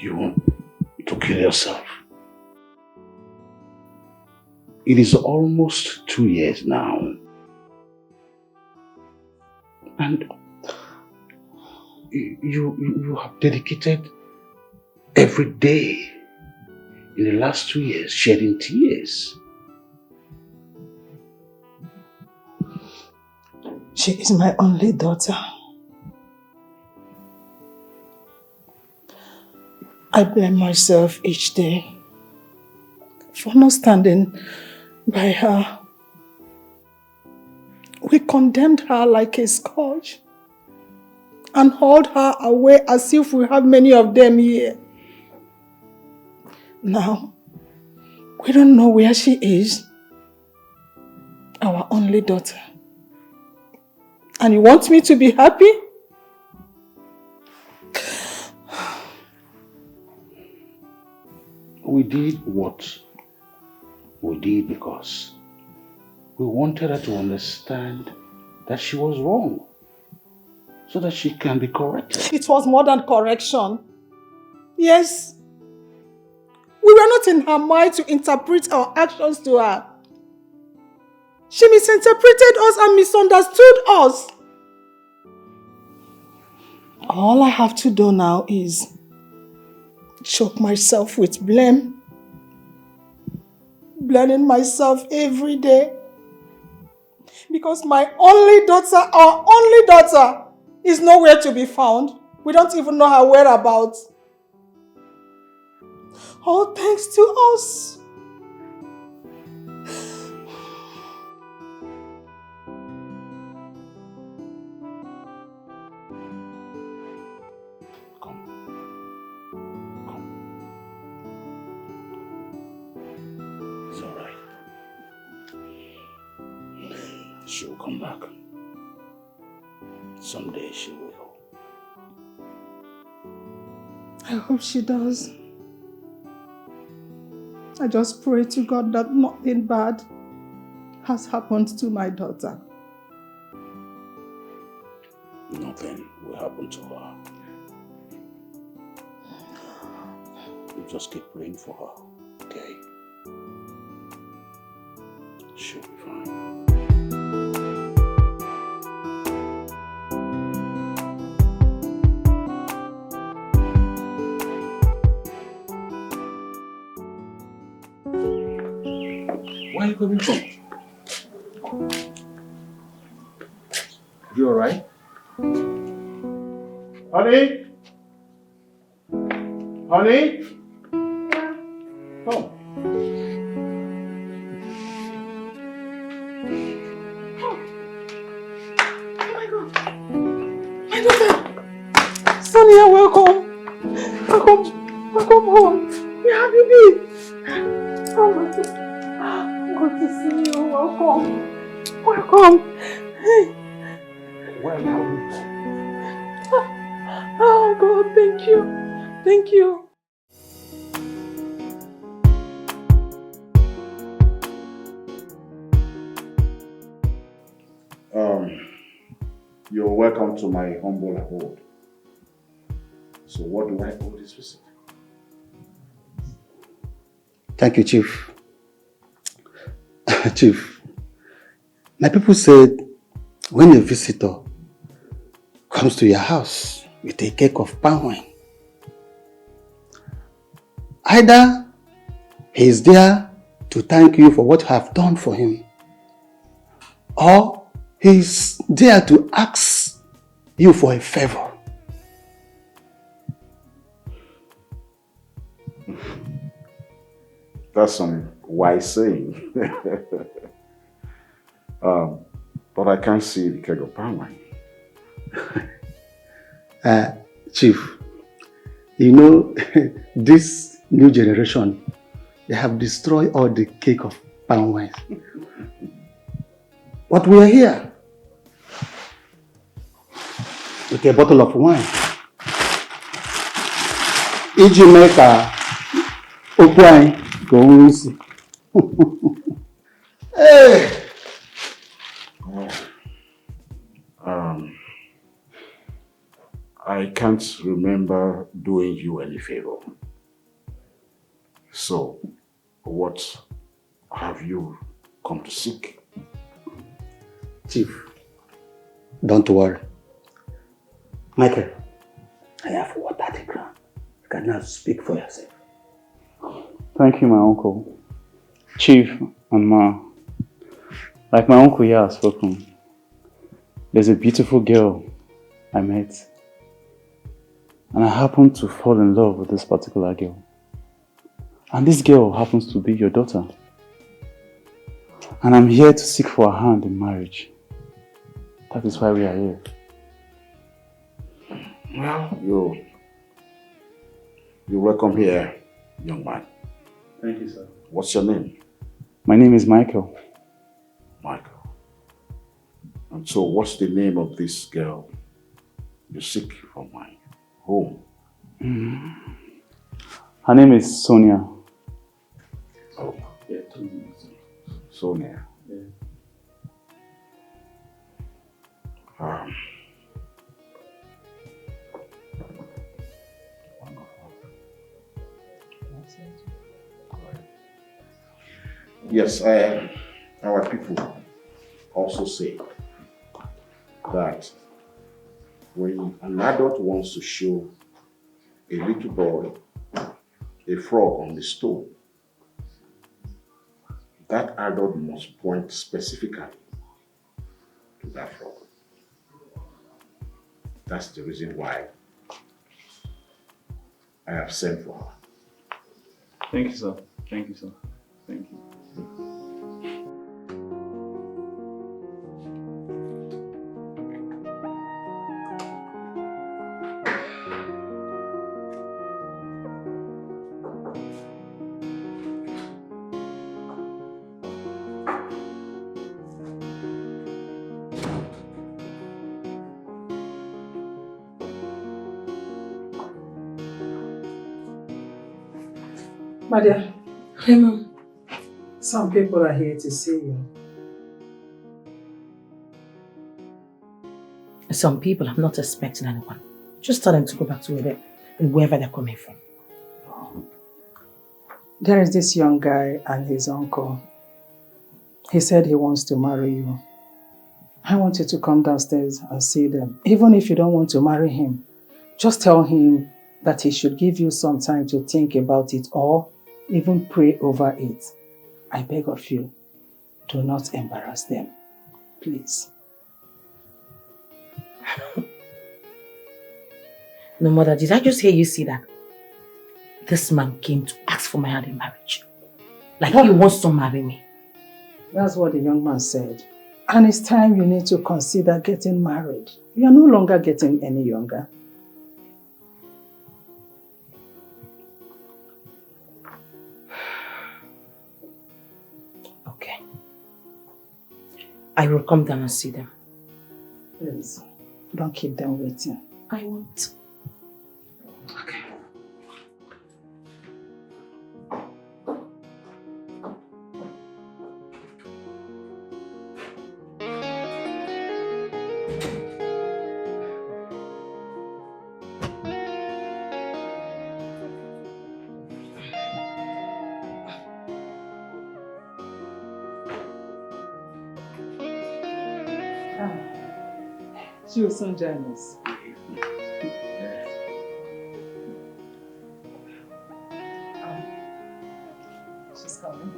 You want to kill yourself? It is almost 2 years now. And you have dedicated every day in the last 2 years shedding tears. She is my only daughter. I blame myself each day for not standing by her. We condemned her like a scourge and hauled her away as if we have many of them here. Now, we don't know where she is. Our only daughter. And you want me to be happy? We did what we did because we wanted her to understand that she was wrong, so that she can be corrected. It was more than correction. Yes. We were not in her mind to interpret our actions to her. She misinterpreted us and misunderstood us. All I have to do now is choke myself with blame. Blaming myself every day. Because my only daughter, our only daughter, is nowhere to be found. We don't even know her whereabouts. All thanks to us. It's all right. She'll come back. Someday she will. I hope she does. I just pray to God that nothing bad has happened to my daughter. Nothing will happen to her. You just keep praying for her, okay? She'll be fine. Where are you coming from? You alright? Honey? Honey? Come. Oh my God. My daughter. Sonia, welcome. Welcome home. Where have you been? Oh my God. Good to see you. Welcome. Hey. Where are you? Oh God, thank you. Thank you. You're welcome to my humble abode. So what do I owe this visit? Thank you, Chief. Chief, my people said when a visitor comes to your house with a cake of palm wine, either he is there to thank you for what you have done for him, or he is there to ask you for a favor. That's some wise saying. But I can't see the keg of palm wine. Chief, you know, this new generation, they have destroyed all the cake of palm wine. But we are here with a bottle of wine. Iji mee ka okwu anyị ka o nwee isi. Hey! I can't remember doing you any favor. So, what have you come to seek? Chief, don't worry. Michael, I have water at the ground. You can now speak for yourself. Thank you, my uncle. Chief and Ma. Like my uncle here has spoken, there's a beautiful girl I met. And I happened to fall in love with this particular girl. And this girl happens to be your daughter. And I'm here to seek for her hand in marriage. That is why we are here. Well, you're welcome here, young man. Thank you, sir. What's your name? My name is Micheal. Michael. And so what's the name of this girl you seek from my home? Her name is Sonia. Oh, yeah, Sonia. Yeah. Yes, our people also say that when an adult wants to show a little boy a frog on the stone, that adult must point specifically to that frog. That's the reason why I have sent for her. Thank you, sir. Thank you, sir. Thank you. My dear. Hey, Mom. Some people are here to see you. Some people, I'm not expecting anyone. Just tell them to go back to wherever they're coming from. There is this young guy and his uncle. He said he wants to marry you. I want you to come downstairs and see them. Even if you don't want to marry him, just tell him that he should give you some time to think about it or even pray over it. I beg of you, do not embarrass them, please. No, Mother, did I just hear you say that? This man came to ask for my hand in marriage. Like he wants to marry me. That's what the young man said. And it's time you need to consider getting married. You are no longer getting any younger. Okay. I will come down and see them. Please, don't keep them waiting. I won't. Okay. She will soon join us. She's coming.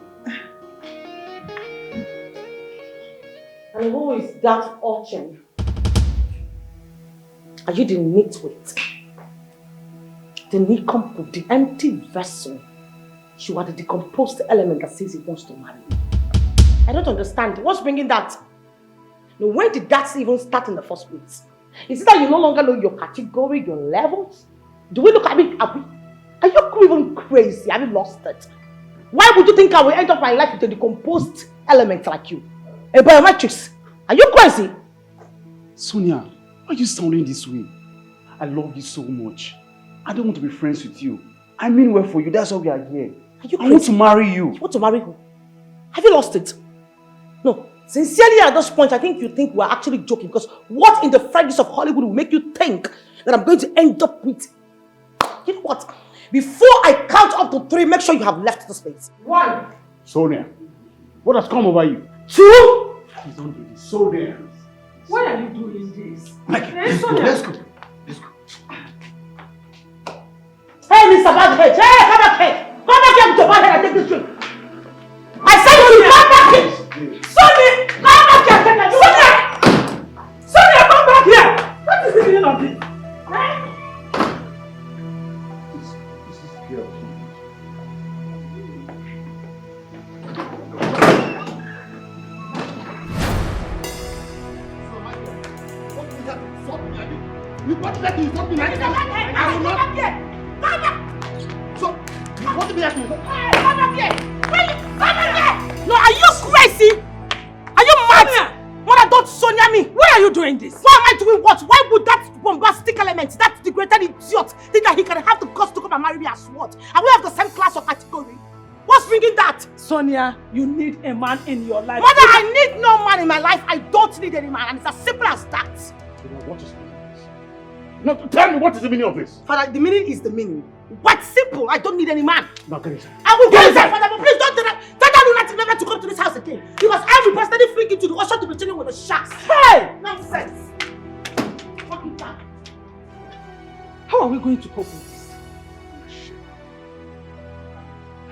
And who is that urchin? Are you the nitwit? The nincompoop, the empty vessel? You are the decomposed element that says he wants to marry me. I don't understand. What's bringing that? No, when did that even start in the first place? Is it that you no longer know your category, your levels? Do we look at me? Are you even crazy? Have you lost it? Why would you think I will end up my life with a decomposed element like you? A biometrics? Are you crazy? Sonia, why are you sounding this way? I love you so much. I don't want to be friends with you. I mean well for you, that's why we are here. Are you crazy? I want to marry you. You want to marry who? Have you lost it? No. Sincerely, at this point, I think you think we're actually joking because what in the fragrance of Hollywood will make you think that I'm going to end up with. You know what? Before I count up to 3, make sure you have left this place. 1. Sonia, what has come over you? 2. Please don't do this. Sonia. Why are you doing this? Let's go. Let's go. Hey, Mr. Badhead! Hey, come back here! Come back here, Mr. Badhead, and take this drink! I said to you, come back here! Sonia! Come back here! Sonia! Sonia, come back here! What is the meaning of this? This is girl. You want to let me stop me like that? I will not. Come back! So, you want to be like me? Come back here! Come back here! No, are you crazy? Are you mad? Mother, don't Sonia me! Why are you doing this? Why am I doing what? Why would that bombastic element, that degraded idiot, think that he can have the guts to come and marry me as what? Are we of the same class or category? What's bringing that? Sonia, you need a man in your life. Mother, I need no man in my life. I don't need any man, and it's as simple as that. What is the meaning of this? No, tell me what is the meaning of this? Father, the meaning is the meaning. Quite simple. I don't need any man. Now get inside. I will get inside, Father, but please don't tell that lunatic never to come to this house again. Because I will personally freak into the ocean to be chilling with the sharks. Hey! Nonsense. Fucking back. How are we going to cope with this?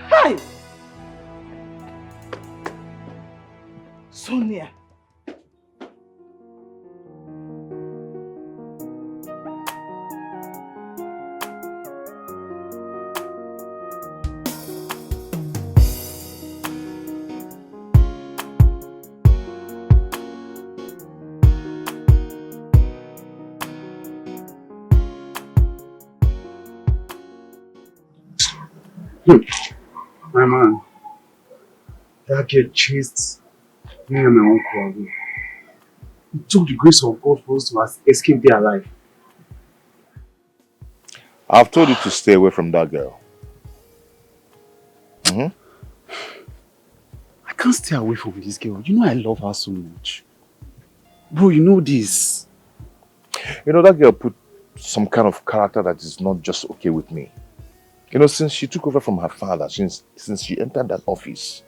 Hey! Sonia. My man, that girl chased me and my uncle away. It took the grace of God for us to escape there alive. I've told you to stay away from that girl. I can't stay away from this girl. You know I love her so much. Bro, you know this. You know, that girl put some kind of character that is not just okay with me. You know, since she took over from her father, since she entered that office,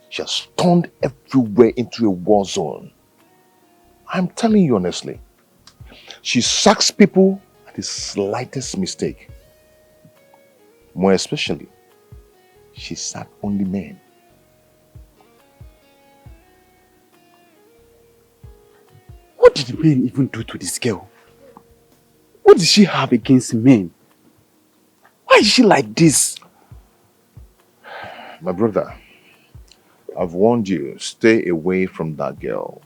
she has turned everywhere into a war zone. I'm telling you honestly. She sacks people at the slightest mistake. More especially, she sacked only men. What did the men even do to this girl? What did she have against men? Why is she like this? My brother, I've warned you, stay away from that girl.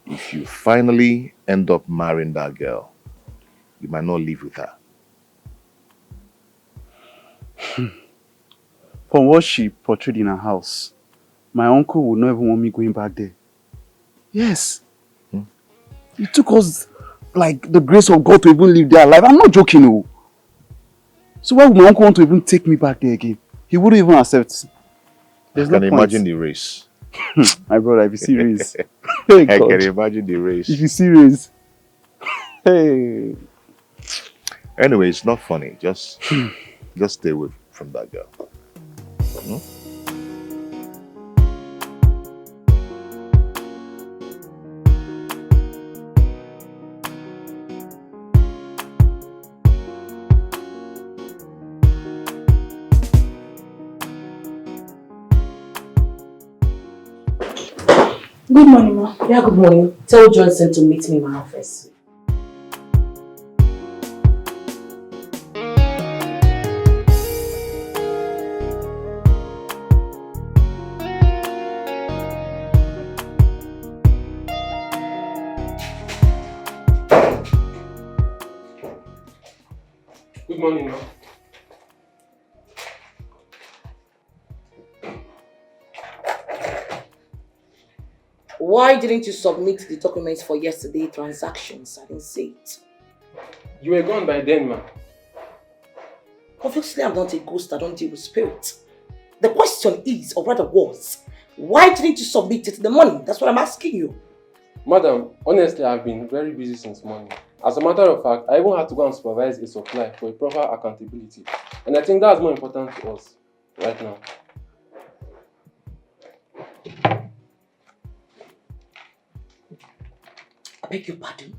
If you finally end up marrying that girl, you might not live with her. From what she portrayed in her house, my uncle would not even want me going back there. Yes. It took us like the grace of God to even live there alive. I'm not joking. No. So why would my uncle want to even take me back there again? He wouldn't even accept. I can imagine the race. My brother, if you see race. I can imagine the race. If you see race. Hey. Anyway, it's not funny. Just stay away from that girl. Good morning, ma. Yeah, good morning. Tell Johnson to meet me in my office. Good morning, ma. Why didn't you submit the documents for yesterday's transactions? I didn't see it. You were gone by then, ma. Obviously, I'm not a ghost. I don't deal with spirits. The question is, or rather was, why didn't you submit it in the morning? That's what I'm asking you. Madam, honestly, I've been very busy since morning. As a matter of fact, I even had to go and supervise a supply for a proper accountability. And I think that's more important to us right now. I beg your pardon?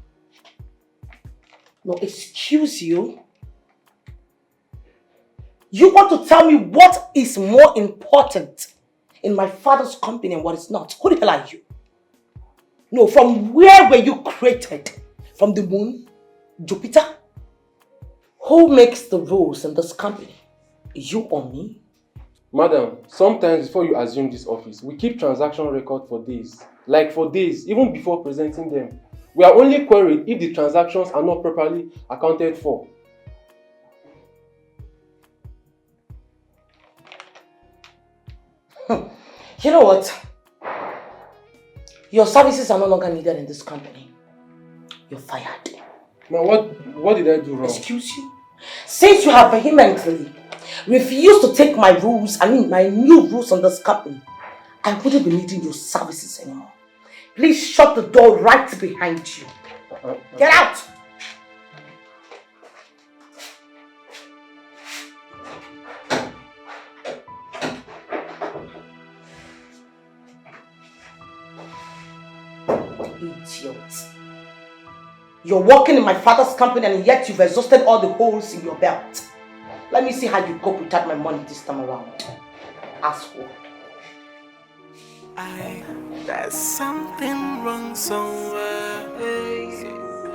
No, excuse you. You want to tell me what is more important in my father's company and what is not? Who the hell are you? No, from where were you created? From the moon? Jupiter? Who makes the rules in this company? You or me? Madam, sometimes before you assume this office, we keep transaction record for days. Like for days, even before presenting them. We are only queried if the transactions are not properly accounted for. You know what? Your services are no longer needed in this company. You're fired. Now what did I do wrong? Excuse you? Since you have vehemently refused to take my new rules on this company, I wouldn't be needing your services anymore. Please shut the door right behind you. Get out! Idiot. You're working in my father's company and yet you've exhausted all the holes in your belt. Let me see how you cope without my money this time around. Asshole. There's something wrong somewhere.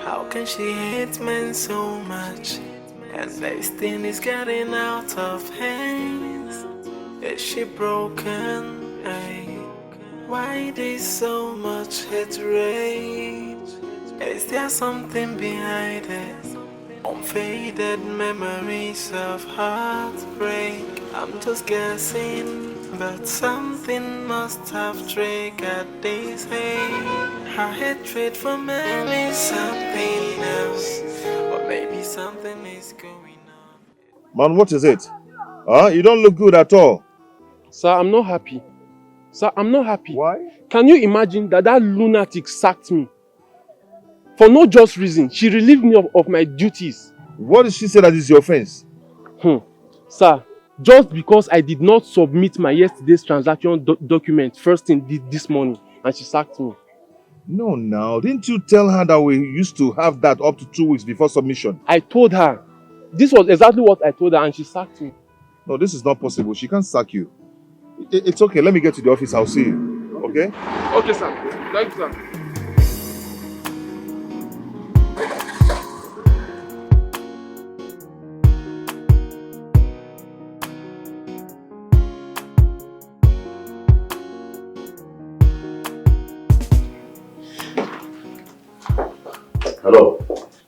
How can she hate men so much? And this thing is getting out of hands. Is she broken? Why there's so much hatred? Is there something behind it? Unfaded memories of heartbreak. I'm just guessing, but something must have triggered this hate. Her hatred for men is something else, or maybe something is going on. Man, what is it? You don't look good at all. Sir, I'm not happy. Sir, I'm not happy. Why? Can you imagine that lunatic sacked me? For no just reason, she relieved me of my duties. What did she say that is your offense? Sir, just because I did not submit my yesterday's transaction document first thing this morning, and she sacked me. No, now. Didn't you tell her that we used to have that up to 2 weeks before submission? I told her. This was exactly what I told her, and she sacked me. No, this is not possible. She can't sack you. It's okay. Let me get to the office. I'll see you. Okay? Okay, sir. Thank you, sir. Hello.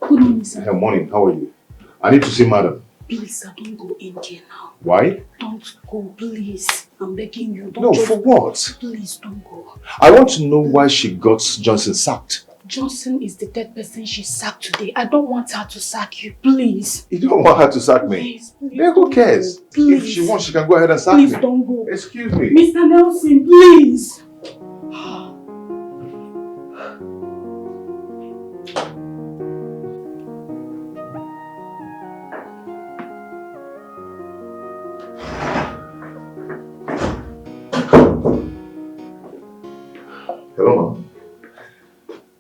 Good morning, sir. Good morning. How are you? I need to see madam. Please, sir, don't go in there now. Why? Don't go, please. I'm begging you. Don't No, just for what? Please, don't go. I want to know why she got Johnson sacked. Johnson is the third person she sacked today. I don't want her to sack you, please. You don't want her to sack me? Please, Yeah, who cares? Please. If she wants, she can go ahead and sack me. Please don't go. Excuse me. Mr. Nelson, please. Hello, ma'am.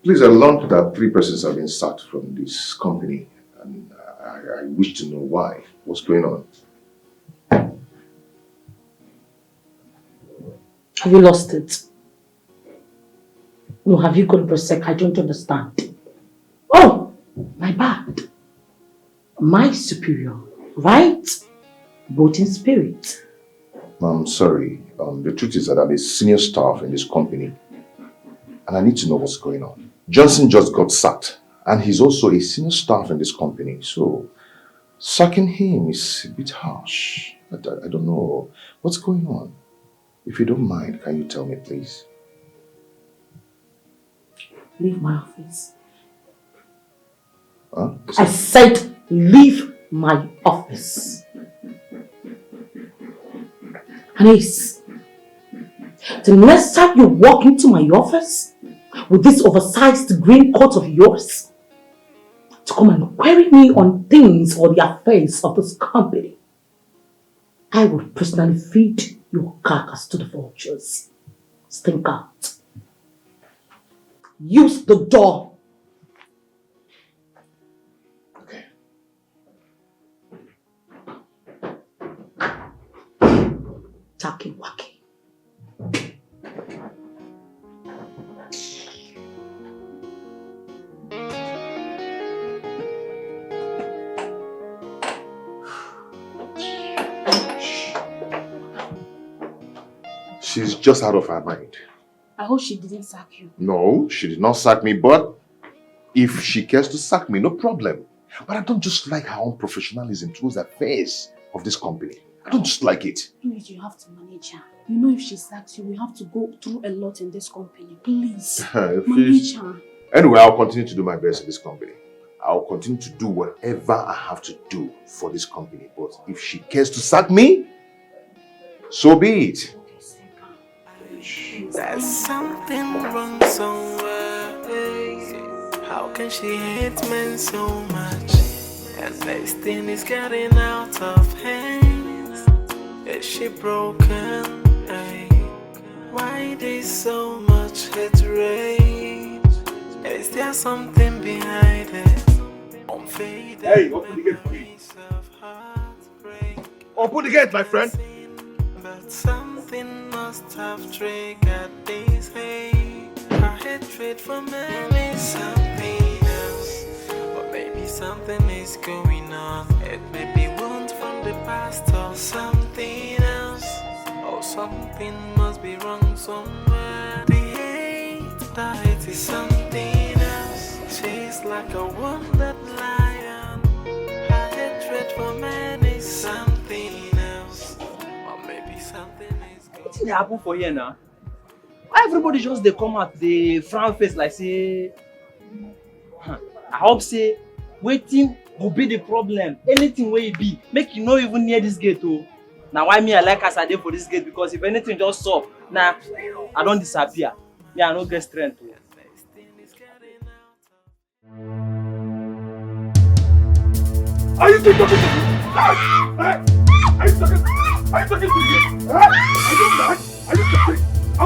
Please, I learned that 3 persons have been sacked from this company, and I wish to know why. What's going on? Have you lost it? No, have you gone for a sec? I don't understand. Oh, my bad. My superior, right? Voting spirit. Ma'am, sorry. The truth is that I'm a senior staff in this company, and I need to know what's going on. Johnson just got sacked, and he's also a senior staff in this company, so sacking him is a bit harsh. I don't know. What's going on? If you don't mind, can you tell me, please? Leave my office. Huh? I said leave my office. Anis, the next time you walk into my office with this oversized green coat of yours to come and query me on things or the affairs of this company, I will personally feed your carcass to the vultures. Stink out. Use the door. Okay. Taki waki. She's just out of her mind. I hope she didn't sack you. No, she did not sack me, but if she cares to sack me, no problem. But I don't just like her own professionalism towards the affairs of this company. I don't just like it. Please, you have to manage her. You know if she sacks you, we have to go through a lot in this company. Please, manage her. Anyway, I'll continue to do my best in this company. I'll continue to do whatever I have to do for this company. But if she cares to sack me, so be it. There's something wrong somewhere. How can she hate men so much? And this thing is getting out of hands. Is she broken? Why there's so much hatred? Is there something behind it? Hey, open the gate for me. Open the gate, my friend. But something must have triggered this hate. Her hatred for men is something else. Or maybe something is going on. It may be wounds from the past or something else. Or something must be wrong somewhere. The hate is something else. She's like a wounded lion. Her hatred for men is something else. Or maybe something is going on. What happen for here now? Why everybody just they come out, they frown face like say, I hope say, waiting will be the problem. Anything where it be, make you know even near this gate oh. Now why me I like as I did for this gate because if anything just stop, nah, I don't disappear. Yeah, I no get strength. Are you still talking to me? Are you talking to me? Are you mad? Are you talking? I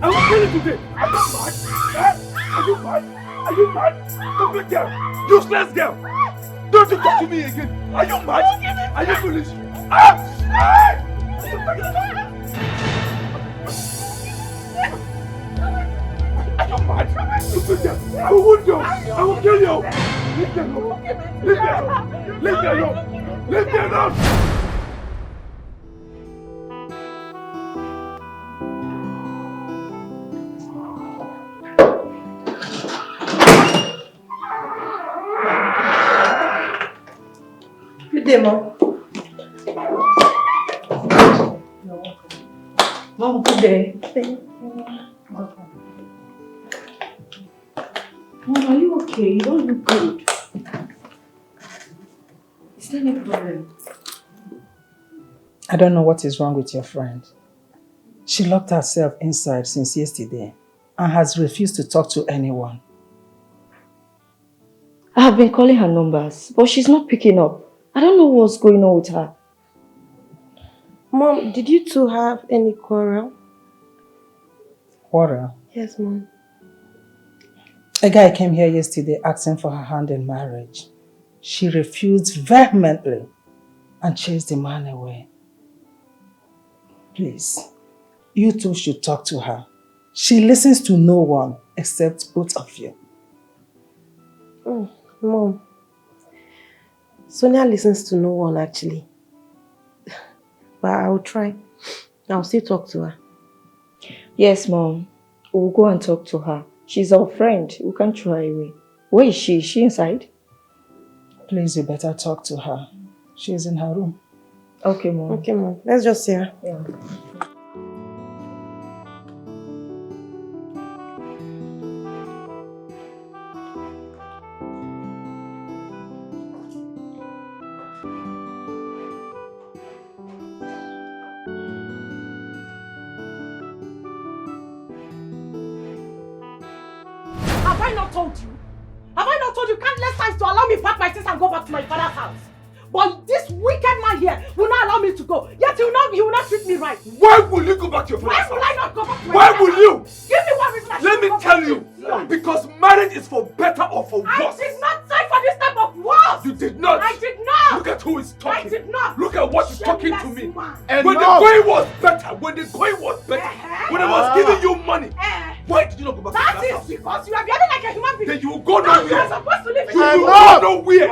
will kill you today. Are you mad? Are you mad? Are you mad? Stupid girl. Useless girl. Don't you talk to me again. Are you mad? Are you foolish? Are you mad? Stupid girl. I will wound you. I will kill you. Leave me alone. Leave me alone. Leave me alone. Leave me alone. Good day, Mom. Mom, good day. Thank you. Welcome. Mom, are you okay? You don't look good. Is there any problem? I don't know what is wrong with your friend. She locked herself inside since yesterday and has refused to talk to anyone. I have been calling her numbers, but she's not picking up. I don't know what's going on with her. Mom, did you two have any quarrel? Quarrel? Yes, Mom. A guy came here yesterday asking for her hand in marriage. She refused vehemently and chased the man away. Please, you two should talk to her. She listens to no one except both of you. Mom, Sonia listens to no one actually. But I'll try. I'll still talk to her. Yes, Mom. We'll go and talk to her. She's our friend. We can't throw her away. Where is she? Is she inside? Please, you better talk to her. She's in her room. Okay, Mom. Okay, Mom. Let's just see her. Yeah. I not told you? Have I not told you countless times to allow me pack my things and go back to my father's house? But this wicked man here will not allow me to go. Yet he will not treat me right. Why will you go back to your father's house? Why will I not go back to my Why father's will house? you? Give me one reason I Let me tell you. Because marriage is for better or for worse. I did not sign for this type of worse. You did not. I did not. Look at who is talking. I did not. Look at what is talking to me. And when the going was better, when I was giving you money, why did you not go back to That the is house? because you are behaving like a human being. Then you will go Now nowhere. you are supposed to live in You the will go nowhere.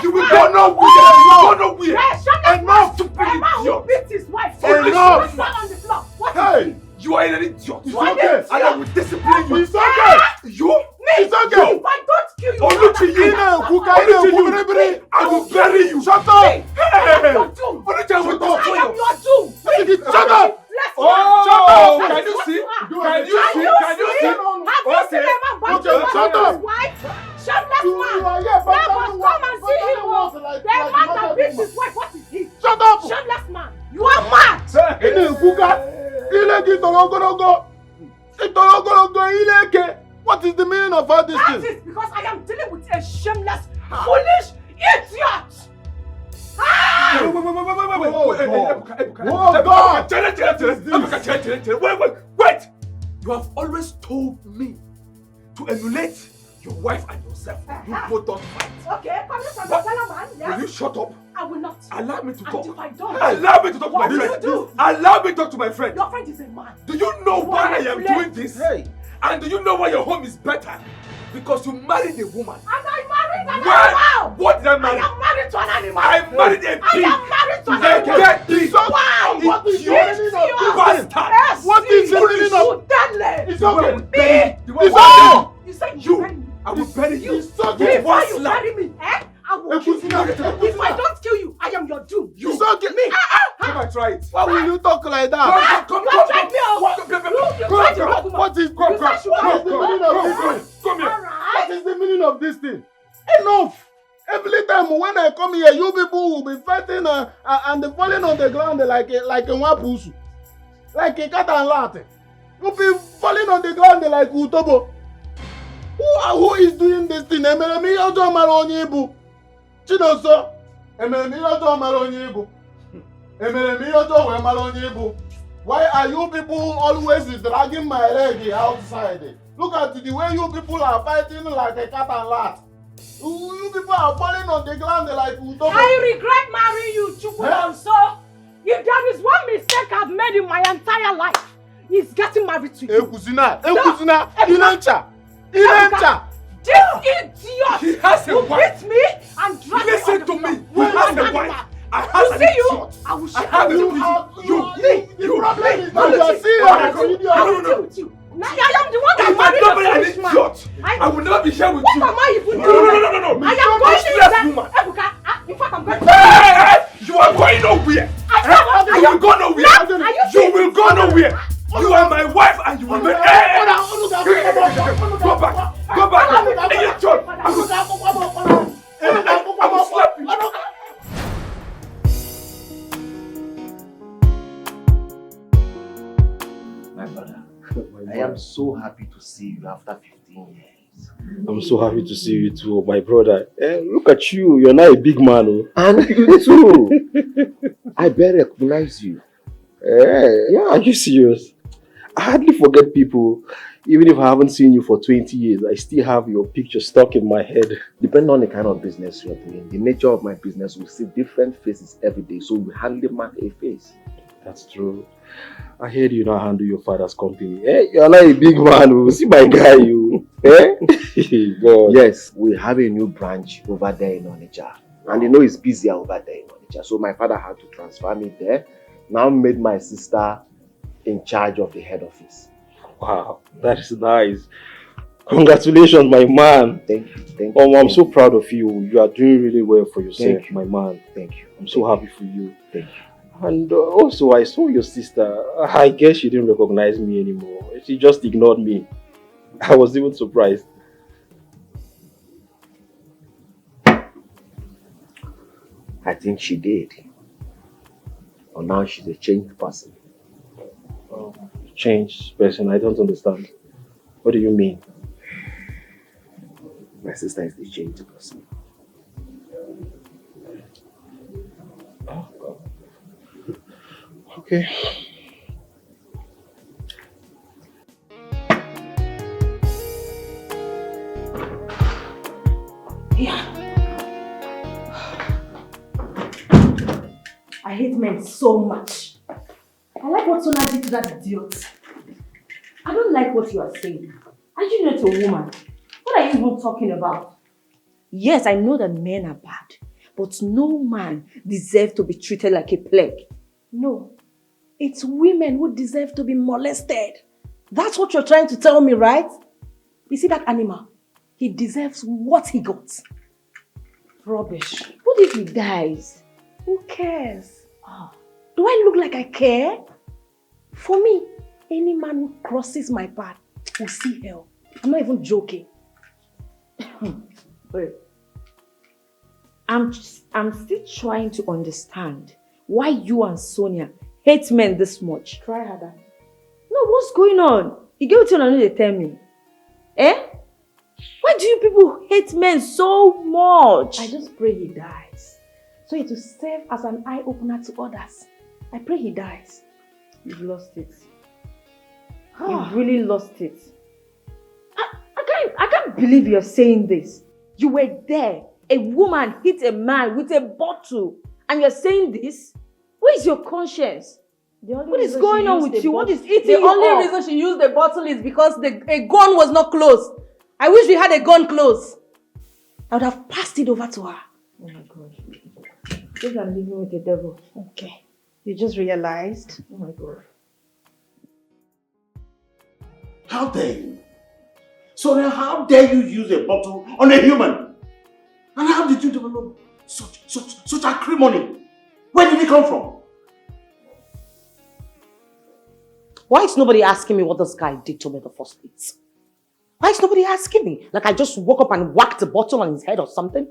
You will go nowhere. You will go nowhere. Enough to bring a man who idiot. beats his wife. Enough. He on the floor. What Hey, you are an idiot. It's okay. And I will discipline you. It's okay. You? Me? It's okay. If I don't kill you, Only to you. I will bury you. Shut up. I am your doom. Only to you. I am your doom. Shut up. Oh, can you see? Can you see? Have you seen a man back to his wife? Shameless man. Neighbors come and see him. The man that beats his wife, what is he? Shut up. Shameless man. You are mad. What is the meaning of all this That thing? is because I am dealing with a shameless, foolish idiot. Wait! You have always told me to emulate your wife and yourself. You both don't fight. Okay, come from the fellow man. Yes. Will you shut up? I will not. Allow me to talk. And if I don't, allow me to talk to my what will friend. you do? Allow me to talk to my friend. Your friend is a man. Do you know why I am play. doing this? Hey. And do you know why your home is better? Because you married a woman. And I married an Why? animal. What did I marry? I am married to an animal. I married a pig. I am married to an They animal. get this. Wow. What is the meaning of this? Bastard. What is the meaning of deadly? It's okay. Me. It's okay. You said You. I will bury you. It's okay. Before you bury me, I will kill you. If I don't kill you, I am your doom. It's okay. Me. Come and try it. Why will you talk like that? Come, You tried me out. You tried to talk to me. What is You said you what is the want- meaning of this thing? Come here. What is the meaning of this thing? Enough! Every time when I come here, you people will be fighting and falling on the ground like a wapusu. Like a cat and rat. You'll be falling on the ground like Utobo. Who is doing this thing? Emeremi ojo mara onye ibu. Chinoso. Emeremi ojo mara onye ibu. Emeremi ojo we mara onye ibu. Why are you people always dragging my leg outside? Look at the way you people are fighting like a cat and rat. You people are falling on the ground like Utobo. I regret marrying you, Chukwudonso. If there is one mistake I've made in my entire life, it's getting married to you. Ekusina, Inancha. This idiot He has a who wife. beat me and dragged me Listen on the to me. floor. He has a wife. I You have see an you? idiot. I will I share have you. The problem is that No, you are serious. I will deal with you. Now I am the one that If I married don't marry a an foolish man. idiot, I will never be here with What you. am I even No, doing? no. I am going in there. Ebuka, in fact, I'm going to... Hey! You are going nowhere. You will go nowhere. You will go nowhere. You are my wife and you will be... Hey! Go back. Go back. Idiot. I will slap you. My brother, I am so happy to see you after 15 years. I'm so happy to see you too, my brother. Look at you, you're now a big man. Oh. And you too. I better recognize you. Yeah, are you serious? I hardly forget people. Even if I haven't seen you for 20 years, I still have your picture stuck in my head. Depending on the kind of business you're doing, the nature of my business, we see different faces every day, so we hardly mark a face. That's true. I heard you now handle your father's company. You're like a big man. Oh. See my guy, you. God. Yes, we have a new branch over there in Naija. And you know it's busier over there in Naija. So my father had to transfer me there. Now made my sister in charge of the head office. Wow, that is nice. Congratulations, my man. Thank you. I'm so proud of you. You are doing really well for yourself, my man. Thank you. I'm so happy for you. Thank you. And also, I saw your sister. I guess she didn't recognize me anymore. She just ignored me. I was even surprised. I think she did. But now she's a changed person. Changed person? I don't understand. What do you mean? my sister is the gentle person. Oh, God. Okay. Yeah. I hate men so much. I like what Sona did to that idiot. I don't like what you are saying. Are you not a woman? What are you even talking about? Yes, I know that men are bad, but no man deserves to be treated like a plague. No. It's women who deserve to be molested. That's what you're trying to tell me, right? You see that animal? He deserves what he got. Rubbish. What if he dies? Who cares? Oh. Do I look like I care? For me, any man who crosses my path will see hell. I'm not even joking. Wait. I'm still trying to understand why you and Sonia hate men this much. Try harder. No, what's going on? You gave it to another, they tell me. Eh? Why do you people hate men so much? I just pray he dies. So it will serve as an eye-opener to others. I pray he dies. You've lost it. You've really lost it. I can't believe you're saying this. You were there. A woman hit a man with a bottle. And you're saying this? Where is your conscience? What is going on with you? What is eating you The only reason she used the bottle is because a gun was not close. I wish we had a gun close. I would have passed it over to her. Oh my God. Think I'm living with the devil. Okay. You just realized? Oh my God. How dare you? Sonia, how dare you use a bottle on a human? And how did you develop such acrimony? Where did it come from? Why is nobody asking me what this guy did to me in the first place? Why is nobody asking me? Like I just woke up and whacked the bottle on his head or something?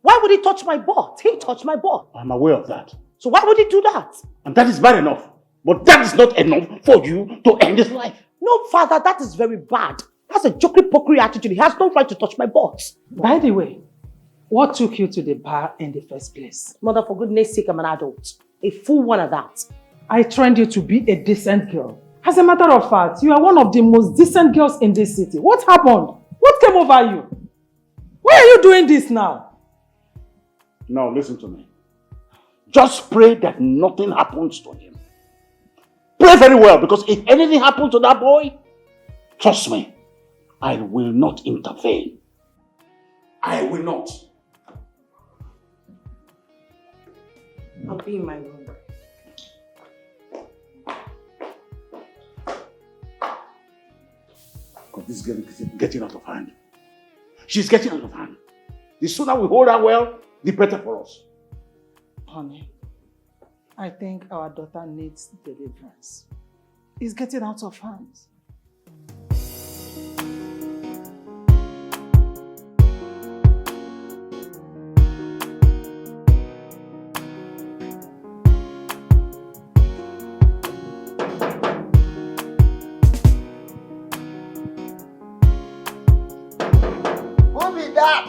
Why would he touch my butt? He touched my butt. I'm aware of that. So why would he do that? And that is bad enough. But that is not enough for you to end his life. No, father, that is very bad. That's a jokery-pokery attitude. He has no right to touch my butt. By the way, what took you to the bar in the first place? Mother, for goodness sake, I'm an adult. A full one of that. I trained you to be a decent girl. As a matter of fact, you are one of the most decent girls in this city. What happened? What came over you? Why are you doing this now? Now listen to me. Just pray that nothing happens to him. Pray very well, because if anything happens to that boy, trust me, I will not intervene. I will not. I'll be in my room. Because this girl is getting out of hand. She's getting out of hand. The sooner we hold her well, the better for us. Honey, I think our daughter needs deliverance. It's getting out of hand. Who be that?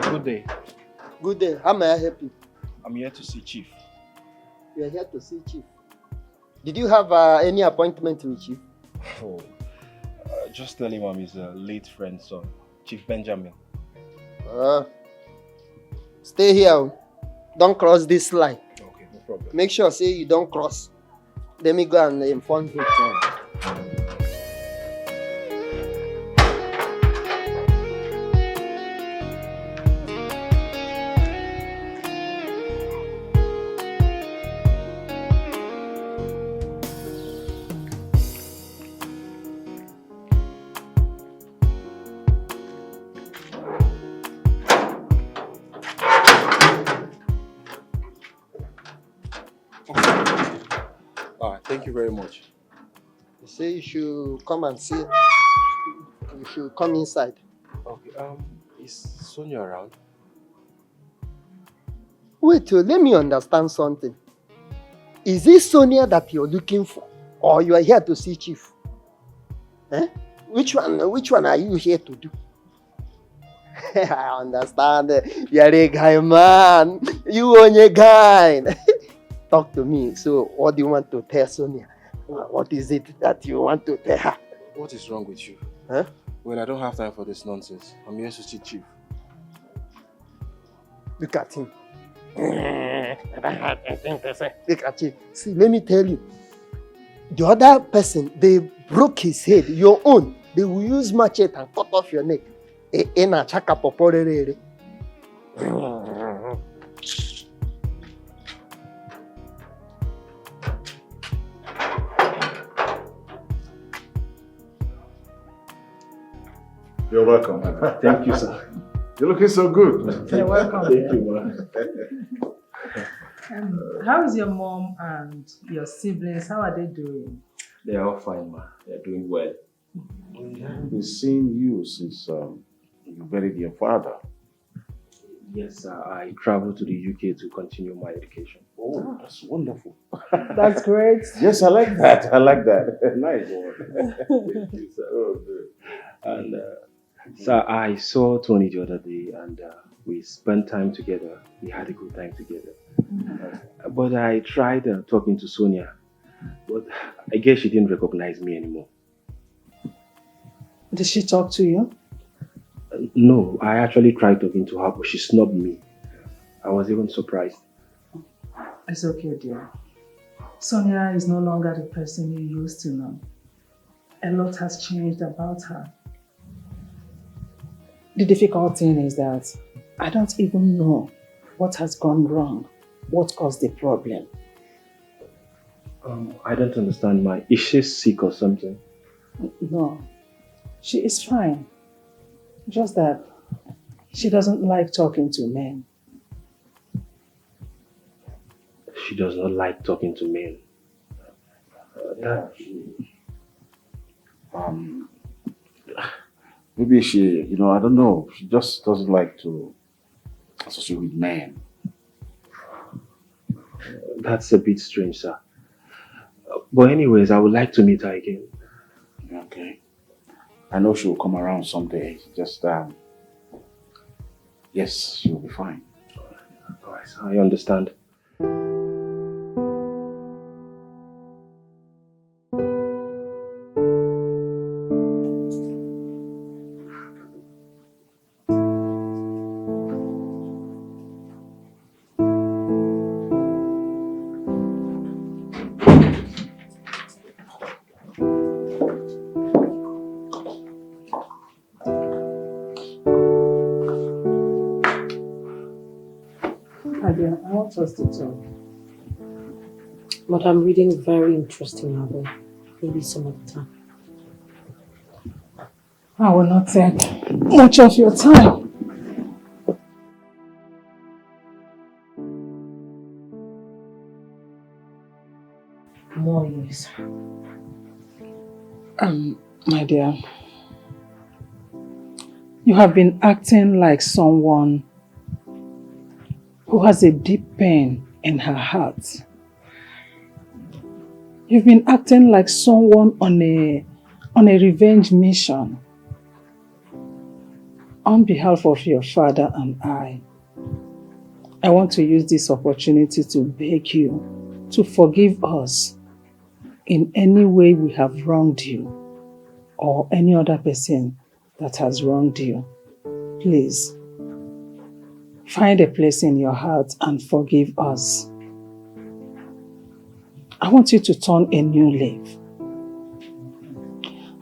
Good day. Good day. How may I help you? I'm here to see Chief. You are here to see Chief. Did you have any appointment with Chief? Oh, just tell him I'm his late friend's son, Chief Benjamin. Stay here. Don't cross this line. Okay, no problem. Make sure, say you don't cross. Let me go and inform him. Thank you very much. You say you should come and see. You should come inside. Okay, is Sonia around? Wait, let me understand something. Is this Sonia that you're looking for? Or you are here to see Chief? Eh? Which one are you here to do? I understand. You're a guy, man. You are a guy. Talk to me. So, what do you want to tell Sonia? What is it that you want to tell her? What is wrong with you? Huh? Well, I don't have time for this nonsense. I'm here to see Chief. Look at him. Look at him. See, let me tell you. The other person, they broke his head. Your own, they will use machete and cut off your neck. You're welcome. Thank you, sir. You're looking so good. You're welcome. Thank you, man. How is your mom and your siblings? How are they doing? They are all fine, ma. They are doing well. We haven't been seeing you since you buried your father. Yes, sir. I traveled to the UK to continue my education. Oh, that's wonderful. That's great. Yes, I like that. I like that. Nice one. Thank you, sir. Oh, good. And, sir, I saw Tony the other day and we spent time together. We had a good time together. But I tried talking to Sonia, but I guess she didn't recognize me anymore. Did she talk to you? No, I actually tried talking to her, but she snubbed me. I was even surprised. It's okay, dear. Sonia is no longer the person you used to know. A lot has changed about her. The difficult thing is that I don't even know what has gone wrong, what caused the problem. I don't understand, Ma. Is she sick or something? No, she is fine. Just that she doesn't like talking to men. She does not like talking to men. Maybe she, I don't know. She just doesn't like to associate with men. That's a bit strange, sir. But anyways, I would like to meet her again. Okay. I know she will come around someday. Just, yes, she will be fine. Alright, I understand. I want us to talk. But I'm reading a very interesting novel. Maybe some other time. I will not take much of your time. More years. My dear, you have been acting like someone who has a deep pain in her heart. You've been acting like someone on a revenge mission. On behalf of your father and I want to use this opportunity to beg you to forgive us in any way we have wronged you or any other person that has wronged you. Please, find a place in your heart and forgive us. I want you to turn a new leaf.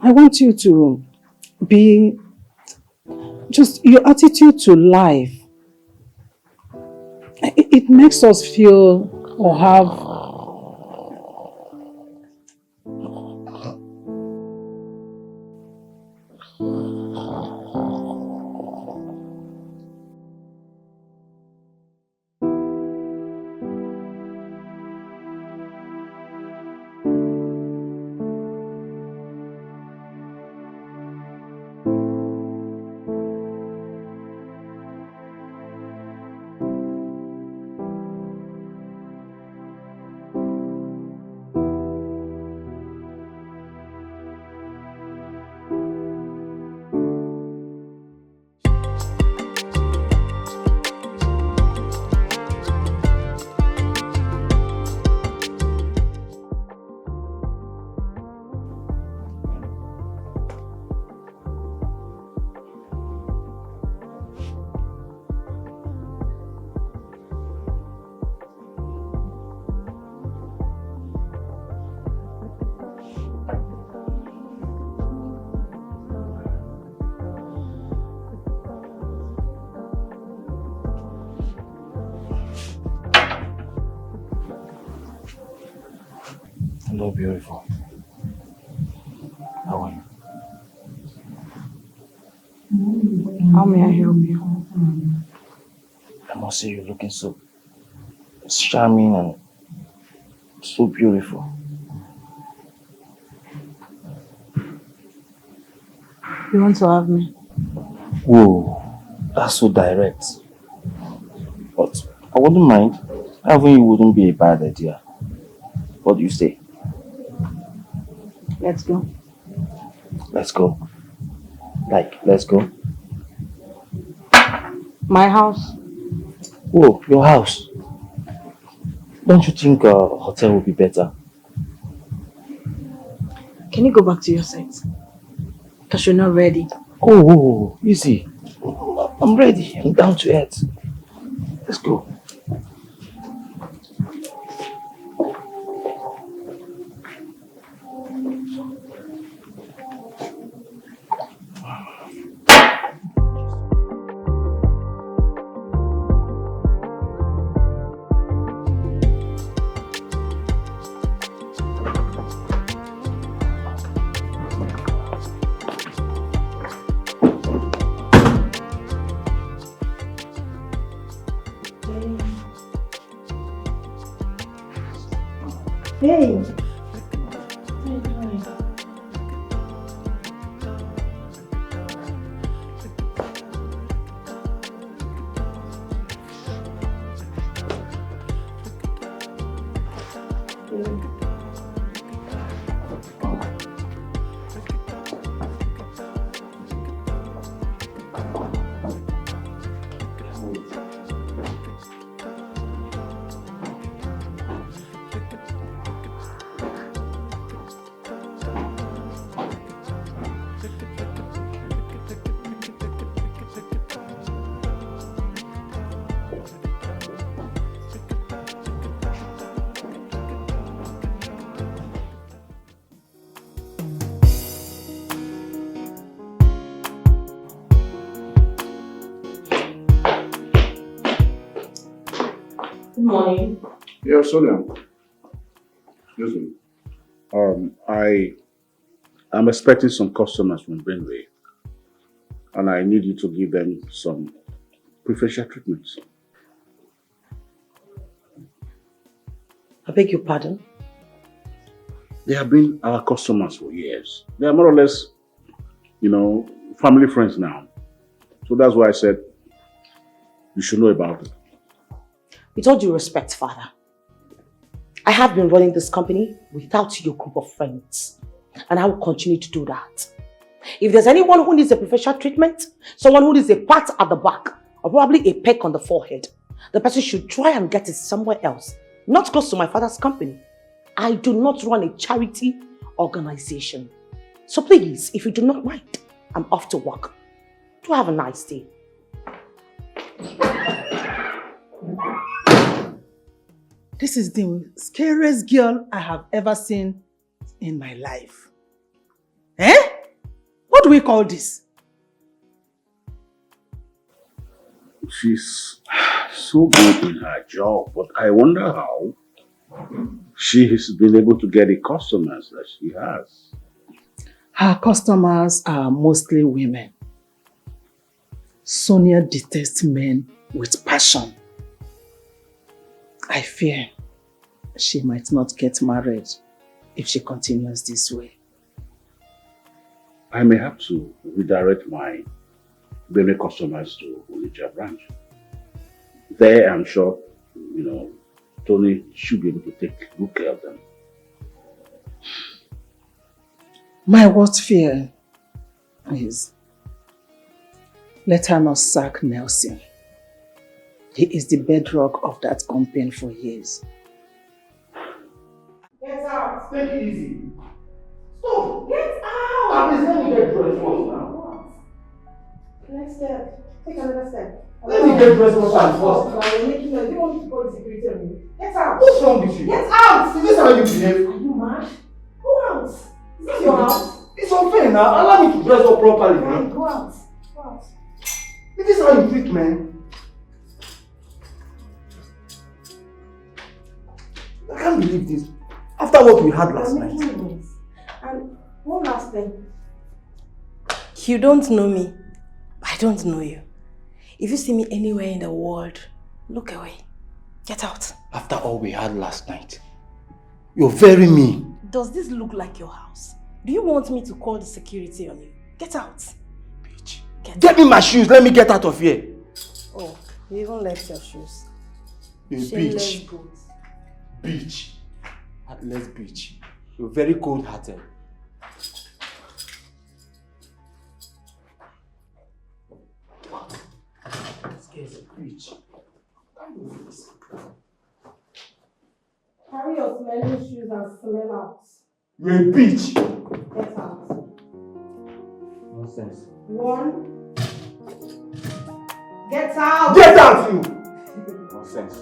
I want you to be just your attitude to life. It makes us feel or have Hello, beautiful. How are you? How may I help you? I must say you're looking so charming and so beautiful. You want to have me? Whoa, that's so direct. But I wouldn't mind. Having you wouldn't be a bad idea. What do you say? Let's go. Let's go. Like, let's go. My house. Whoa, your house. Don't you think a hotel would be better? Can you go back to your seat? Because you're not ready. Oh, easy. I'm ready. I'm down to earth. Let's go. Hey. Good morning. Yeah, Sonia. Excuse me. I'm expecting some customers from Benway, and I need you to give them some preferential treatments. I beg your pardon? They have been our customers for years. They are more or less, family friends now. So that's why I said you should know about it. With all due respect, Father, I have been running this company without your group of friends, and I will continue to do that. If there's anyone who needs a professional treatment, someone who needs a pat at the back, or probably a peck on the forehead, the person should try and get it somewhere else, not close to my father's company. I do not run a charity organization. So please, if you do not mind, I'm off to work. Do have a nice day. This is the scariest girl I have ever seen in my life. Eh? What do we call this? She's so good in her job, but I wonder how she has been able to get the customers that she has. Her customers are mostly women. Sonia detests men with passion. I fear she might not get married if she continues this way. I may have to redirect my baby customers to Naija branch. There, I'm sure, Tony should be able to take good care of them. My worst fear is let her not sack Nelson. He is the bedrock of that company for years. Get out! Take it easy. Stop! Get out! Let me get dressed first now. Next step. Take another step. Let me get dressed first. You're making noise. You want me to call the security on you? Get out! What's wrong with you? Get out! Is this how you behave? Are you mad? Go out! Is this your house? It's unfair now. Allow me to dress up properly. Right, go out. Go out. Is this how you treat men? I can't believe this. After After what we had last night. And one last thing. You don't know me. I don't know you. If you see me anywhere in the world, look away. Get out. After all we had last night. You're very mean. Does this look like your house? Do you want me to call the security on you? Get out. Bitch. Get me my shoes. Let me get out of here. Oh, you even left your shoes. You Shameless bitch. goat. Bitch. Heartless bitch. You're very cold-hearted. This girl is a bitch. Carry your smelling shoes and smell out. You're a bitch. Get out. Nonsense. 1. Get out! Get out, you! Nonsense.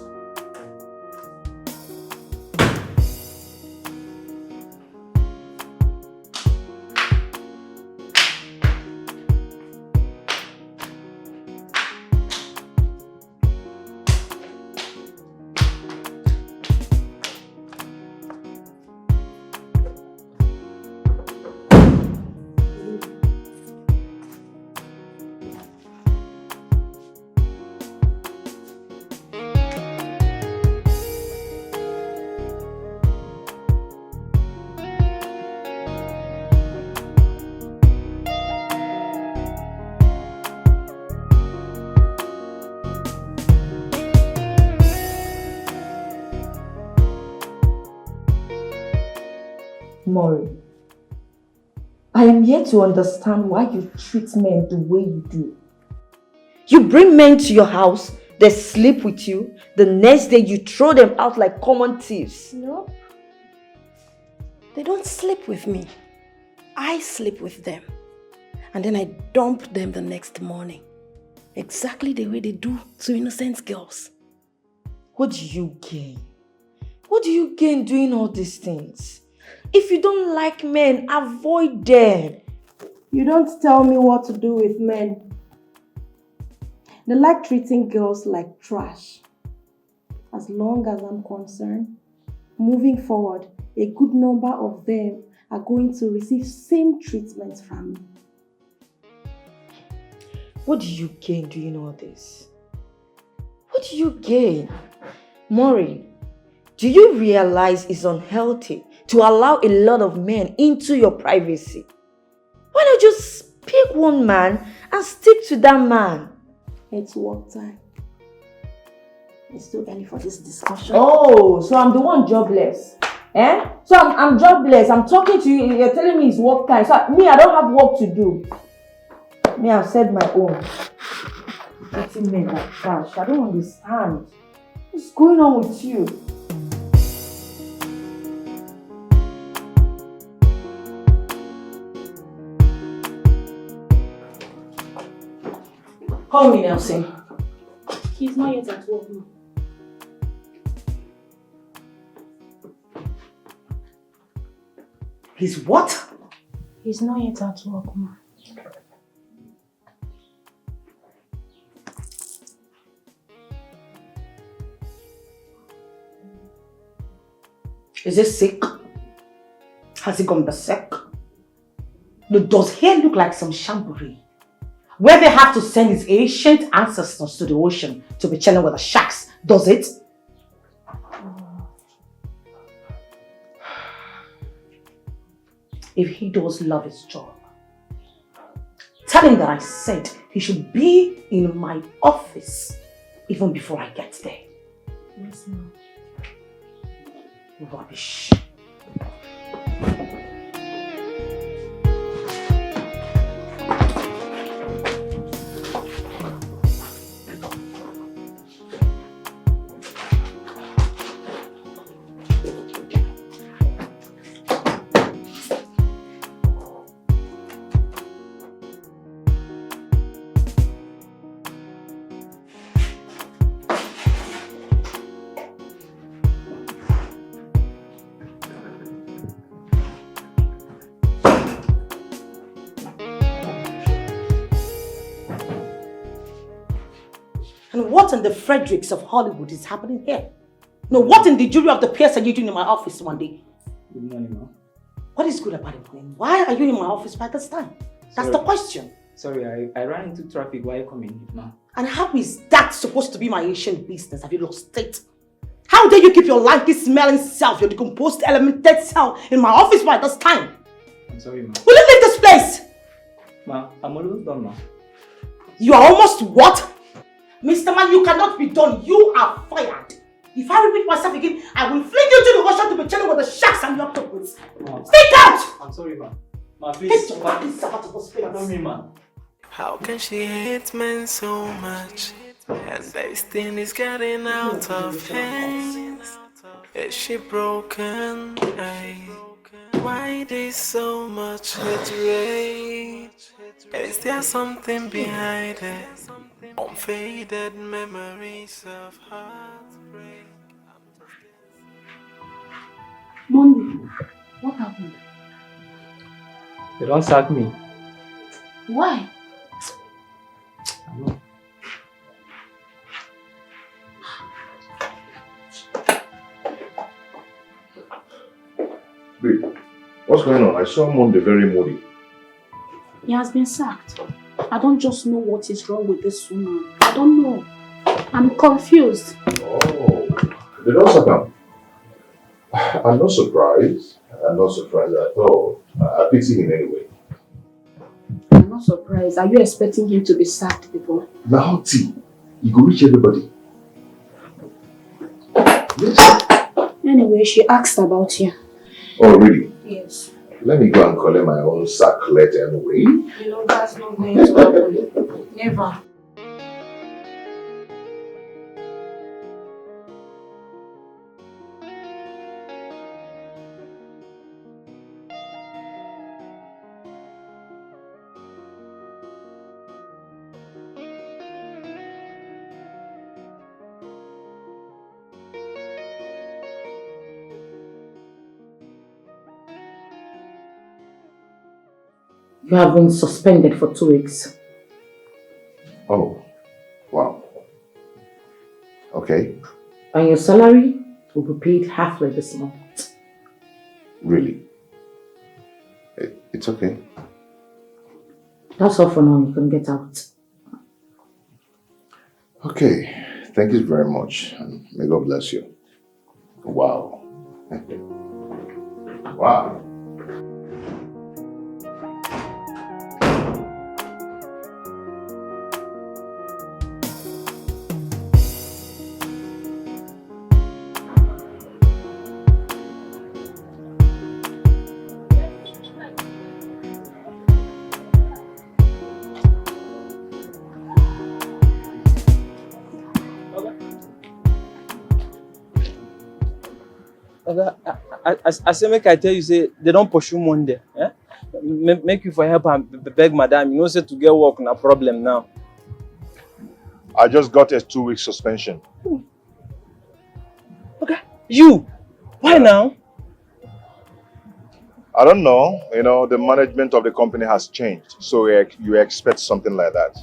Maury, I am yet to understand why you treat men the way you do. You bring men to your house, they sleep with you, the next day you throw them out like common thieves. No. They don't sleep with me. I sleep with them. And then I dump them the next morning. Exactly the way they do to innocent girls. What do you gain? What do you gain doing all these things? If you don't like men, avoid them. You don't tell me what to do with men. They like treating girls like trash. As long as I'm concerned, moving forward, a good number of them are going to receive same treatment from me. What do you gain doing all this? What do you gain? Maury, do you realize it's unhealthy to allow a lot of men into your privacy? Why not just pick one man and stick to that man? It's work time. It's too early for this discussion. Oh, so I'm the one jobless. Eh? So I'm jobless. I'm talking to you. You're telling me it's work time. So me, I don't have work to do. Me, I've said my own. Treating men like trash. I don't understand. What's going on with you? Call me, Nelson. He's not yet at work, ma. He's what? He's not yet at work, ma. Is he sick? Has he gone berserk? No, does he look like some shamburi? Where they have to send his ancient ancestors to the ocean to be chilling with the sharks, does it? If he does love his job, tell him that I said he should be in my office even before I get there. Yes, ma'am. Rubbish. And what in the Fredericks of Hollywood is happening here? No, what in the jury of the peers are you doing in my office one day? Good morning, ma. What is good about the morning? Why are you in my office by this time? That's the question. Sorry, I ran into traffic while coming, ma. And how is that supposed to be my Asian business? Have you lost it? How dare you keep your lanky smelling self, your decomposed elemented self in my office by this time? I'm sorry, ma. Will you leave this place? Ma, I'm almost done, ma. You are almost what? Mr. Man, you cannot be done. You are fired. If I repeat myself again, I will fling you to the ocean to be chilling with the sharks and the octopus. Stick out! I'm sorry, ma. Ma, please. Get your fucking self out of this place. Don't me, ma. How can she hate men so much? And this thing is getting out of hands. Is she broken? Why there's so much hatred? Is there something behind it? Unfaded memories of heartbreak. Monday, what happened? They don't sack me. Why? Babe, what's going on? I saw Monday very moody. He has been sacked. I don't just know what is wrong with this woman. I don't know. I'm confused. Oh, they don't sack him. I'm not surprised. I'm not surprised at all. I pity him anyway. I'm not surprised. Are you expecting him to be sacked before? Now, T, you go reach everybody. Anyway, she asked about you. Oh, really? Yes. Let me go and collect my own sack letter anyway. You know that's not going to happen. Never. You have been suspended for 2 weeks. Oh, wow. Okay. And your salary will be paid halfway this month. Really? It's okay. That's all for now. You can get out. Okay. Thank you very much. And may God bless you. Wow. Wow. I say make I tell you say they don't pursue Monday. Eh? Make you for help and beg madam. You know say to get work na problem now. I just got a 2-week suspension. Okay. You? Why now? I don't know. You know, the management of the company has changed. So you expect something like that.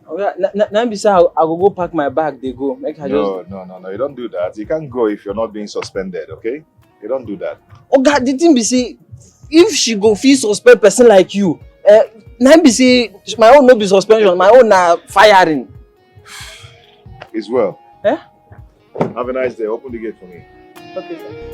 Okay. Now be say I go pack my bag. They go. Make I No. You don't do that. You can't go if you're not being suspended, okay? You don't do that. Oh God, the thing be say, if she go feel suspend person like you, now be say my own no be suspension, my own na firing. It's well. Eh? Have a nice day. Open the gate for me. Okay, sir.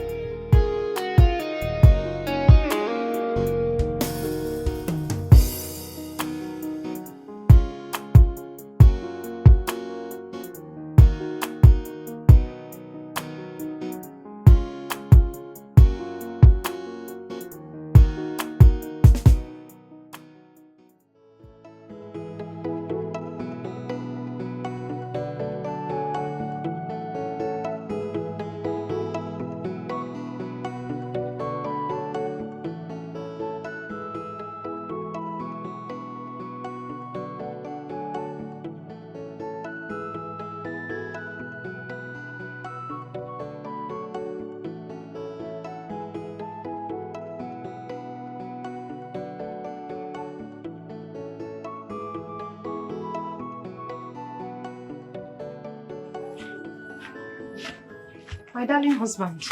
My darling husband.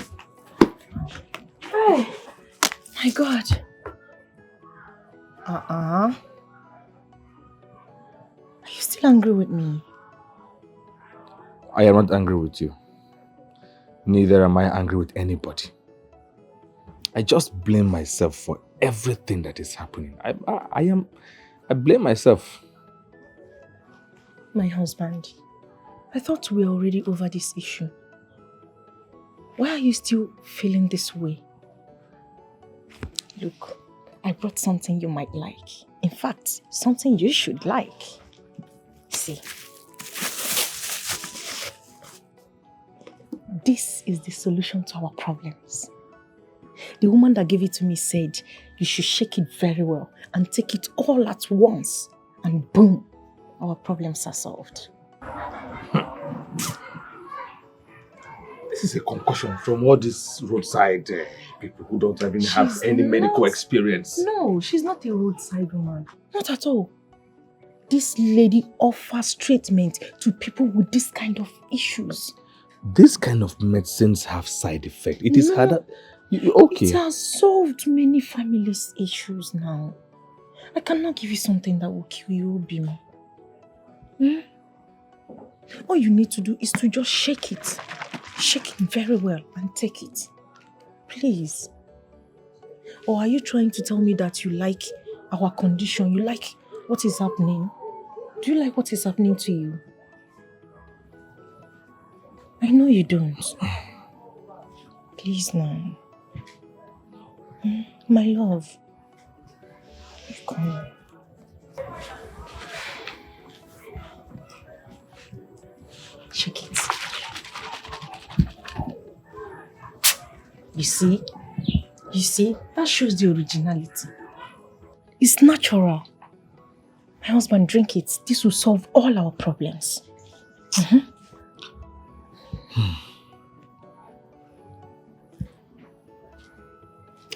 Oh, my God. Are you still angry with me? I am not angry with you. Neither am I angry with anybody. I just blame myself for everything that is happening. I blame myself. My husband, I thought we were already over this issue. Why are you still feeling this way? Look, I brought something you might like. In fact, something you should like. See. This is the solution to our problems. The woman that gave it to me said you should shake it very well and take it all at once. And boom, our problems are solved. This is a concussion from all these roadside people who don't even have any medical experience. No, she's not a roadside woman. Not at all. This lady offers treatment to people with this kind of issues. This kind of medicines have side effects. It is harder. Okay. It has solved many families' issues now. I cannot give you something that will kill you, Bim. All you need to do is to just shake it. Shake it very well and take it. Please. Or are you trying to tell me that you like our condition? You like what is happening? Do you like what is happening to you? I know you don't. Please now. My love. Come on. Shake it. You see? You see? That shows the originality. It's natural. My husband, drink it. This will solve all our problems.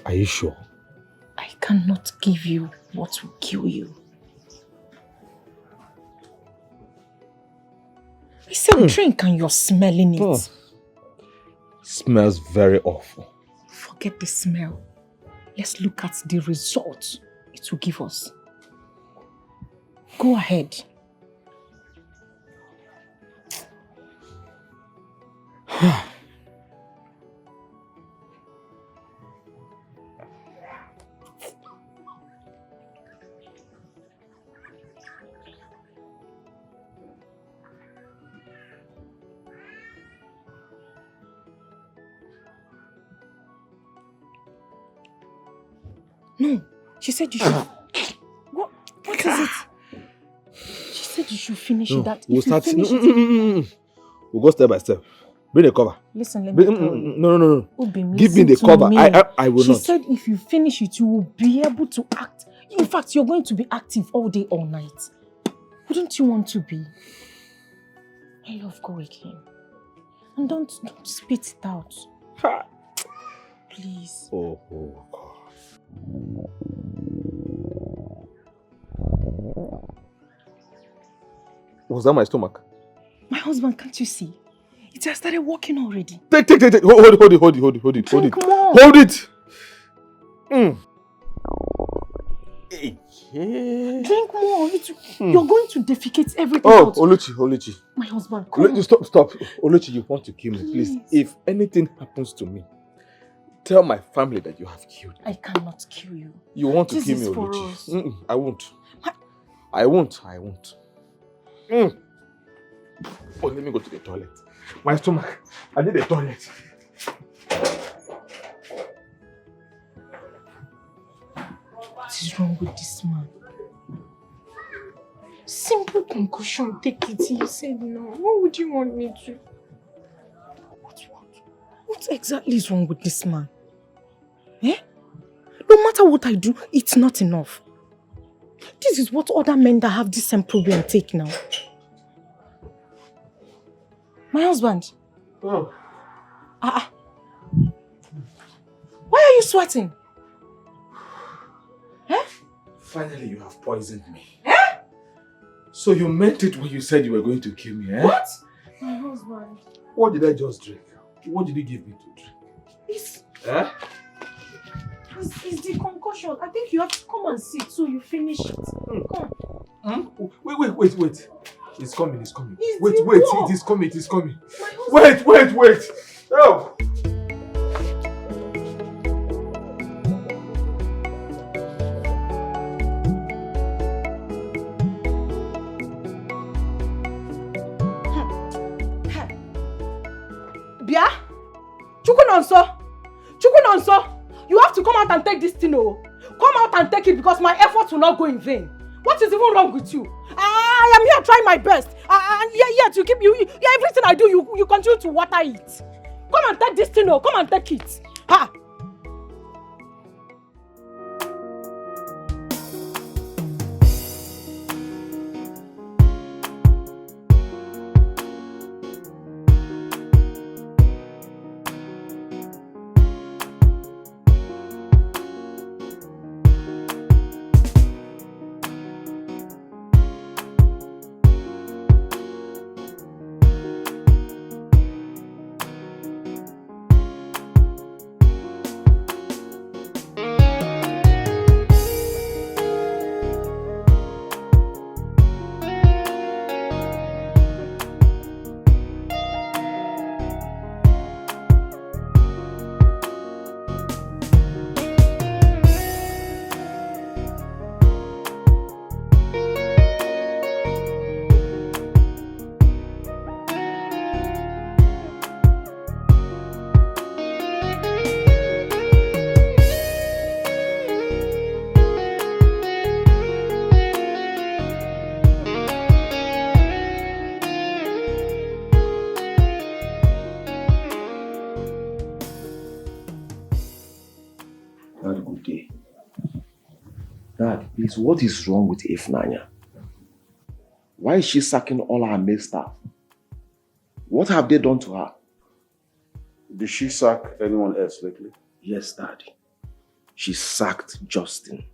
Are you sure? I cannot give you what will kill you. I said drink and you're smelling it. Smells very awful. Forget the smell. Let's look at the result it will give us. Go ahead. No, she said you should. What is it? She said you should finish that. We'll start. Finish it. We'll go step by step. Bring the cover. Listen, let me tell you. No. Obim, Give me the cover. I will not. She said if you finish it, you will be able to act. In fact, you're going to be active all day, all night. Wouldn't you want to be? My love, go again. And don't spit it out. Please. Oh, God. Was that my stomach? My husband, can't you see? It has started working already. Take. Hold it. Drink more. Hold it. Drink more. You're going to defecate everything out. Oluchi. My husband, come on. Stop. Oluchi, you want to kill me, please. If anything happens to me, tell my family that you have killed me. I cannot kill you. You want to This kill me, is for Oluchi? us. I won't. I won't. Oh, let me go to the toilet. My stomach. I need a toilet. What is wrong with this man? Simple concussion, take it. You said no. What would you want me to? What exactly is wrong with this man? No matter what I do, it's not enough. This is what other men that have this same problem take now. My husband. Oh. Why are you sweating? Finally, you have poisoned me. So you meant it when you said you were going to kill me, What? My husband. What did I just drink? What did you give me to drink? It's... It's the concussion. I think you have to come and sit so you finish it. Come. Wait. It's coming. It's Wait, the war. it is coming. Wait. Oh. Bia? Chukunonso, you have to come out and take this thing, oh. Come out and take it because my efforts will not go in vain. What is even wrong with you? I am here trying my best. Yet you keep everything I do, you continue to water it. Come and take this thing, oh. Come and take it. Ha! Dad, please, what is wrong with Ifnanya? Why is she sacking all her male staff? What have they done to her? Did she sack anyone else lately? Yes, Dad. She sacked Justin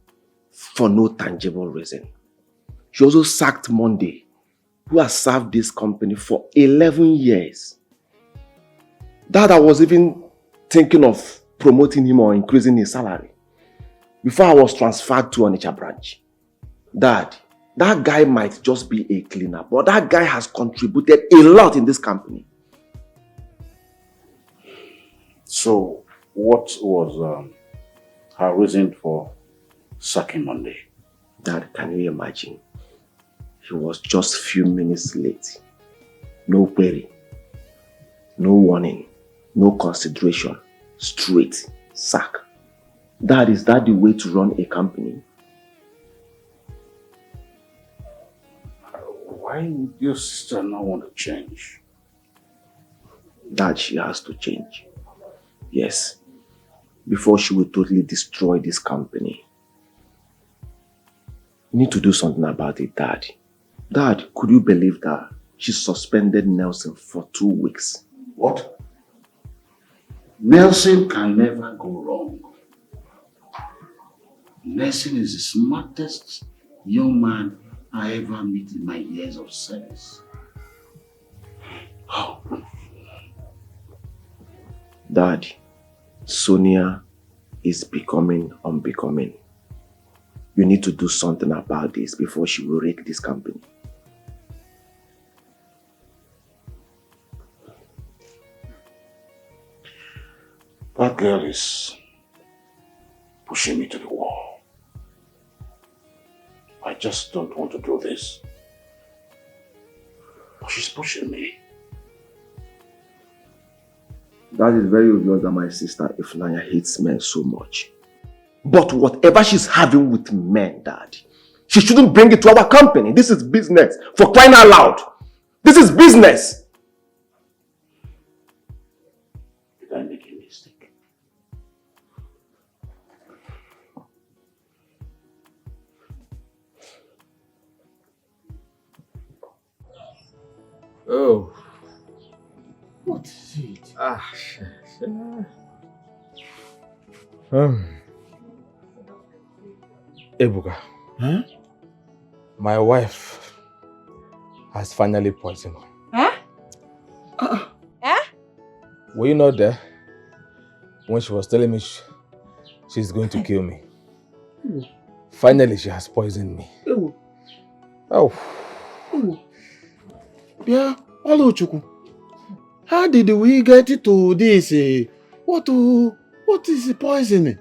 for no tangible reason. She also sacked Monday, who has served this company for 11 years. Dad, I was even thinking of promoting him or increasing his salary before I was transferred to Onitsha branch. Dad, that guy might just be a cleaner, but that guy has contributed a lot in this company. So, what was her reason for sacking Monday? Dad, can you imagine? He was just a few minutes late. No query, no warning, no consideration. Straight sack. Dad, is that the way to run a company? Why would your sister not want to change? Dad, she has to change. Yes. Before she will totally destroy this company. You need to do something about it, Dad. Dad, could you believe that she suspended Nelson for 2 weeks? What? Nelson can never go wrong. Nelson is the smartest young man I ever met in my years of service. Oh. Dad, Sonia is becoming unbecoming. You need to do something about this before she will wreck this company. That girl is pushing me to the wall. I just don't want to do this. But she's pushing me. That is very obvious that my sister Ifnanya hates men so much. But whatever she's having with men, Dad, she shouldn't bring it to our company. This is business. For crying out loud. This is business. Did I make a mistake? Oh. What is it? Ebuka. Huh? My wife has finally poisoned me. Huh? Were you not there when she was telling me She's going to kill me. Finally, she has poisoned me. Oh. Yeah, Oluchukwu. How did we get to this? What is poisoning?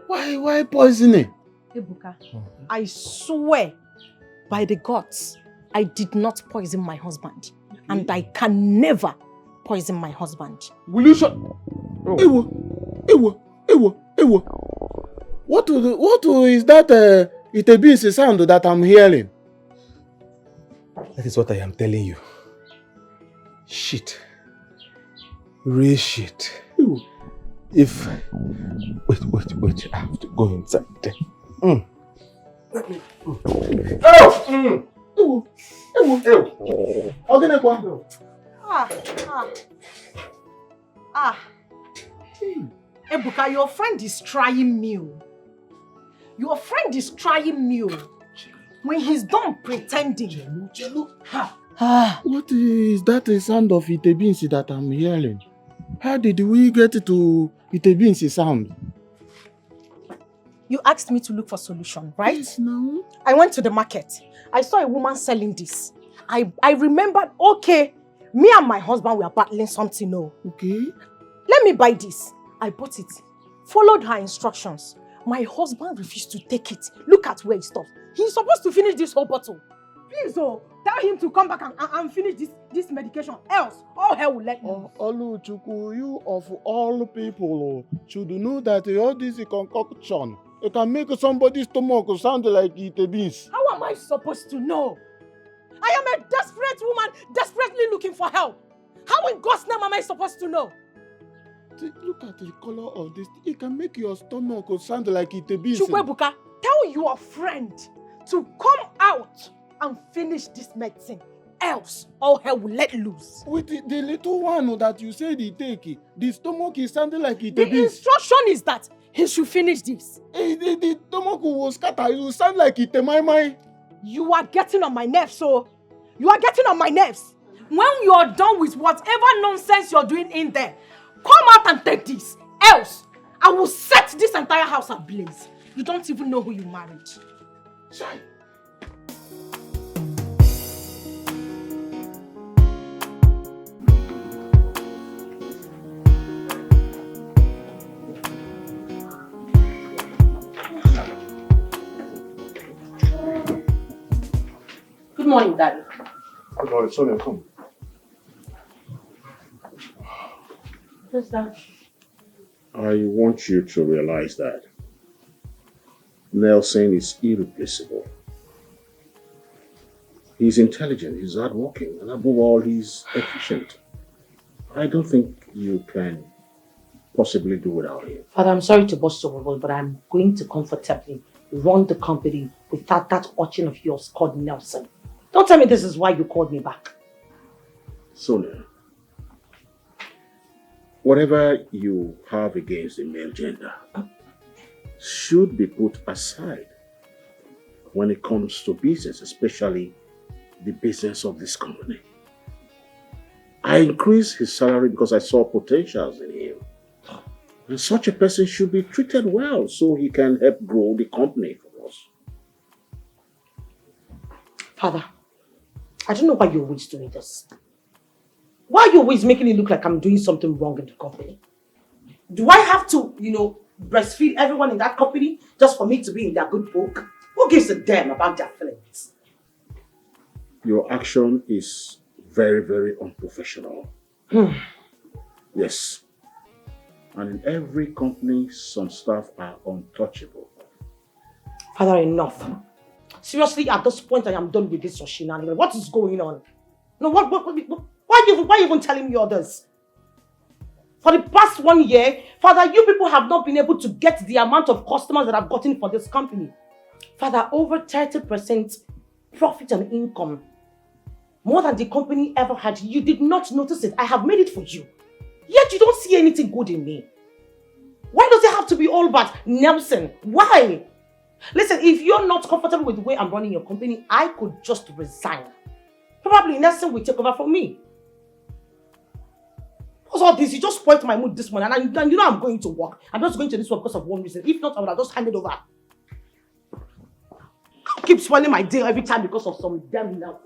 Why poisoning? Ebuka, I swear by the gods, I did not poison my husband. And I can never poison my husband. Will you shut? Ewo. What is that Itebin's sound that I'm hearing? That is what I am telling you. Shit. Real shit. If... Wait. I have to go inside there. Ebuka, your friend is trying me. Your friend is trying me. When he's done pretending. What is that sound of Itebin's that I'm hearing? How did we get to Itebin's sound? You asked me to look for solution, right? Yes, no. I went to the market. I saw a woman selling this. I remembered, okay, me and my husband were battling something. Okay. Let me buy this. I bought it. Followed her instructions. My husband refused to take it. Look at where he stopped. He's supposed to finish this whole bottle. Please, tell him to come back and finish this medication. Else, all hell will let me. Oluchukwu, you of all people should know that all this concoction, it can make somebody's stomach sound like Itebin's. How am I supposed to know? I am a desperate woman, desperately looking for help. How in God's name am I supposed to know? Look at the color of this. It can make your stomach sound like Itebin's. Chukwuebuka, tell your friend to come out and finish this medicine. Else, all hell will let loose. With the little one that you said he take, the stomach is sounding like Itebin's. The instruction is that he should finish this. The stomach will scatter. It will sound like Itemaimai. You are getting on my nerves, so you are getting on my nerves. When you are done with whatever nonsense you're doing in there, come out and take this. Else, I will set this entire house ablaze. You don't even know who you married. Shai. Good morning, Daddy. Good morning, Sonia, come. What's that? I want you to realize that Nelson is irreplaceable. He's intelligent, he's hardworking, and above all, he's efficient. I don't think you can possibly do without him. Father, I'm sorry to burst your bubble, but I'm going to comfortably run the company without that urchin of yours called Nelson. Don't tell me this is why you called me back. Sonia, whatever you have against the male gender should be put aside when it comes to business, especially the business of this company. I increased his salary because I saw potentials in him. And such a person should be treated well so he can help grow the company for us. Father, I don't know why you're always doing this. Why are you always making it look like I'm doing something wrong in the company? Do I have to, breastfeed everyone in that company just for me to be in their good book? Who gives a damn about their feelings? Your action is very, very unprofessional. Yes. And in every company, some staff are untouchable. Father, enough. Seriously, at this point, I am done with this shenanigans. What is going on? No, why are you even telling me all this? For the past 1 year, Father, you people have not been able to get the amount of customers that I've gotten for this company. Father, over 30% profit and income. More than the company ever had. You did not notice it. I have made it for you. Yet you don't see anything good in me. Why does it have to be all about Nelson? Why? Listen, if you're not comfortable with the way I'm running your company, I could just resign. Probably Nelson will take over from me. What's all this? You just spoiled my mood this morning, and you know I'm going to work. I'm just going to this work because of one reason. If not, I would have just handed over. Keep spoiling my day every time because of some damn nothing.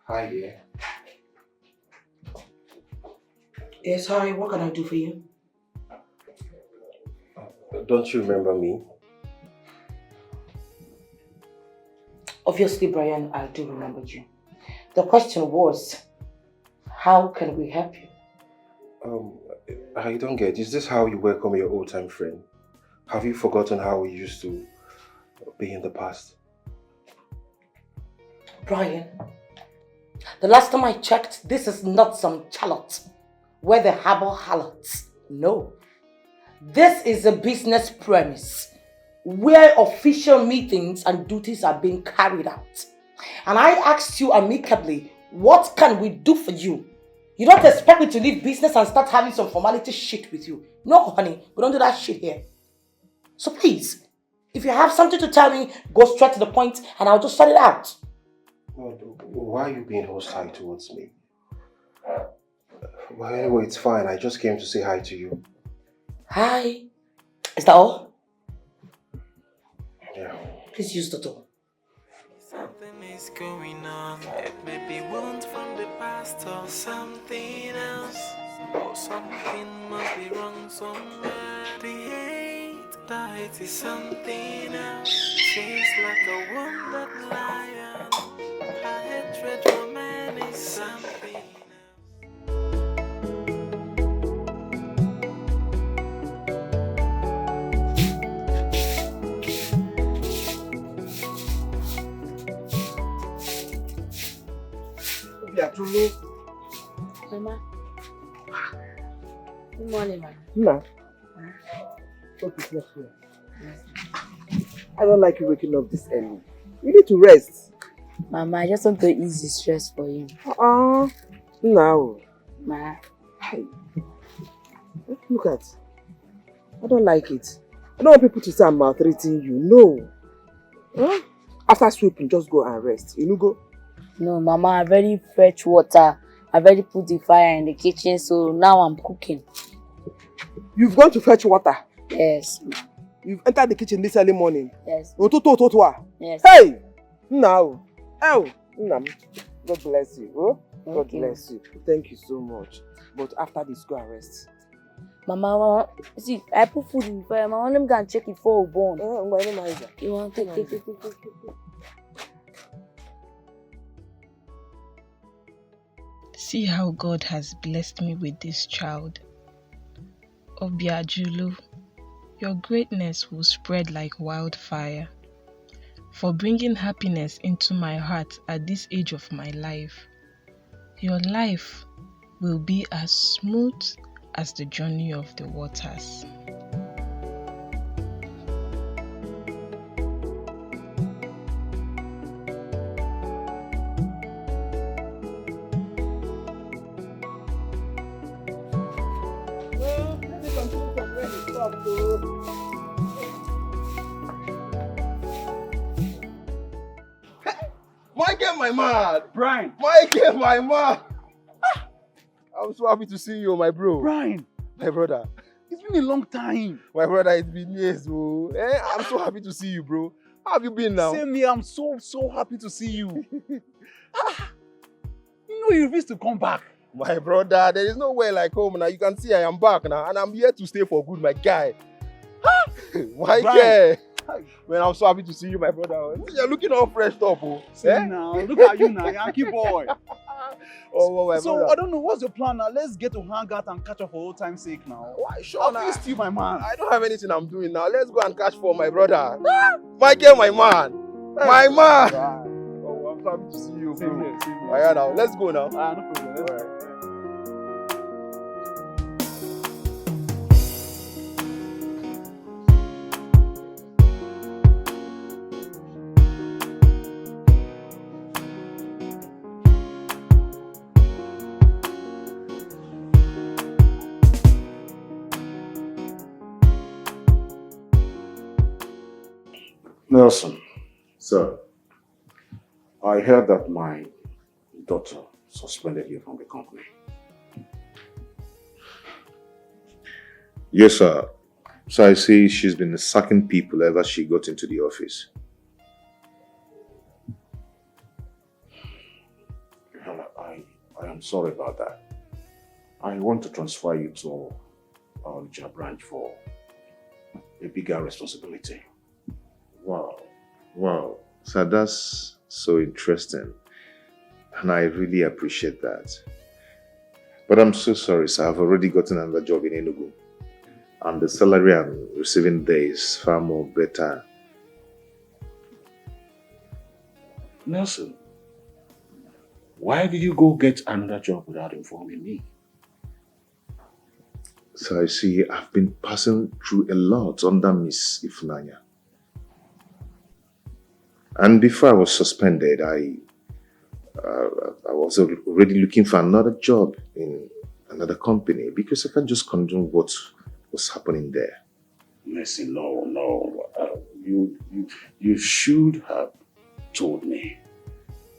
Hi dear. Yes, hi. What can I do for you? Don't you remember me? Obviously, Brian, I do remember you. The question was, how can we help you? I don't get. Is this how you welcome your old-time friend? Have you forgotten how we used to be in the past? Brian, the last time I checked, this is not some chalot where the harbor harlots. No. This is a business premise where official meetings and duties are being carried out. And I asked you amicably, what can we do for you? You don't expect me to leave business and start having some formality shit with you. No, honey, we don't do that shit here. So please, if you have something to tell me, go straight to the point and I'll just sort it out. Why are you being hostile towards me? Well, anyway, it's fine. I just came to say hi to you. Hi. Is that all? Yeah. Please use the door. Something is going on. It may be wounds from the past or something else. Or something must be wrong somewhere. The hate is something else. She's like a wounded lion. Her hatred for men is something. Mama. Good morning, Mama. No. What is left here? I don't like you waking up this early. You need to rest. Mama, I just want to ease the stress for you. No. Ma. Hey. Look at. I don't like it. I don't want people to say I'm maltreating you. No. Huh? After sweeping, just go and rest. You know, go. No, Mama, I already fetch water. I already put the fire in the kitchen, so now I'm cooking. You've gone to fetch water? Yes. You've entered the kitchen this early morning? Yes. Yes. Hey! Now. Oh! God bless you. Oh? God bless you. Thank you so much. But after this, go and rest. Mama, see, I put food in the fire. Mama, let me go and check it before we burn. You want to take. See how God has blessed me with this child. Obiajulu, your greatness will spread like wildfire. For bringing happiness into my heart at this age of my life. Your life will be as smooth as the journey of the waters. Micheal, my man! Brian! Micheal, my man! I'm so happy to see you, my bro. Brian! My brother. It's been a long time. My brother, it's been years, bro. I'm so happy to see you, bro. How have you been now? Same here, I'm so happy to see you. You know you refuse to come back. My brother, there is nowhere like home now. You can see I am back now, and I'm here to stay for good, my guy. Micheal! Man, I'm so happy to see you, my brother. You're looking all fresh up, oh. Now, look at you now, Yankee boy. My so, brother. I don't know, what's your plan now? Let's get to hang out and catch up for old time's sake now. Why, sure, I missed you, my man. I don't have anything I'm doing now. Let's go and catch for my brother. Micheal, my man. My man. Oh, I'm so happy to see you, bro. Same here. Yeah, now, let's go now. No problem. Let's go. Nelson, Sir. I heard that my daughter suspended you from the company. Yes, sir. So I see she's been sacking people ever she got into the office. I am sorry about that. I want to transfer you to our Naija branch for a bigger responsibility. Wow. Wow. So that's so interesting. And I really appreciate that. But I'm so sorry, sir. I've already gotten another job in Enugu. And the salary I'm receiving there is far more better. Nelson, why did you go get another job without informing me? So I see I've been passing through a lot under Miss Ifunanya. And before I was suspended, I was already looking for another job in another company because I can't just condone what was happening there. Mercy, no. You should have told me.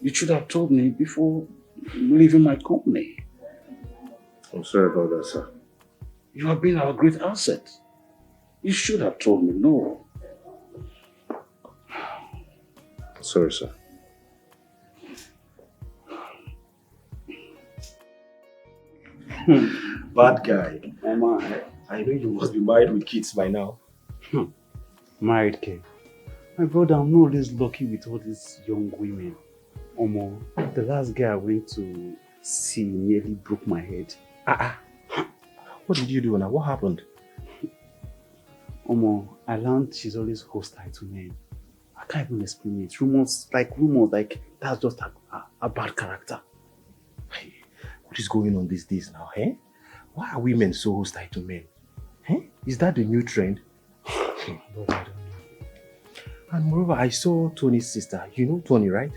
You should have told me before leaving my company. I'm sorry about that, sir. You have been our great asset. You should have told me no. Sorry, sir. Bad guy. Mama, I know you must be married with kids by now. Married, K. My brother, I'm not always lucky with all these young women. Omo, the last guy I went to see nearly broke my head. What did you do now? What happened? Omo, I learned she's always hostile to men. I can't even explain it. Rumors, like that's just a bad character. What is going on these days now, eh? Why are women so hostile to men? Eh? Is that the new trend? But I don't know. And moreover, I saw Tony's sister. You know Tony, right?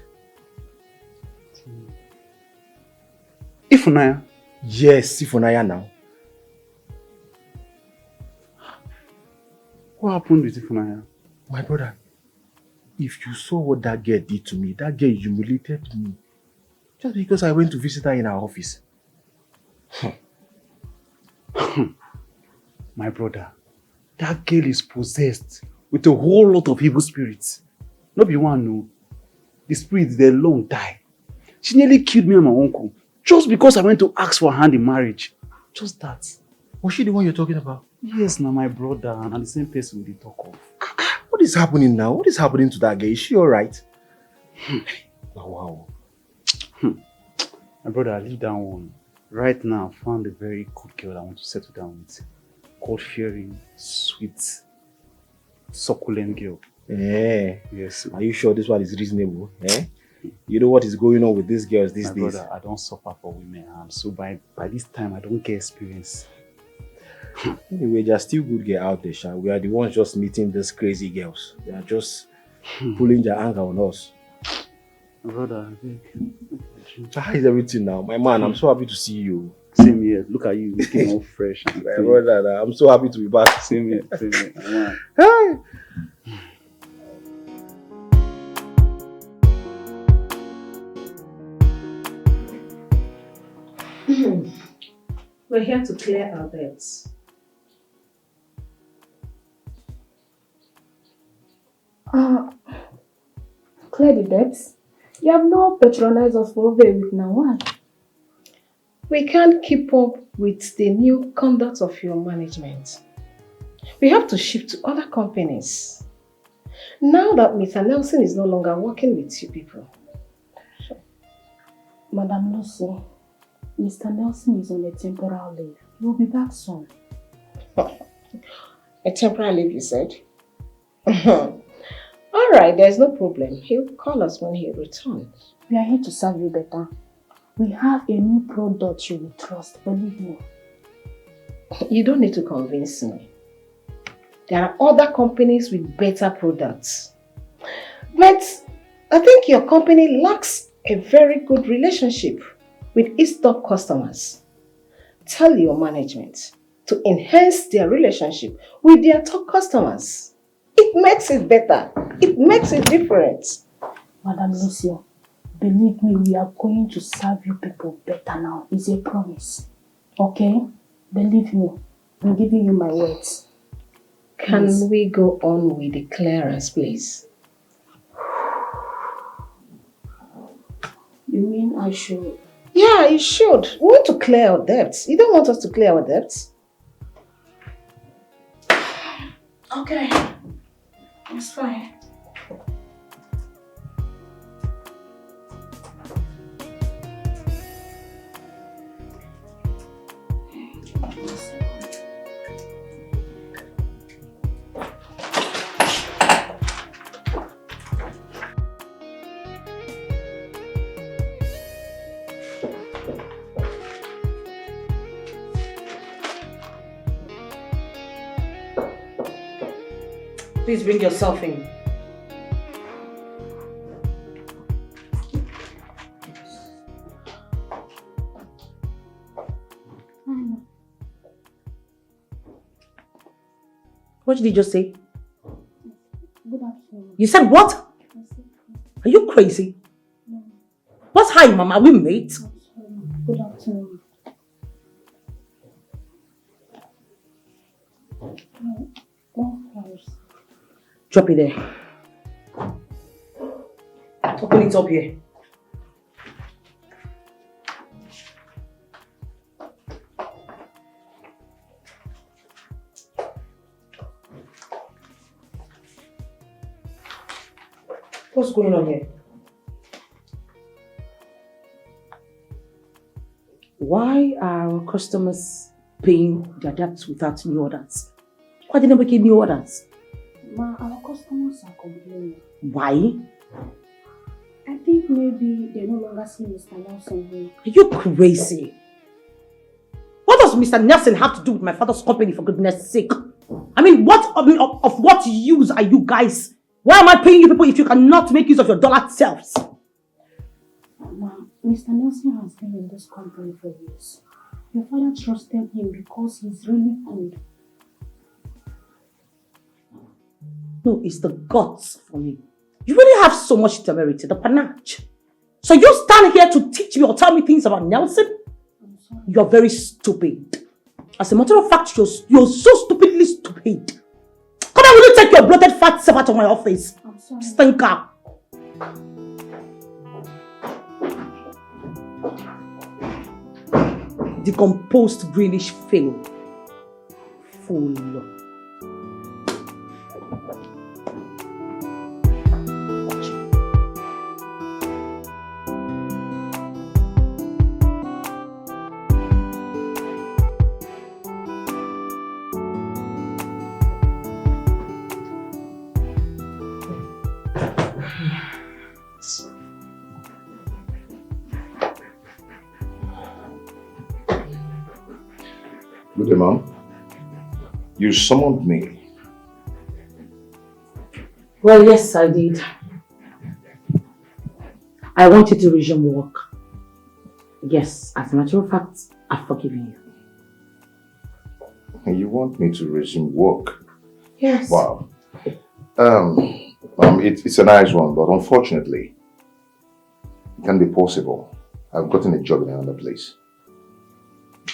Ifunanya? Yes, Ifunanya now. What happened with Ifunanya? My brother, if you saw what that girl did to me, that girl humiliated me. Just because I went to visit her in her office. My brother, that girl is possessed with a whole lot of evil spirits. Not be one, no. The spirits, they long die. She nearly killed me and my uncle just because I went to ask for her hand in marriage. Just that. Was she the one you're talking about? Yes, now my brother, and the same person we talk of. What is happening now? What is happening to that girl? Is she alright? Wow. My brother, I leave that one. Right now, I found a very good girl I want to settle down with. God-fearing, sweet, succulent girl. Yeah. Yes. Are you sure this one is reasonable? Eh? You know what is going on with these girls these days? Brother, I don't suffer for women, and so by this time, I don't get experience. Anyway, there are still good girls out there, Sha. We are the ones just meeting these crazy girls. They are just pulling their anger on us. Brother, I think. How is everything now? My man, I'm so happy to see you. Same here. Look at you, looking all fresh. My brother, I'm so happy to be back. Same here. Hey. We're here to clear our debts. Clear the debts? You have not patronized us for over a week now. Why? We can't keep up with the new conduct of your management. We have to shift to other companies. Now that Mr. Nelson is no longer working with you people. Madam Lucy, Mr. Nelson is on a temporal leave. He will be back soon. A temporary leave, you said? Alright, there's no problem. He'll call us when he returns. We are here to serve you better. We have a new product you will trust, believe me. You don't need to convince me. There are other companies with better products. But I think your company lacks a very good relationship with its top customers. Tell your management to enhance their relationship with their top customers. It makes it better. It makes a difference. Madam Lucio, believe me, we are going to serve you people better now. It's a promise. Okay? Believe me. I'm giving you my words. Can we go on with the clearance, please? You mean I should? Yeah, you should. We want to clear our debts. You don't want us to clear our debts? Okay. It's fine. Please bring yourself in. What did you just say? Good afternoon. You said what? Are you crazy? No. What's hi, Mama? Are we mates? Good afternoon. Drop it there. Open it up here. What's going on here? Why are our customers paying their debts without new orders? Why didn't we get new orders? Ma, our customers are complaining. Why? I think maybe they no longer see Mr. Nelson here. Are you crazy? What does Mr. Nelson have to do with my father's company, for goodness sake? I mean, of what use are you guys? Why am I paying you people if you cannot make use of your dollar selves? Ma, Mr. Nelson has been in this company for years. Your father trusted him because he's really good. No, it's the guts for me. You really have so much temerity, the panache. So you stand here to teach me or tell me things about Nelson? You're very stupid. As a matter of fact, you're so stupidly stupid. Come on, will you take your bloated fat self out of my office? I'm sorry. Stinker. Decomposed greenish fellow. Fool. Good day, Mom. You summoned me. Well, yes, I did. I want you to resume work. Yes, as a matter of fact, I've forgiven you. You want me to resume work? Yes. Wow. It's a nice one, but unfortunately, it can't be possible. I've gotten a job in another place.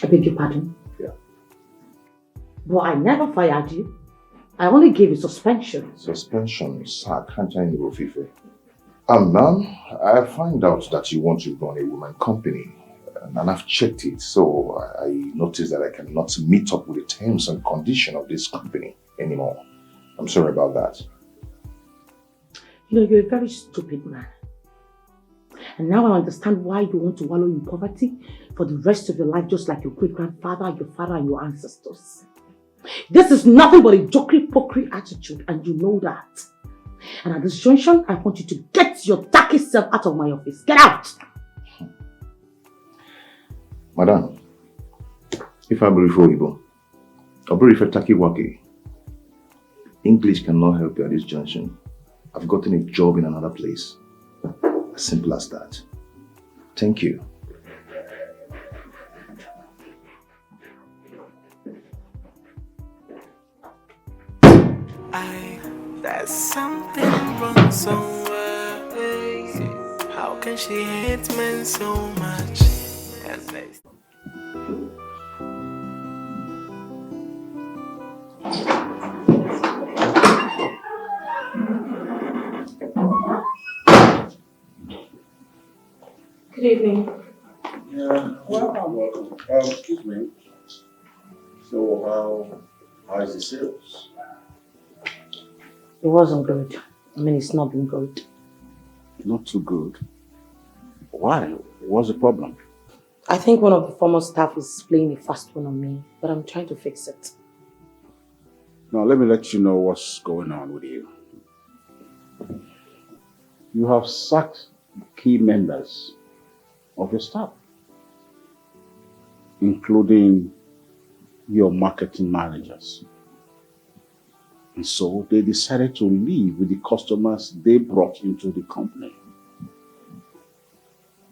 I beg your pardon? Yeah. But I never fired you. I only gave you suspension. Suspension, sir, can't I know Fife? Ma'am, I find out that you want to run a woman company, and I've checked it, so I noticed that I cannot meet up with the terms and conditions of this company anymore. I'm sorry about that. You know, you're a very stupid man. And now I understand why you want to wallow in poverty for the rest of your life, just like your great-grandfather, your father, and your ancestors. This is nothing but a jokery-pokery attitude, and you know that. And at this junction, I want you to get your tacky self out of my office. Get out! Madam, if I brief Oyibo, I'll brief a tacky waki. English cannot help you at this junction. I've gotten a job in another place. As simple as that. Thank you. There's something wrong somewhere. Hey. How can she hate men so much? And there's Good evening. Yeah, welcome. Excuse me. So, how is the sales? It wasn't good. I mean, it's not been good. Not too good. Why? What's the problem? I think one of the former staff is playing a fast one on me, but I'm trying to fix it. Now, let me let you know what's going on with you. You have sacked key members of your staff, including your marketing managers. And so they decided to leave with the customers they brought into the company.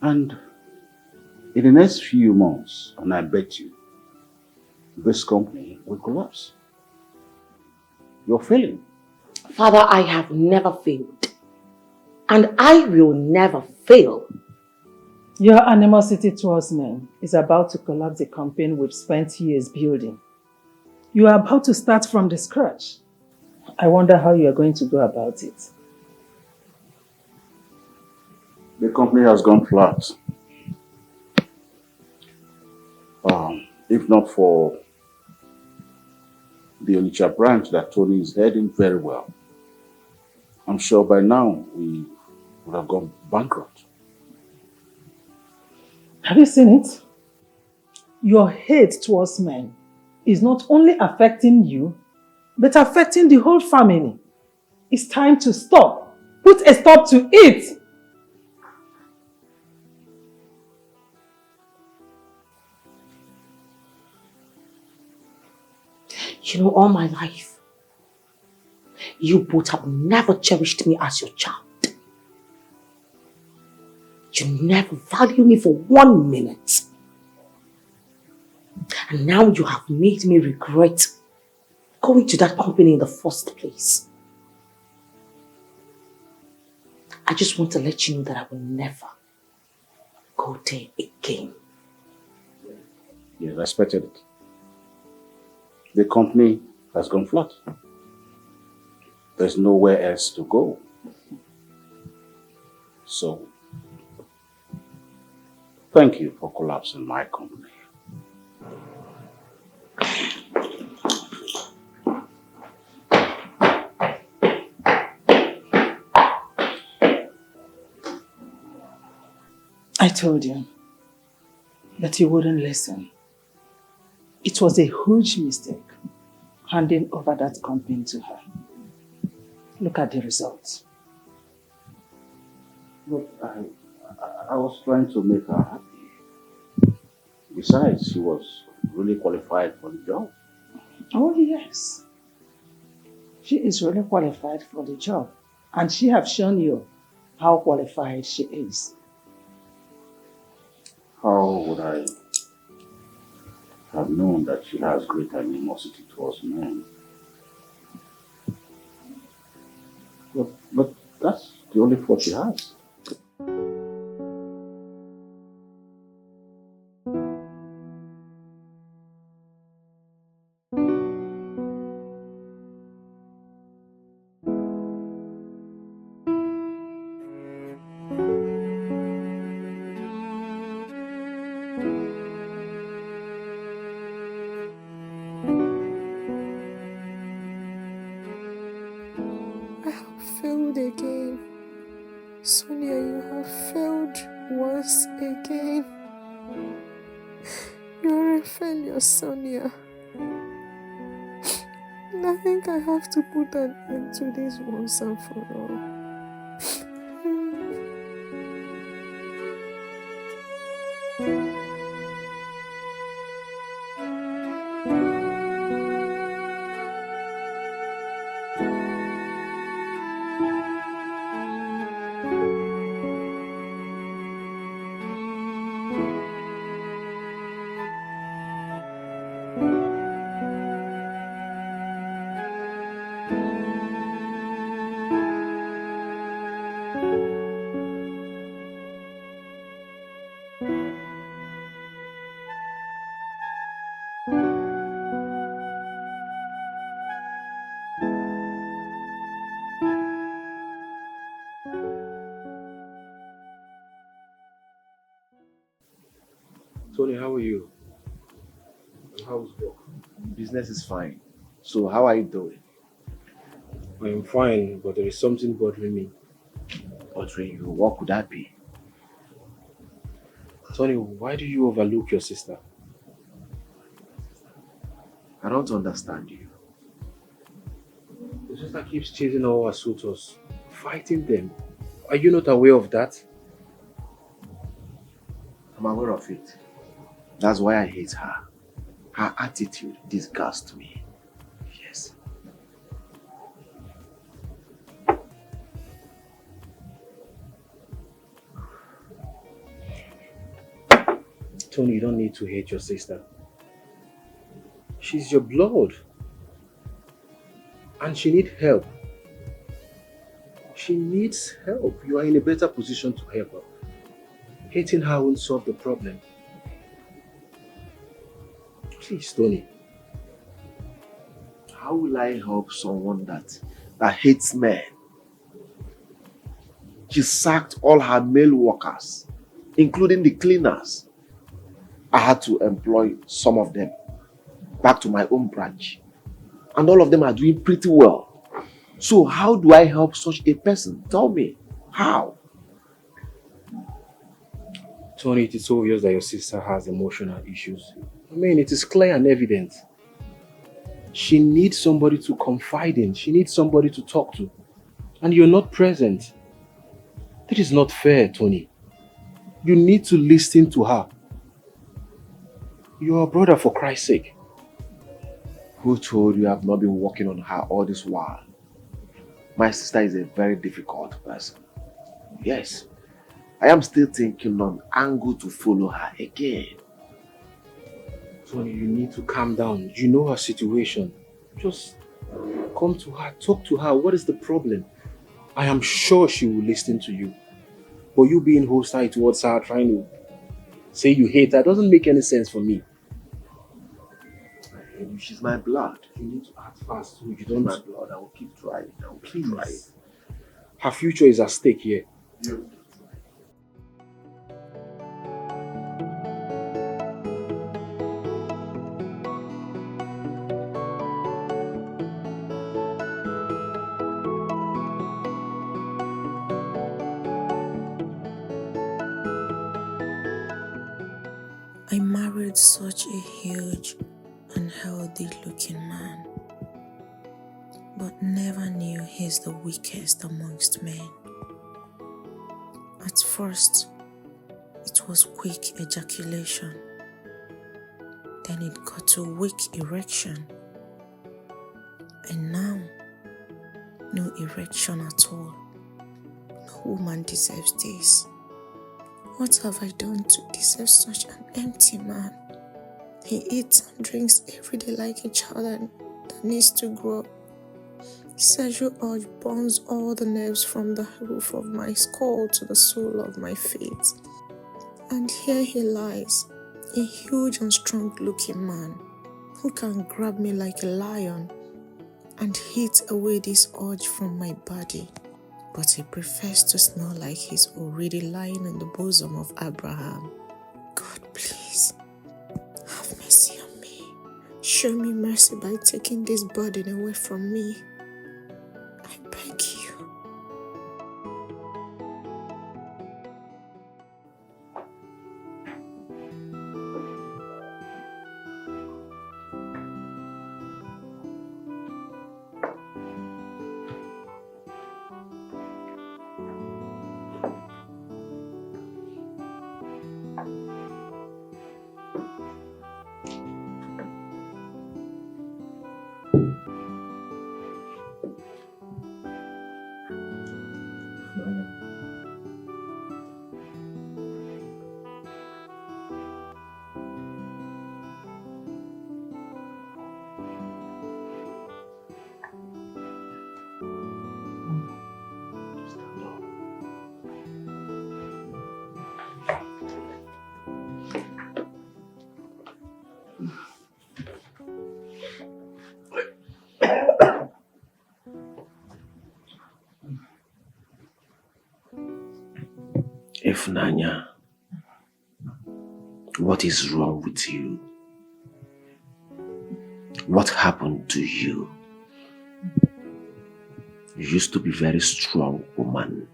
And in the next few months, and I bet you, this company will collapse. You're failing. Father, I have never failed. And I will never fail. Your animosity towards men is about to collapse the company we've spent years building. You are about to start from the scratch. I wonder how you are going to go about it. The company has gone flat. If not for the Onitsha branch that Tony is heading very well, I'm sure by now we would have gone bankrupt. Have you seen it? Your hate towards men is not only affecting you, but affecting the whole family. It's time to stop. Put a stop to it. You know, all my life, you both have never cherished me as your child. You never value me for 1 minute. And now you have made me regret going to that company in the first place. I just want to let you know that I will never go there again. Yes, I expected it. The company has gone flat. There's nowhere else to go. So, thank you for collapsing my company. I told you that you wouldn't listen. It was a huge mistake handing over that company to her. Look at the results. Look, I was trying to make her happy. Besides, she was really qualified for the job. Oh yes. She is really qualified for the job. And she has shown you how qualified she is. How would I have known that she has great animosity towards men? But that's the only fault she has. I have failed again. Sonia, you have failed once again. You're a failure, Sonia. And I think I have to put an end to this once and for all. Tony, how are you? How's work? Business is fine. So how are you doing? I'm fine, but there is something bothering me. Bothering you? What could that be? Tony, why do you overlook your sister? I don't understand you. Your sister keeps chasing all her suitors, fighting them. Are you not aware of that? I'm aware of it. That's why I hate her. Her attitude disgusts me. Yes. Tony, you don't need to hate your sister. She's your blood. And she needs help. She needs help. You are in a better position to help her. Hating her won't solve the problem. Please, Tony. How will I help someone that hates men? She sacked all her male workers, including the cleaners. I had to employ some of them back to my own branch. And all of them are doing pretty well. So how do I help such a person? Tell me. How? Tony, it is obvious that your sister has emotional issues. I mean, it is clear and evident. She needs somebody to confide in. She needs somebody to talk to. And you're not present. That is not fair, Tony. You need to listen to her. You're a brother, for Christ's sake. Who told you I've not been working on her all this while? My sister is a very difficult person. Yes, I am still thinking on angle to follow her again. Tony, you need to calm down. You know her situation. Just come to her, talk to her. What is the problem? I am sure she will listen to you. But you being hostile towards her, trying to say you hate her, doesn't make any sense for me. She's my blood. You need to act fast. So you She's don't. my blood. I will keep trying. I will keep trying. Her future is at stake here. Yeah. I married such a huge and healthy looking man, but never knew he's the weakest amongst men. At first, it was quick ejaculation, then it got to weak erection, and now, no erection at all. No woman deserves this. What have I done to deserve such an empty man? He eats and drinks every day like a child that needs to grow. Sexual urge burns all the nerves from the roof of my skull to the sole of my feet. And here he lies, a huge and strong-looking man who can grab me like a lion and hit away this urge from my body. But he prefers to smell like he's already lying in the bosom of Abraham. God, please, have mercy on me. Show me mercy by taking this burden away from me. I beg you. Ifunanya, What is wrong with you? What happened to you? You used to be a very strong woman.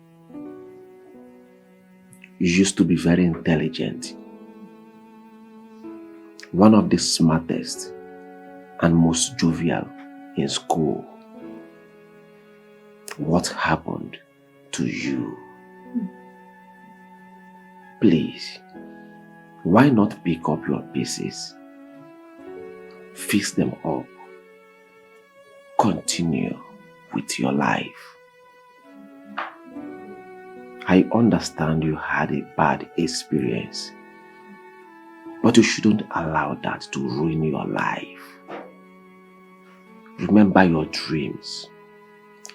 You used to be very intelligent. One of the smartest and most jovial in school. What happened to you? Please, why not pick up your pieces, fix them up, continue with your life? I understand you had a bad experience, but you shouldn't allow that to ruin your life. Remember your dreams,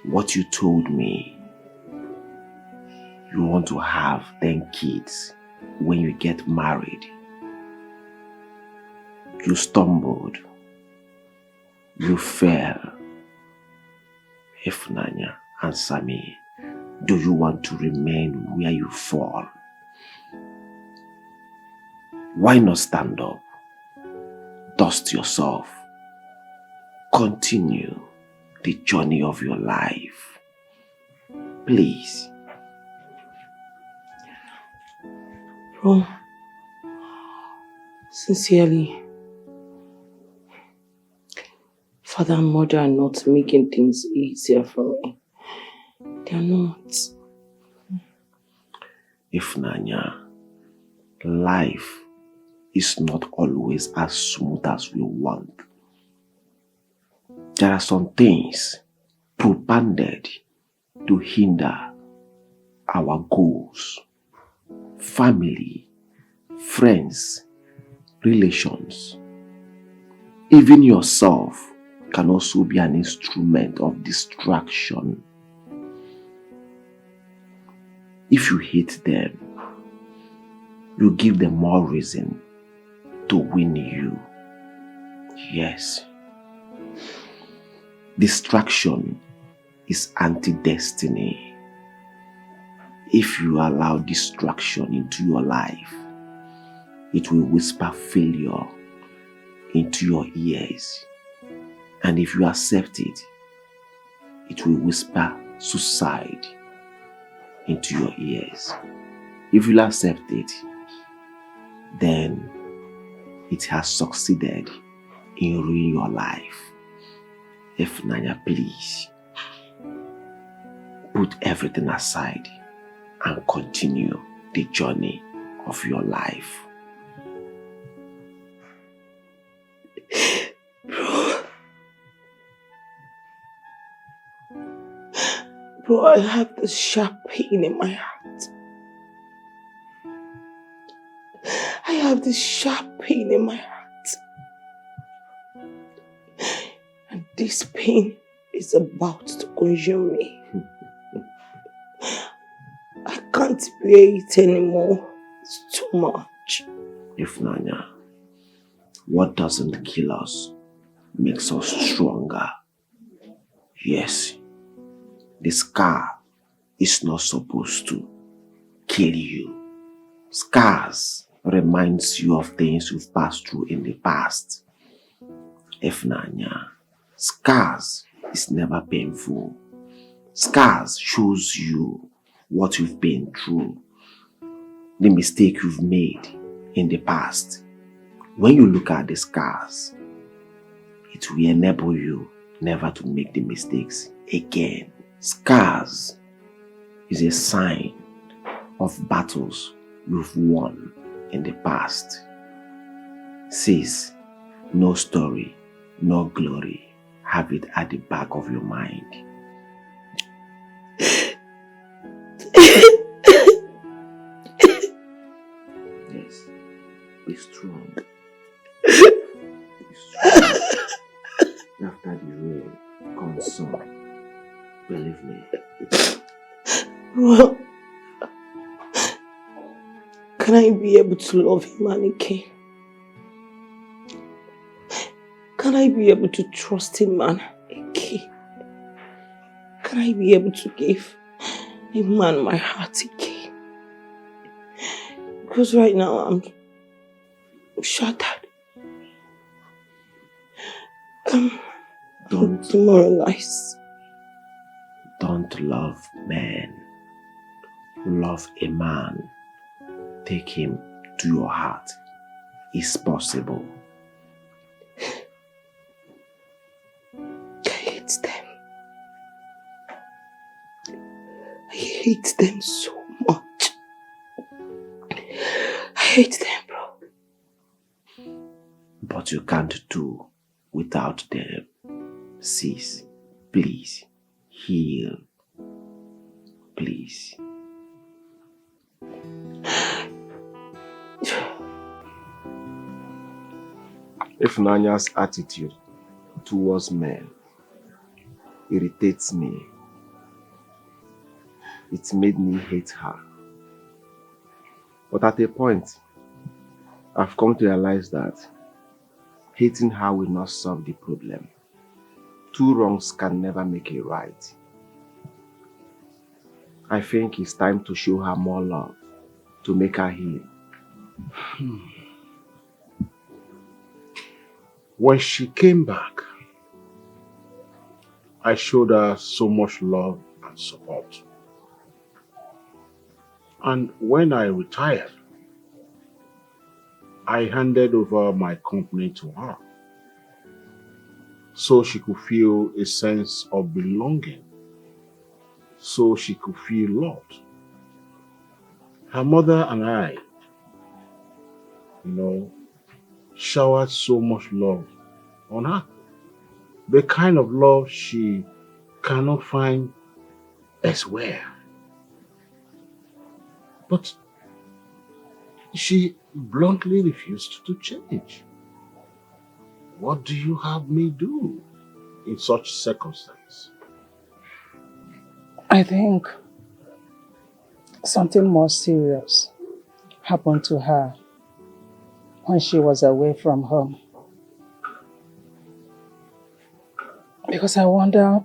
what you told me. You want to have 10 kids when you get married. You stumbled. You fell. Ifunanya, answer me. Do you want to remain where you fall? Why not stand up? Dust yourself. Continue the journey of your life. Please. Bro, sincerely, father and mother are not making things easier for me. They are not. Ifunanya, life is not always as smooth as we want. There are some things propanded to hinder our goals. Family, friends, relations, even yourself can also be an instrument of distraction. If you hate them, you give them more reason to win you. Yes. Distraction is anti-destiny. If you allow distraction into your life, it will whisper failure into your ears. And if you accept it, it will whisper suicide into your ears. If you accept it, then it has succeeded in ruining your life. Ifunanya, please, put everything aside and continue the journey of your life. Bro, I have this sharp pain in my heart. I have this sharp pain in my heart. And this pain is about to consume me. I can't bear it anymore. It's too much. Ifunanya, what doesn't kill us makes us stronger. Yes, the scar is not supposed to kill you. Scars reminds you of things you've passed through in the past. Ifunanya, scars is never painful. Scars shows you what you've been through, the mistake you've made in the past. When you look at the scars, it will enable you never to make the mistakes again. Scars is a sign of battles you've won in the past. Says, no story, no glory. Have it at the back of your mind. Yes, be strong. Be strong. After the rain comes sun. Believe me. Well, can I be able to love him again? Can I be able to trust him again? Can I be able to give a man my heart again? Because right now I'm shattered. Don't demoralize. Don't love men. Love a man. Take him to your heart. It's possible. I hate them. I hate them so much. I hate them, bro. But you can't do without them. Sis, please, heal. Please. If Nanya's attitude towards men irritates me, it made me hate her. But at a point, I've come to realize that hating her will not solve the problem. Two wrongs can never make a right. I think it's time to show her more love, to make her heal. When she came back, I showed her so much love and support. And when I retired, I handed over my company to her so she could feel a sense of belonging, so she could feel loved. Her mother and I, showered so much love on her. The kind of love she cannot find elsewhere. But she bluntly refused to change. What do you have me do in such circumstance? I think something more serious happened to her when she was away from home. Because I wonder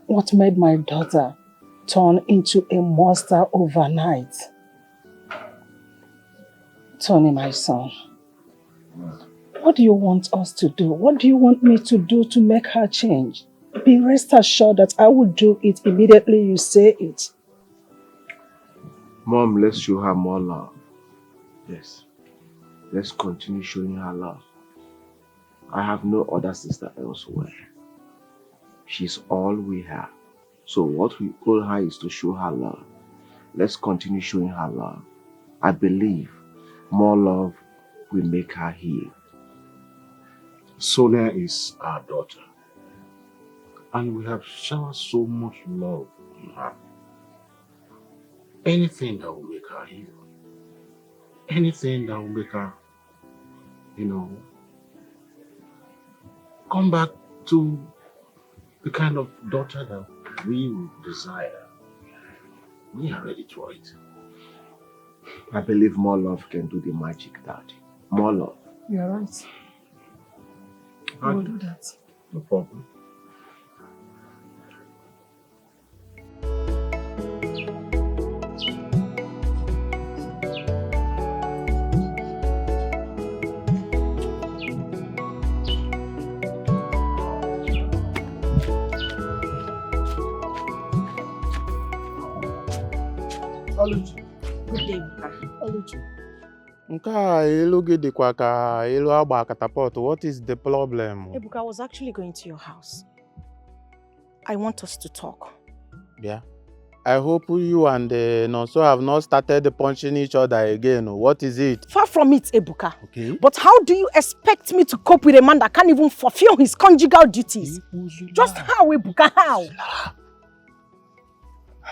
what made my daughter turn into a monster overnight. Tony, my son, what do you want us to do? What do you want me to do to make her change? Be rest assured that I will do it immediately you say it. Mom, let's show her more love. Yes. Let's continue showing her love. I have no other sister elsewhere. She's all we have. So what we owe her is to show her love. Let's continue showing her love. I believe more love will make her heal. Sonia is our daughter. And we have showered so much love on her. Anything that will make her heal. Anything that will make her, come back to the kind of daughter that we desire. We are ready for it. I believe more love can do the magic, Daddy. More love. You're right. I will do that. No problem. Good day, Buka. Nke a elu gị dịkwa ka elu agba catapult. What is the problem? Ebuka, I was actually going to your house. I want us to talk. Yeah. I hope you and Nonso have not started punching each other again. What is it? Far from it, Ebuka. Okay. But how do you expect me to cope with a man that can't even fulfill his conjugal duties? Just how, Ebuka? How?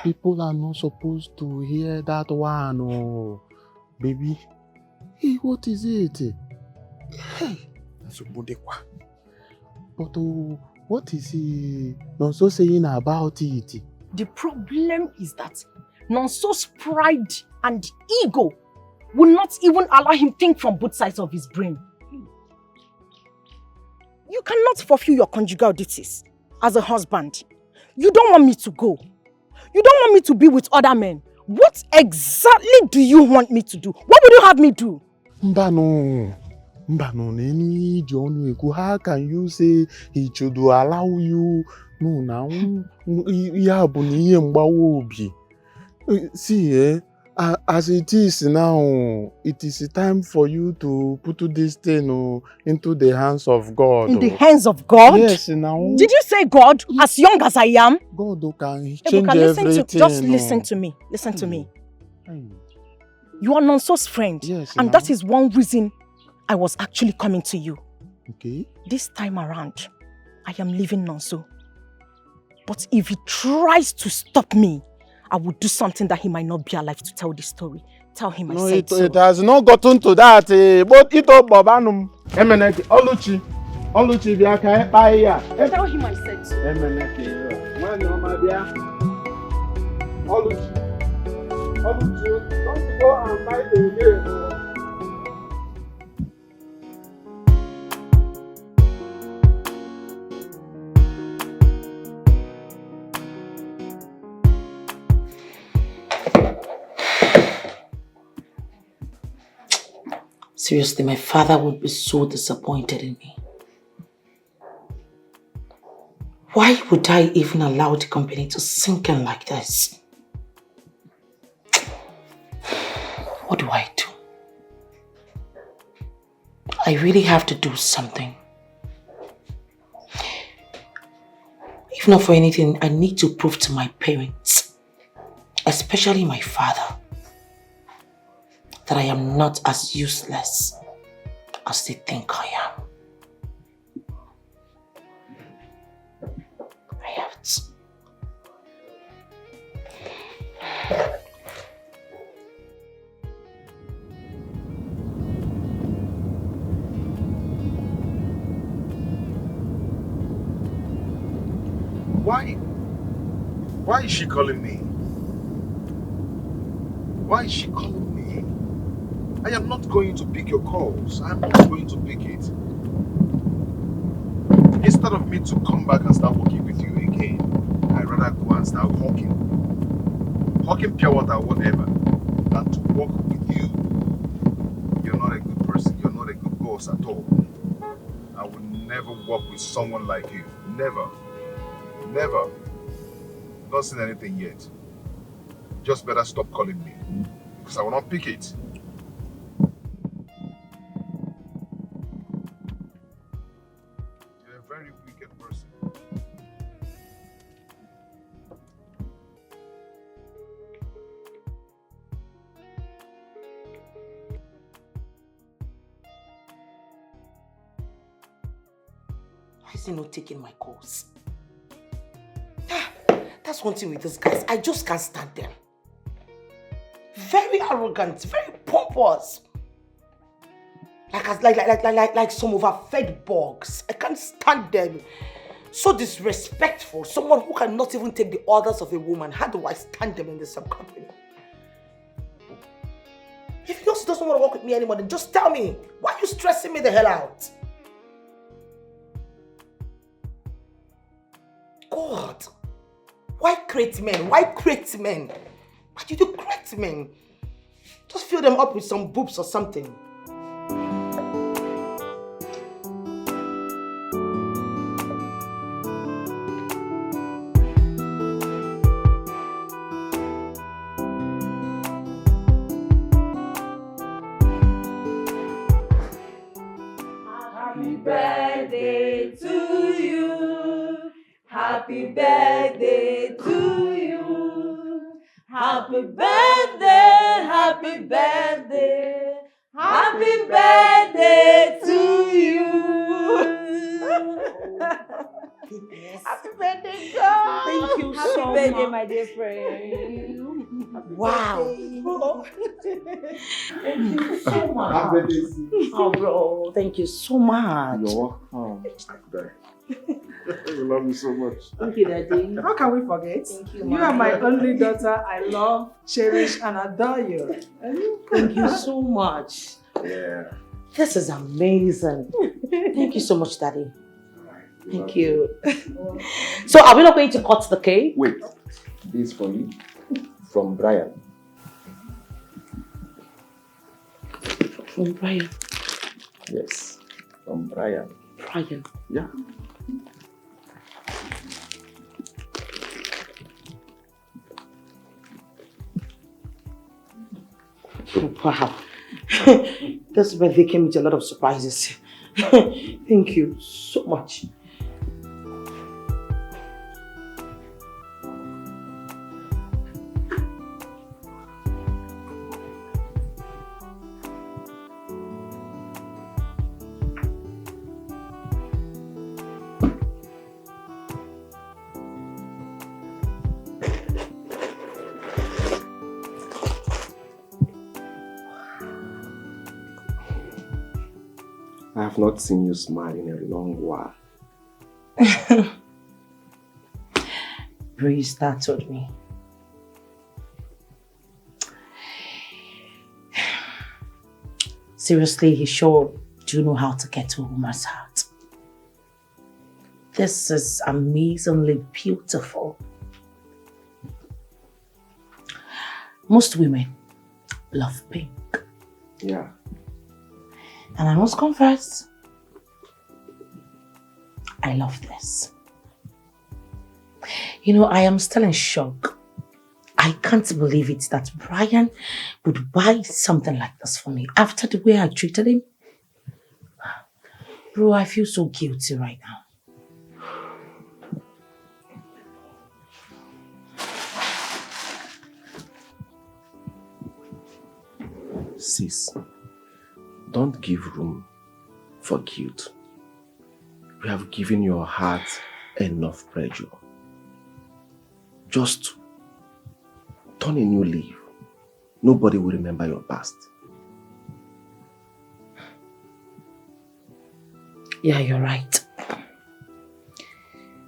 People are not supposed to hear that one, oh, baby. Hey, what is it? Hey, but what is he Nonso saying about it? The problem is that Nonso's pride and ego will not even allow him to think from both sides of his brain. You cannot fulfill your conjugal duties as a husband. You don't want me to go. You don't want me to be with other men. What exactly do you want me to do? What will you have me do? Mbano, how can you say he should allow you? No, now, see, as it is now, it is time for you to put this thing into the hands of God. In the hands of God? Yes, now. Did you say God? As young as I am? God can Ebuka, change everything. just listen to me. Listen to me. You are Nonso's friend. Yes, and now. that is one reason I was actually coming to you. Okay. This time around, I am leaving Nonso. But if he tries to stop me, I will do something that he might not be alive to tell the story. Tell him I said so. It has not gotten to that. But it all Babanum. Eminent Oluchi. Oluchi Biaka Paya. Tell him I said so. Eminent. When you my dear. Oluchi. Oluchi, don't go and buy the game. Seriously, my father would be so disappointed in me. Why would I even allow the company to sink in like this? What do I do? I really have to do something. If not for anything, I need to prove to my parents, especially my father, that I am not as useless as they think I am. I have to. Why is she calling me? Why is she calling me? I am not going to pick your calls. I am not going to pick it. Instead of me to come back and start working with you again, I'd rather go and start hawking pure water, whatever, than to work with you. You're not a good person. You're not a good boss at all. I would never work with someone like you. Never. Never. Not seen anything yet. Just better stop calling me, because I will not pick it. You're a very wicked person. Why is he not taking my calls? That's one thing with these guys. I just can't stand them. Very arrogant, very pompous. Like some overfed bugs. I can't stand them. So disrespectful. Someone who cannot even take the orders of a woman. How do I stand them in the same company? If he doesn't want to work with me anymore, then just tell me. Why are you stressing me the hell out? God. Why create men? Why create men? Why did you create men? Just fill them up with some boobs or something. Happy birthday to you. Happy birthday to you. Happy birthday, happy birthday. Happy birthday to you. Happy birthday, God. Thank you Happy so birthday, much. my dear friend. Wow. Thank you so much. Oh, bro, thank you so much. You're welcome. We love you so much. Thank you, Daddy. How can we forget? Thank you, You are my only daughter. I love, cherish, and adore you. Thank you so much. Yeah. This is amazing. Thank you so much, Daddy. Thank you. So, are we not going to cut the cake? Wait, this for you from Brian. From Brian. Yes, from Brian. Brian. Yeah. Wow. This birthday came with a lot of surprises. Thank you so much. I have not seen you smile in a long while. Breeze startled me. Seriously, he sure do know how to get to a woman's heart. This is amazingly beautiful. Most women love pink. Yeah. And I must confess, I love this. You know, I am still in shock. I can't believe it that Brian would buy something like this for me after the way I treated him. Bro, I feel so guilty right now. Sis, don't give room for guilt. You have given your heart enough pressure. Just turn a new leaf. Nobody will remember your past. Yeah, you're right.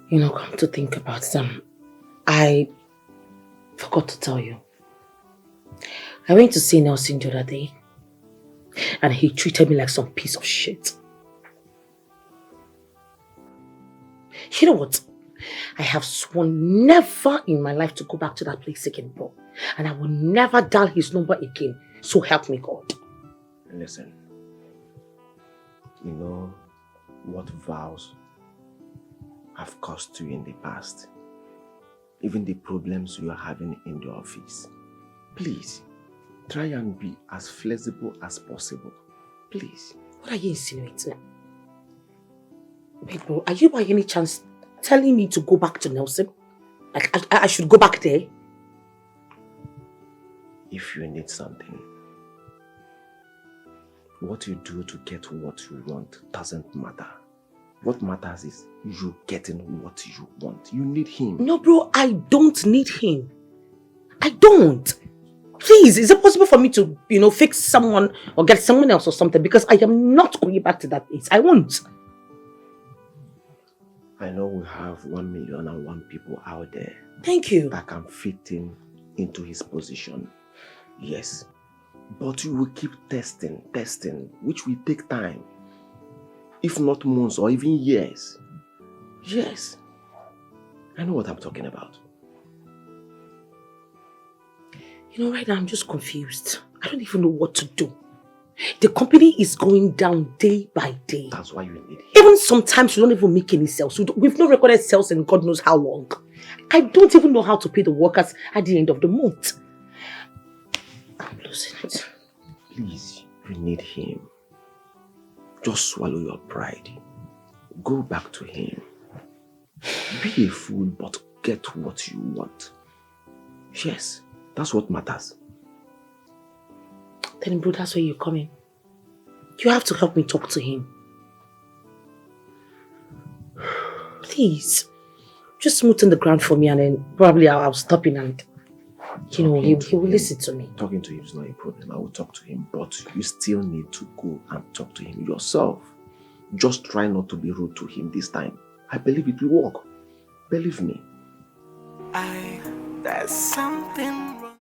You know, come to think about them, I forgot to tell you. I went to see Nelson the other day and he treated me like some piece of shit. You know what? I have sworn never in my life to go back to that place again, bro. And I will never dial his number again. So help me God. Listen, you know what vows have cost you in the past? Even the problems you are having in the office. Please, try and be as flexible as possible. Please. What are you insinuating? Wait, bro, are you by any chance telling me to go back to Nelson? Like, I should go back there? If you need something, what you do to get what you want doesn't matter. What matters is you getting what you want. You need him. No, bro, I don't need him. I don't. Please, is it possible for me to, fix someone or get someone else or something? Because I am not going back to that place. I won't. I know we have 1,000,001 people out there. Thank you. That can fit him into his position. Yes. But you will keep testing, which will take time. If not months or even years. Yes. I know what I'm talking about. You know, right now I'm just confused. I don't even know what to do. The company is going down day by day. That's why you need it. Even sometimes we don't even make any sales. We've not recorded sales in God knows how long. I don't even know how to pay the workers at the end of the month. I'm losing it. Please, you need him. Just swallow your pride. Go back to him. Be a fool, but get what you want. Yes, that's what matters. Then, bro, that's where you're coming. You have to help me talk to him. Please. Just smoothen the ground for me and then probably I'll stop in and, he will listen to me. Talking to him is not a problem. I will talk to him, but you still need to go and talk to him yourself. Just try not to be rude to him this time. I believe it will work. Believe me. There's something wrong.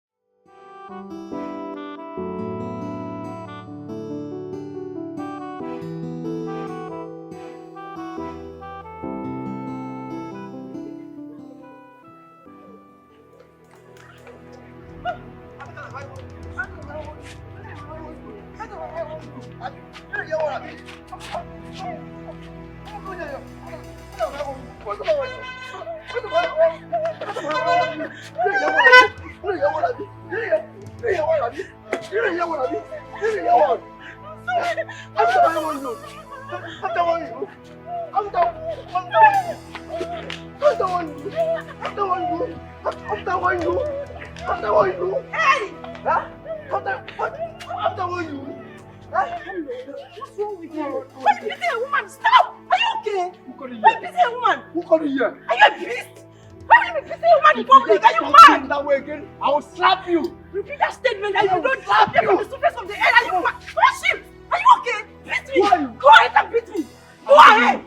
What's wrong with you? Why are you beating a woman? Stop! Are you okay? Why are you beating a woman? Who called you here? Are you a beast? Why will you be beating a woman in public? Are you mad? That way again, I will slap you. Repeat that statement that you don't slap you from the surface of the air. Are you mad? Crush him! Are you okay? Beat me! Why? Go ahead and beat me! Go ahead!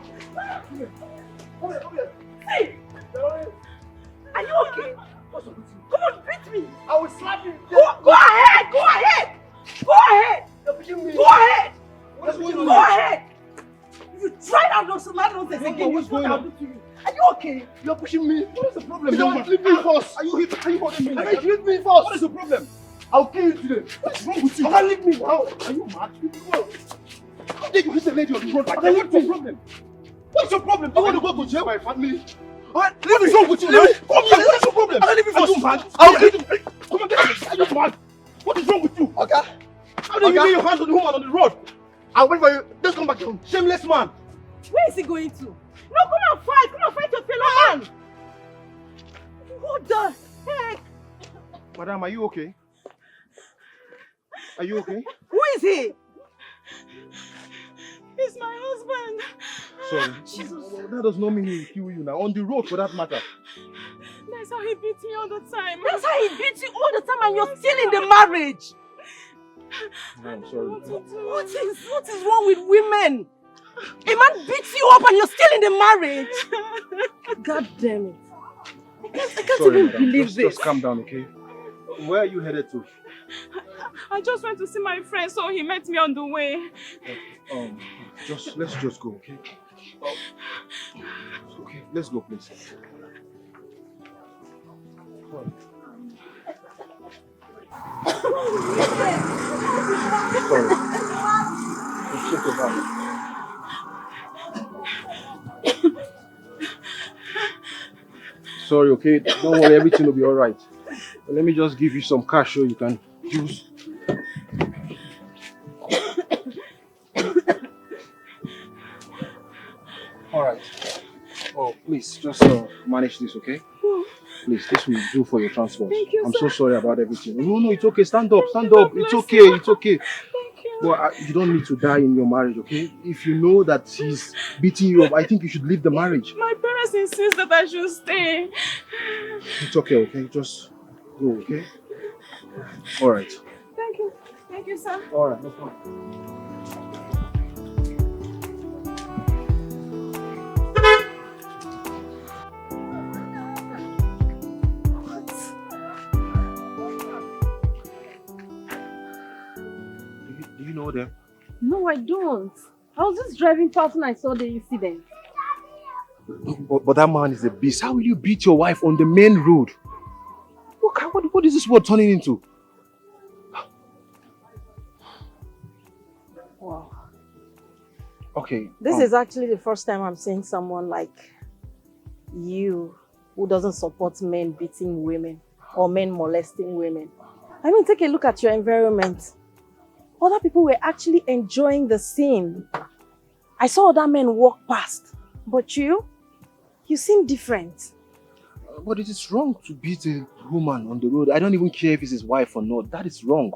Come here. See! Are you okay? Come on, beat me! I will slap you. Go ahead! Go ahead! Go ahead! You're pushing me. Go ahead! What's going on? Go ahead! If you try that nonsense again, What's going on? to you. Are you okay? You're pushing me. What is the problem? You Leave me first. Are you holding me? Leave me first. What is the problem? I'll kill you today. What is wrong with you? Leave me now. Are you mad? How dare you hit the lady on the road like that? What's your problem? What's your problem? Do you want to go to jail? My family. What is wrong with you? Come here. What's your problem? Leave me first. Are you mad? I'll kill you. Come on, get out. Are you mad? What is wrong with you? Okay. How dare you lay your hands on the woman on the road? I'll wait for you. Just come back home. Shameless man. Where is he going to? No, come and fight. Come and fight your fellow man. What the heck? Madam, are you okay? Are you okay? Who is he? He's my husband. Sorry. Jesus. That does not mean he will kill you now. On the road, for that matter. That's how he beats me all the time. That's how he beats you all the time and you're still in the marriage. No, I'm sorry. What is wrong with women? A man beats you up and you're still in the marriage. God damn it. I can't Sorry, even madam. believe this. Just calm down, okay? Where are you headed to? I just went to see my friend, so he met me on the way. Let's just go, okay? Okay, let's go, please. Sorry. Just check your bag. Sorry, okay? Don't worry, everything will be alright. Let me just give you some cash so you can use. Alright. Oh, please, just manage this, okay? Please, this will do for your transport. Thank you, I'm sir. so sorry about everything. No, it's okay. Stand up, stand up. It's okay, it's okay. Thank you. But you don't need to die in your marriage, okay? If you know that he's beating you up, I think you should leave the marriage. My parents insist that I should stay. It's okay, okay? Just go, okay? Alright. Thank you. Thank you, sir. Alright, no problem. Do you know them? No, I don't. I was just driving past and I saw the incident. But that man is a beast. How will you beat your wife on the main road? What is this world turning into? Wow. Okay. This is actually the first time I'm seeing someone like you who doesn't support men beating women or men molesting women. I mean, take a look at your environment. Other people were actually enjoying the scene. I saw other men walk past, but you seem different. But it is wrong to beat a woman on the road. I don't even care if it's his wife or not. That is wrong.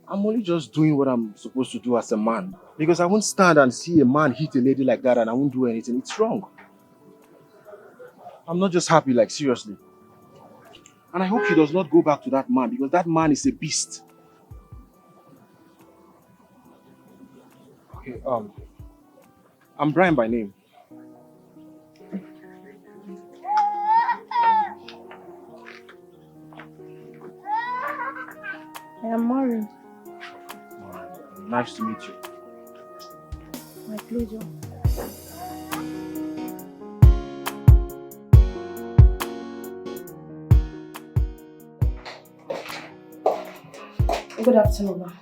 I'm only just doing what I'm supposed to do as a man. Because I won't stand and see a man hit a lady like that and I won't do anything. It's wrong. I'm not just happy, like seriously. And I hope she does not go back to that man because that man is a beast. Okay, I'm Brian by name. I am married. Nice to meet you. My pleasure. Good afternoon, ma'am.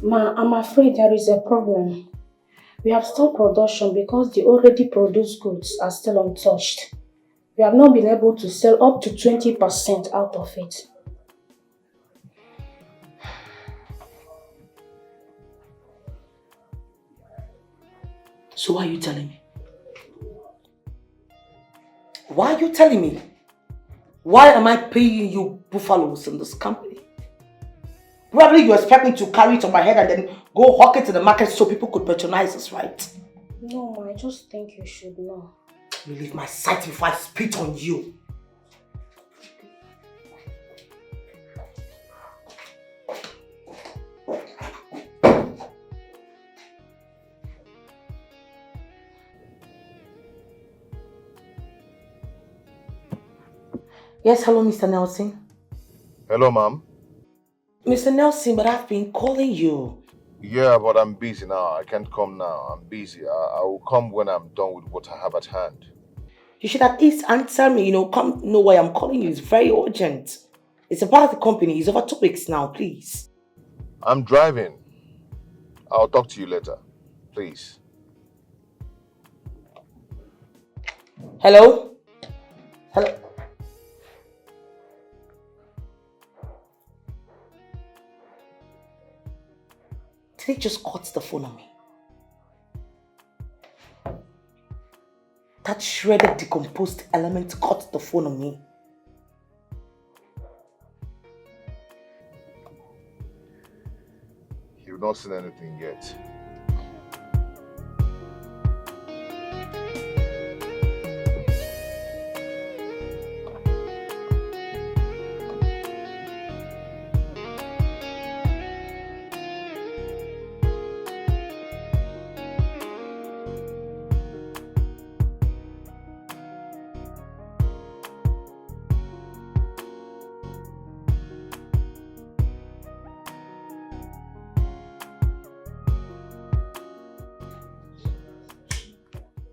Ma, I'm afraid there is a problem. We have stopped production because the already produced goods are still untouched. We have not been able to sell up to 20% out of it. So why are you telling me? Why are you telling me? Why am I paying you buffaloes in this company? Probably you expect me to carry it on my head and then go hawk it in the market so people could patronize us, right? No, Ma, I just think you should know. You leave my sight before I spit on you. Yes, hello, Mr. Nelson. Hello, ma'am. Mr. Nelson, but I've been calling you. Yeah, but I'm busy now. I can't come now. I'm busy. I will come when I'm done with what I have at hand. You should at least answer me, come know why I'm calling you. It's very urgent. It's about the company. It's over 2 weeks now, please. I'm driving. I'll talk to you later. Please. Hello? Hello? Did he just cut the phone on me? That shredded, decomposed element cut the phone on me. You've not seen anything yet.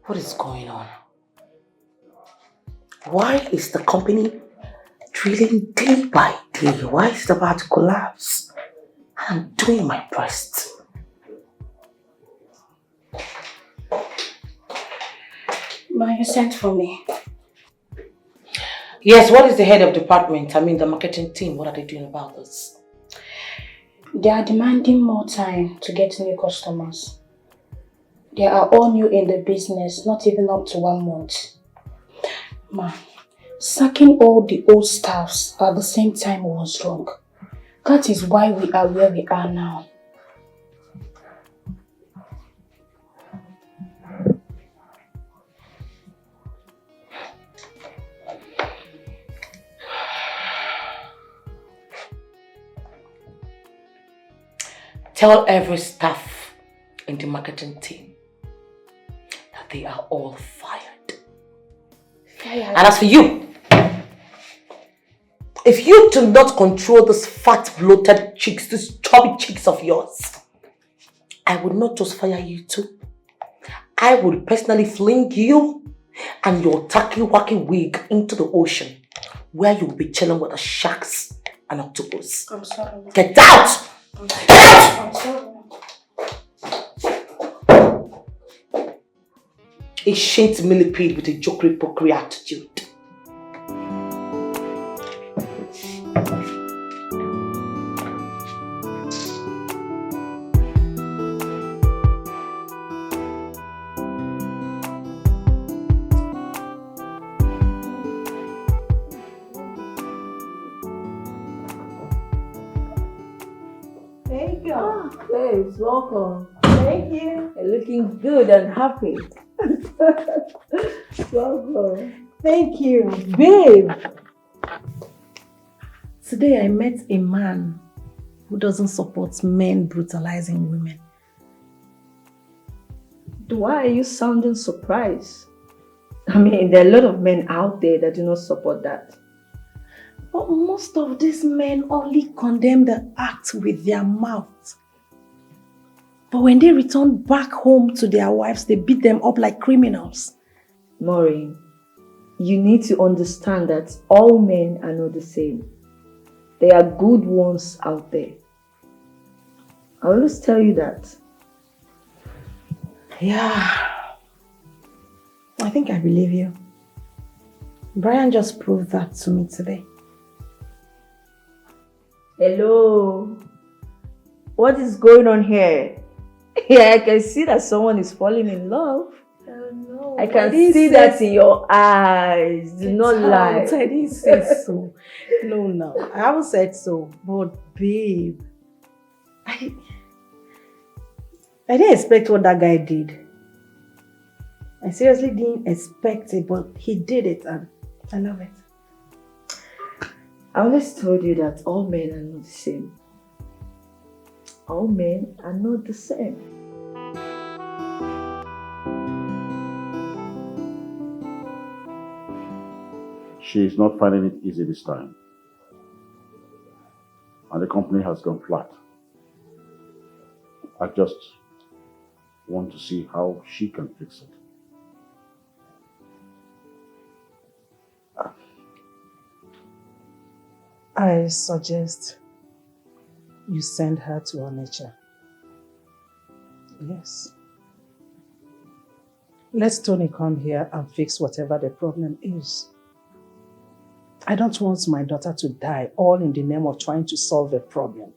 What is going on? Why is the company drilling day by day? Why is it about to collapse? I'm doing my best. Ma, you sent for me. Yes, what is the head of department? The marketing team. What are they doing about this? They are demanding more time to get new customers. They are all new in the business, not even up to 1 month. Ma, sacking all the old staffs at the same time was wrong. That is why we are where we are now. Tell every staff in the marketing team that they are all fired. And as for you, if you do not control these fat, bloated cheeks, these chubby cheeks of yours, I would not just fire you too. I would personally fling you and your tacky-wacky wig into the ocean, where you will be chilling with the sharks and octopus. I'm sorry. Get out! I'm sorry. A shit millipede with a jokery-pokery attitude. Hey girl. Babes, welcome. Thank you. You're looking good and happy. Welcome. Thank you, babe. Today I met a man who doesn't support men brutalizing women. Why are you sounding surprised? I mean, there are a lot of men out there that do not support that. But most of these men only condemn the act with their mouth. But when they return back home to their wives, they beat them up like criminals. Maureen, you need to understand that all men are not the same. There are good ones out there. I always tell you that. Yeah. I think I believe you. Brian just proved that to me today. Hello. What is going on here? Yeah, I can see that someone is falling in love. Oh, no. I can see that in your eyes. Do not lie. I didn't say so. No. I haven't said so. But babe, I didn't expect what that guy did. I seriously didn't expect it, but he did it and I love it. I always told you that all men are not the same. All men are not the same. She is not finding it easy this time. And the company has gone flat. I just want to see how she can fix it. I suggest you send her to Onitsha. Yes. Let Tony come here and fix whatever the problem is. I don't want my daughter to die all in the name of trying to solve a problem.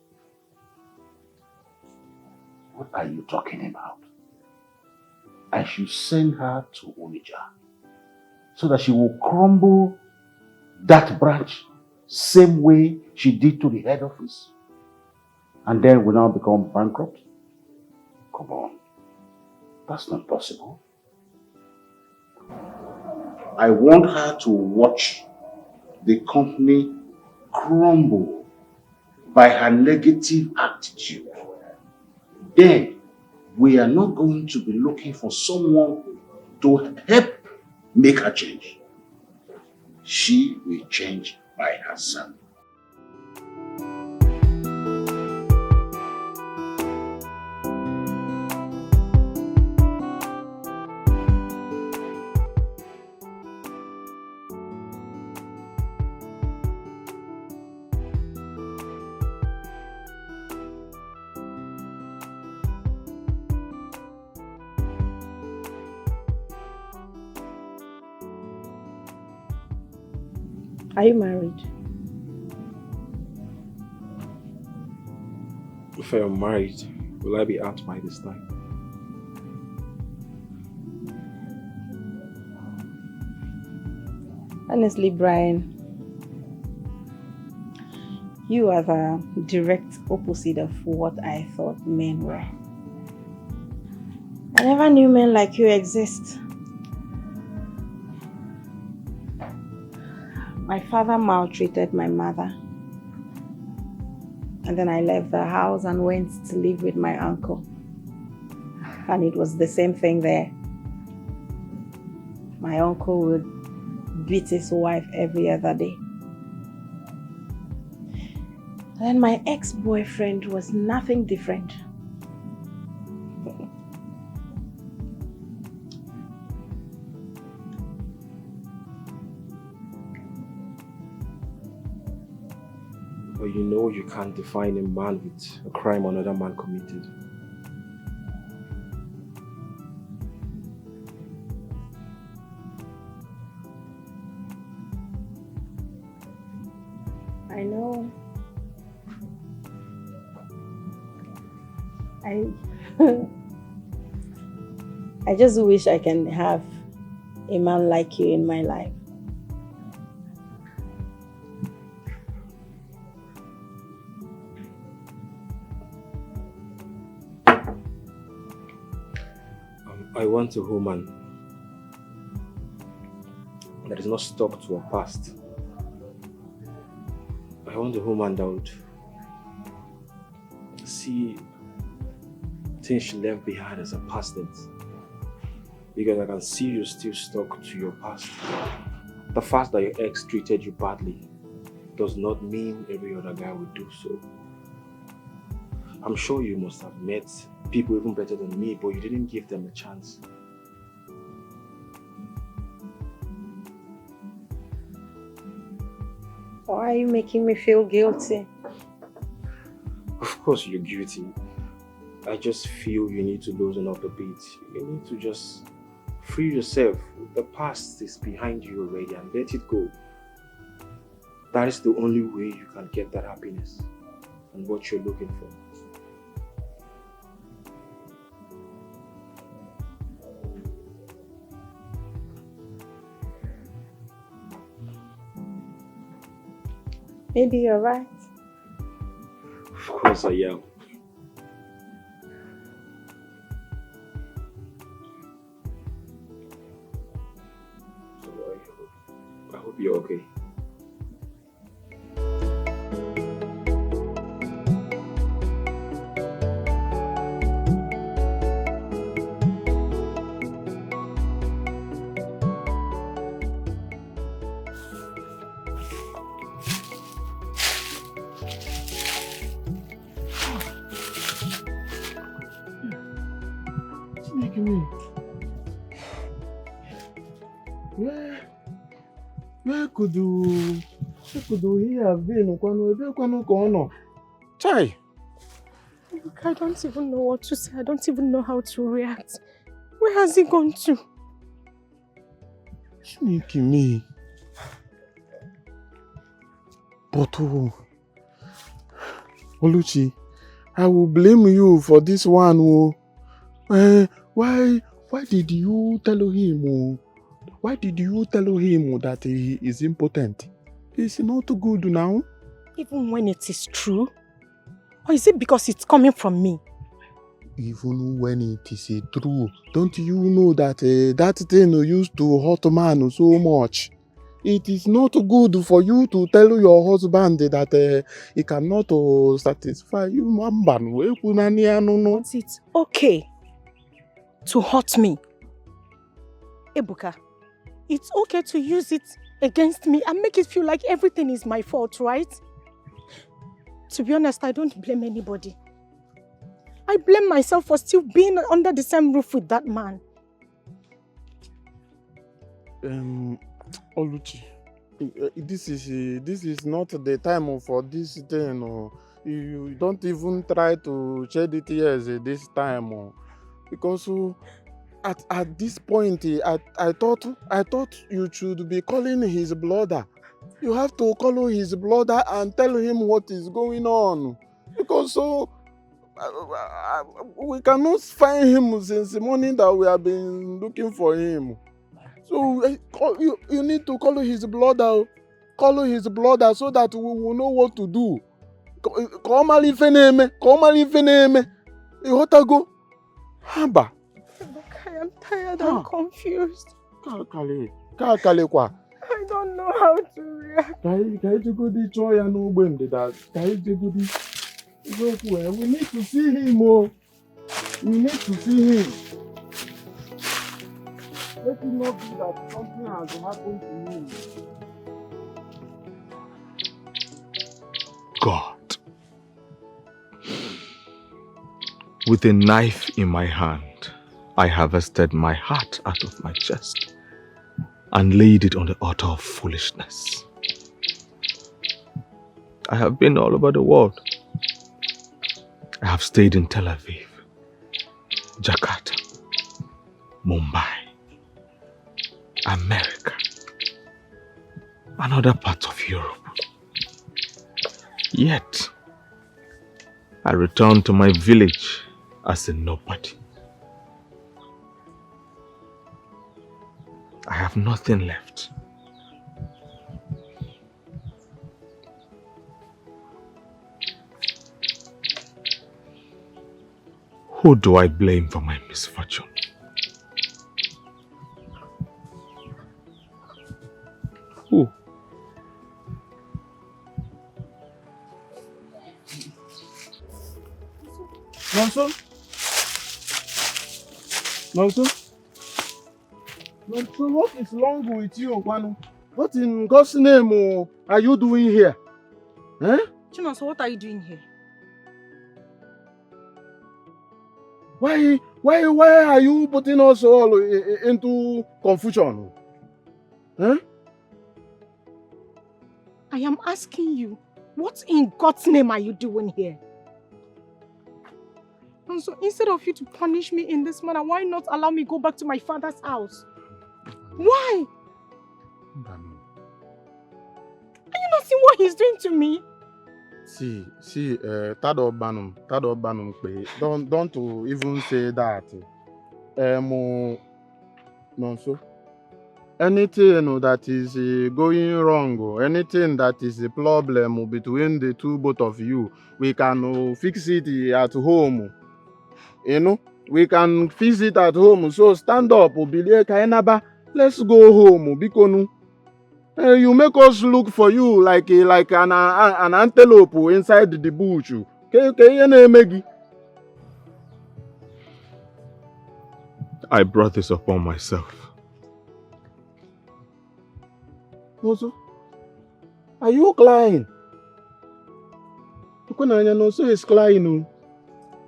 What are you talking about? I should send her to Onitsha so that she will crumble that branch same way she did to the head office and then will now become bankrupt? Come on. That's not possible. I want her to watch the company crumble by her negative attitude. Then we are not going to be looking for someone to help make her change. She will change by herself. Are you married? If I am married, will I be out by this time? Honestly, Brian, you are the direct opposite of what I thought men were. I never knew men like you exist. My father maltreated my mother. And then I left the house and went to live with my uncle. And it was the same thing there. My uncle would beat his wife every other day. And then my ex-boyfriend was nothing different. But you know you can't define a man with a crime another man committed. I know. I just wish I can have a man like you in my life. I want a woman that is not stuck to her past. I want a woman that would see things she left behind as a past tense. Because I can see you still stuck to your past. The fact that your ex treated you badly does not mean every other guy would do so. I'm sure you must have met people even better than me, but you didn't give them a chance. Why are you making me feel guilty? Of course you're guilty. I just feel you need to loosen up a bit. You need to just free yourself. The past is behind you already and let it go. That is the only way you can get that happiness and what you're looking for. Maybe you're right. Of course I am. So I hope you're okay. Where could he have been? Chai! Look, I don't even know what to say. I don't even know how to react. Where has he gone to? Me. But Oluchi, I will blame you for this one. Why did you tell him? Why did you tell him that he is impotent? It's not good now. Even when it is true? Or is it because it's coming from me? Even when it is true, don't you know that that thing used to hurt man so much? It is not good for you to tell your husband that he cannot satisfy you. But it's okay to hurt me. Ebuka, it's okay to use it against me and make it feel like everything is my fault, right? To be honest, I don't blame anybody. I blame myself for still being under the same roof with that man. Oluchi, this is not the time for this thing. You don't even try to shed the tears this time. Because at this point, I thought you should be calling his brother. You have to call his brother and tell him what is going on. Because we cannot find him since the morning that we have been looking for him. So you need to call his brother. Call his brother so that we will know what to do. Come on, if you want to go. Haba. I am tired and confused. I don't know how to react. We need to see him. We need to see him. Let it not be that something has happened to him. God, with a knife in my hand, I harvested my heart out of my chest and laid it on the altar of foolishness. I have been all over the world. I have stayed in Tel Aviv, Jakarta, Mumbai, America, and other parts of Europe. Yet, I returned to my village as a nobody. I have nothing left. Who do I blame for my misfortune? Who? Nonso? Nonso, what is wrong with you, Kwanu? What in God's name are you doing here? Eh? Chinonso, what are you doing here? Why are you putting us all into confusion? Eh? I am asking you, what in God's name are you doing here? And so instead of you to punish me in this manner, why not allow me go back to my father's house? Why? Are you not seeing what he's doing to me? See, Tado Banum, don't even say that. No, so anything that is going wrong, or anything that is a problem between the both of you, we can fix it at home. You know, we can fix it at home. So stand up, let's go home. Bikonu. You make us look for you like an antelope inside the bush. I brought this upon myself. Also, are you crying? Nonso is crying.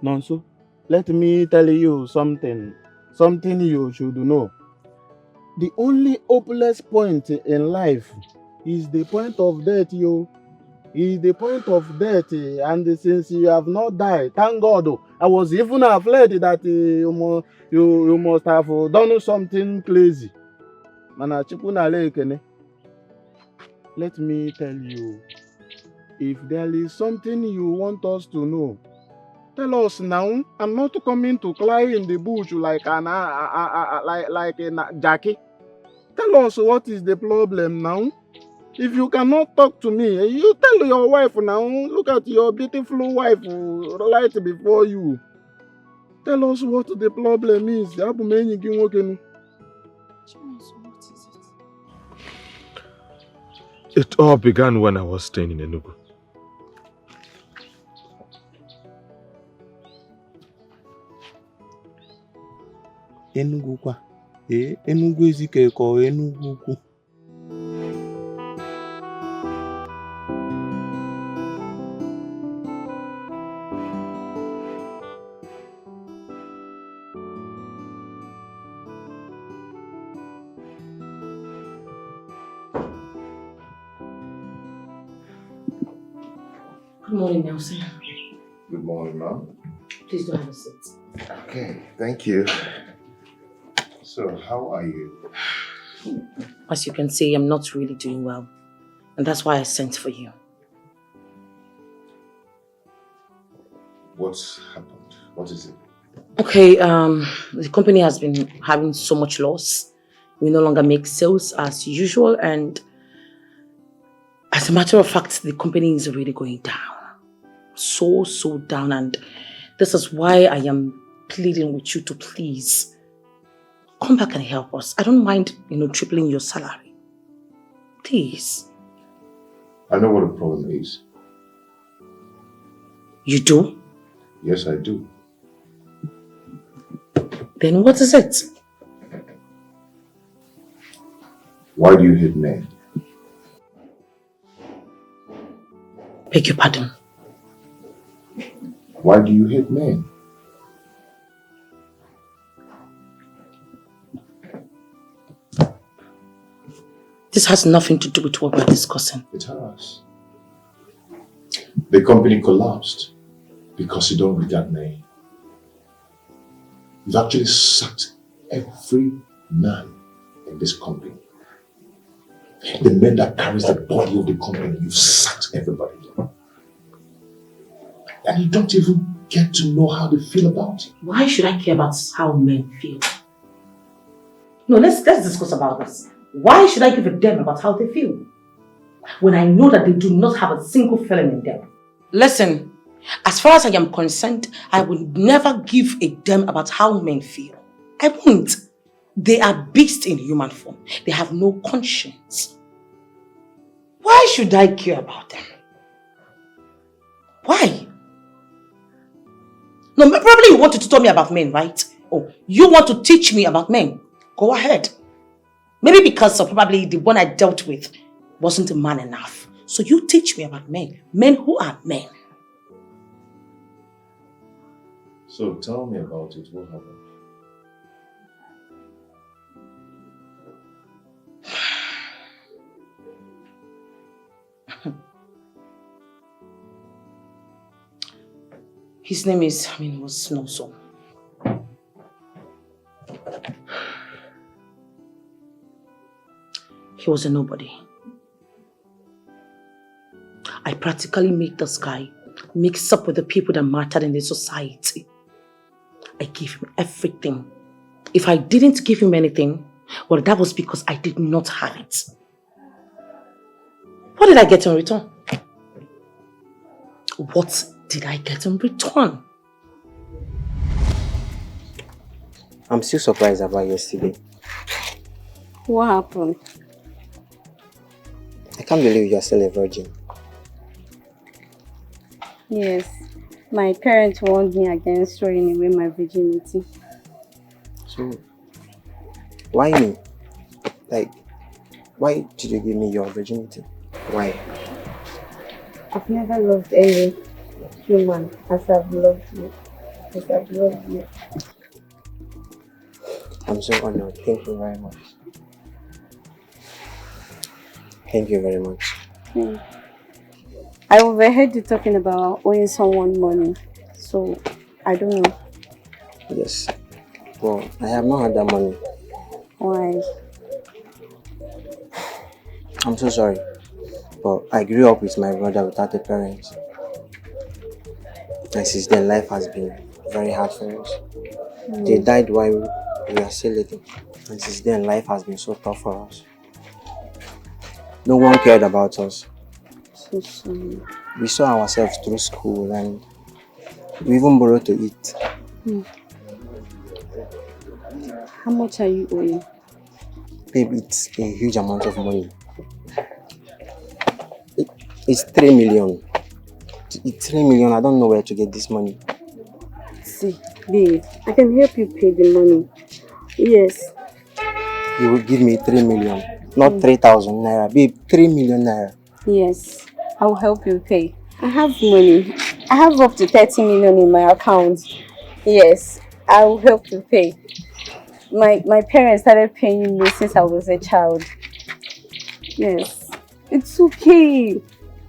Nonso, let me tell you something you should know. The only hopeless point in life is the point of death, Is the point of death, and since you have not died, thank God. I was even afraid that you must have done something crazy. Let me tell you, if there is something you want us to know, tell us now. I'm not coming to cry in the bush like a Jackie. Tell us what is the problem now. If you cannot talk to me, you tell your wife now. Look at your beautiful wife right before you. Tell us what the problem is. What is it? It all began when I was staying in Enugu. Enugu kwa? Enugu ezike ko Enugu ku. Good morning, Nelson. Good morning, ma'am. Please do have a seat. Okay, thank you. So, how are you? As you can see, I'm not really doing well. And that's why I sent for you. What's happened? What is it? Okay, the company has been having so much loss. We no longer make sales as usual, and as a matter of fact, the company is really going down. So down, and this is why I am pleading with you to please come back and help us. I don't mind, tripling your salary. Please. I know what the problem is. You do? Yes, I do. Then what is it? Why do you hate men? Beg your pardon. Why do you hate men? This has nothing to do with what we're discussing. It has. The company collapsed because you don't regard men. You've actually sacked every man in this company. The men that carries the body of the company, you've sacked everybody. And you don't even get to know how they feel about it. Why should I care about how men feel? No, let's discuss about this. Why should I give a damn about how they feel? When I know that they do not have a single feeling in them. Listen, as far as I am concerned, I will never give a damn about how men feel. I won't. They are beasts in human form. They have no conscience. Why should I care about them? Why? No, probably you wanted to tell me about men, right? Oh, you want to teach me about men? Go ahead. Maybe because probably the one I dealt with wasn't a man enough. So you teach me about men. Men who are men. So tell me about it. What happened? His name is, was Snowso. He was a nobody. I practically made this guy mix up with the people that mattered in the society. I gave him everything. If I didn't give him anything, well, that was because I did not have it. What did I get in return? What did I get in return? I'm still surprised about yesterday. What happened? I can't believe you're still a virgin. Yes, my parents warned me against throwing away my virginity. So, why me? Like, why did you give me your virginity? Why? I've never loved any human as I've loved you. As I've loved you. I'm so honored. Thank you very much. Thank you very much. I overheard you talking about owing someone money, so I don't know. Yes. Well, I have not had that money. Why? I'm so sorry. But I grew up with my brother without a parent. And since then, life has been very hard for us. They died while we were still little. And since then, life has been so tough for us. No one cared about us. So sorry. We saw ourselves through school and we even borrowed to eat. How much are you owing? Babe, it's a huge amount of money. It's 3 million. It's 3 million. I don't know where to get this money. See, babe, I can help you pay the money. Yes. You will give me 3 million, not 3,000 naira. Babe, 3 million naira. Yes, I will help you pay. I have money. I have up to 30 million in my account. Yes, I will help you pay. My parents started paying me since I was a child. Yes. It's okay.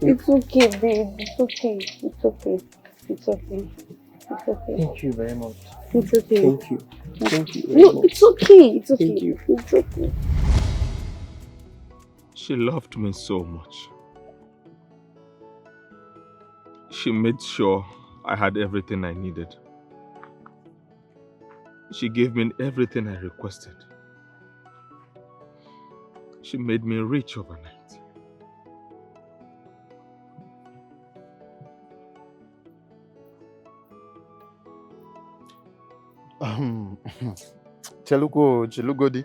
It's okay, babe. It's okay. It's okay. It's okay. It's okay. Thank you very much. It's okay. Thank you. Thank you. No, it's okay. It's okay. Thank you. It's okay. She loved me so much. She made sure I had everything I needed. She gave me everything I requested. She made me rich overnight. Chelugodi,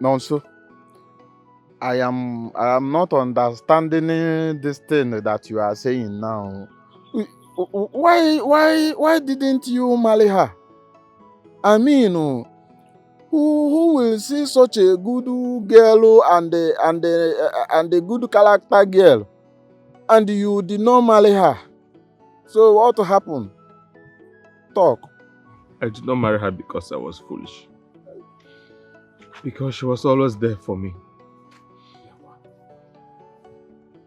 Nonso, I am not understanding this thing that you are saying now. Why didn't you marry her? I mean, who will see such a good girl and a good character girl, and you did not marry her? So what happened? Talk. I did not marry her because I was foolish. Because she was always there for me.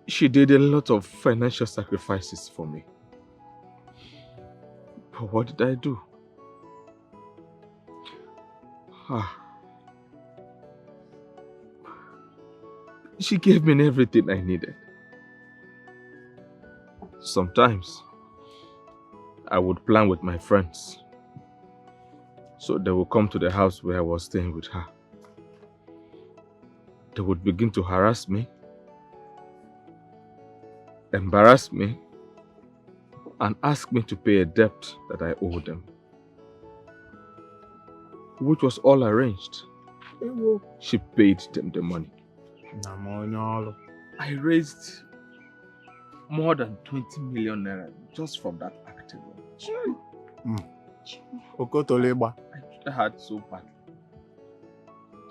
She did a lot of financial sacrifices for me. But what did I do? She gave me everything I needed. Sometimes, I would plan with my friends. So they would come to the house where I was staying with her. They would begin to harass me, embarrass me, and ask me to pay a debt that I owed them. Which was all arranged. She paid them the money. I raised more than 20 million naira just from that act alone. Okotoleba. I had so bad.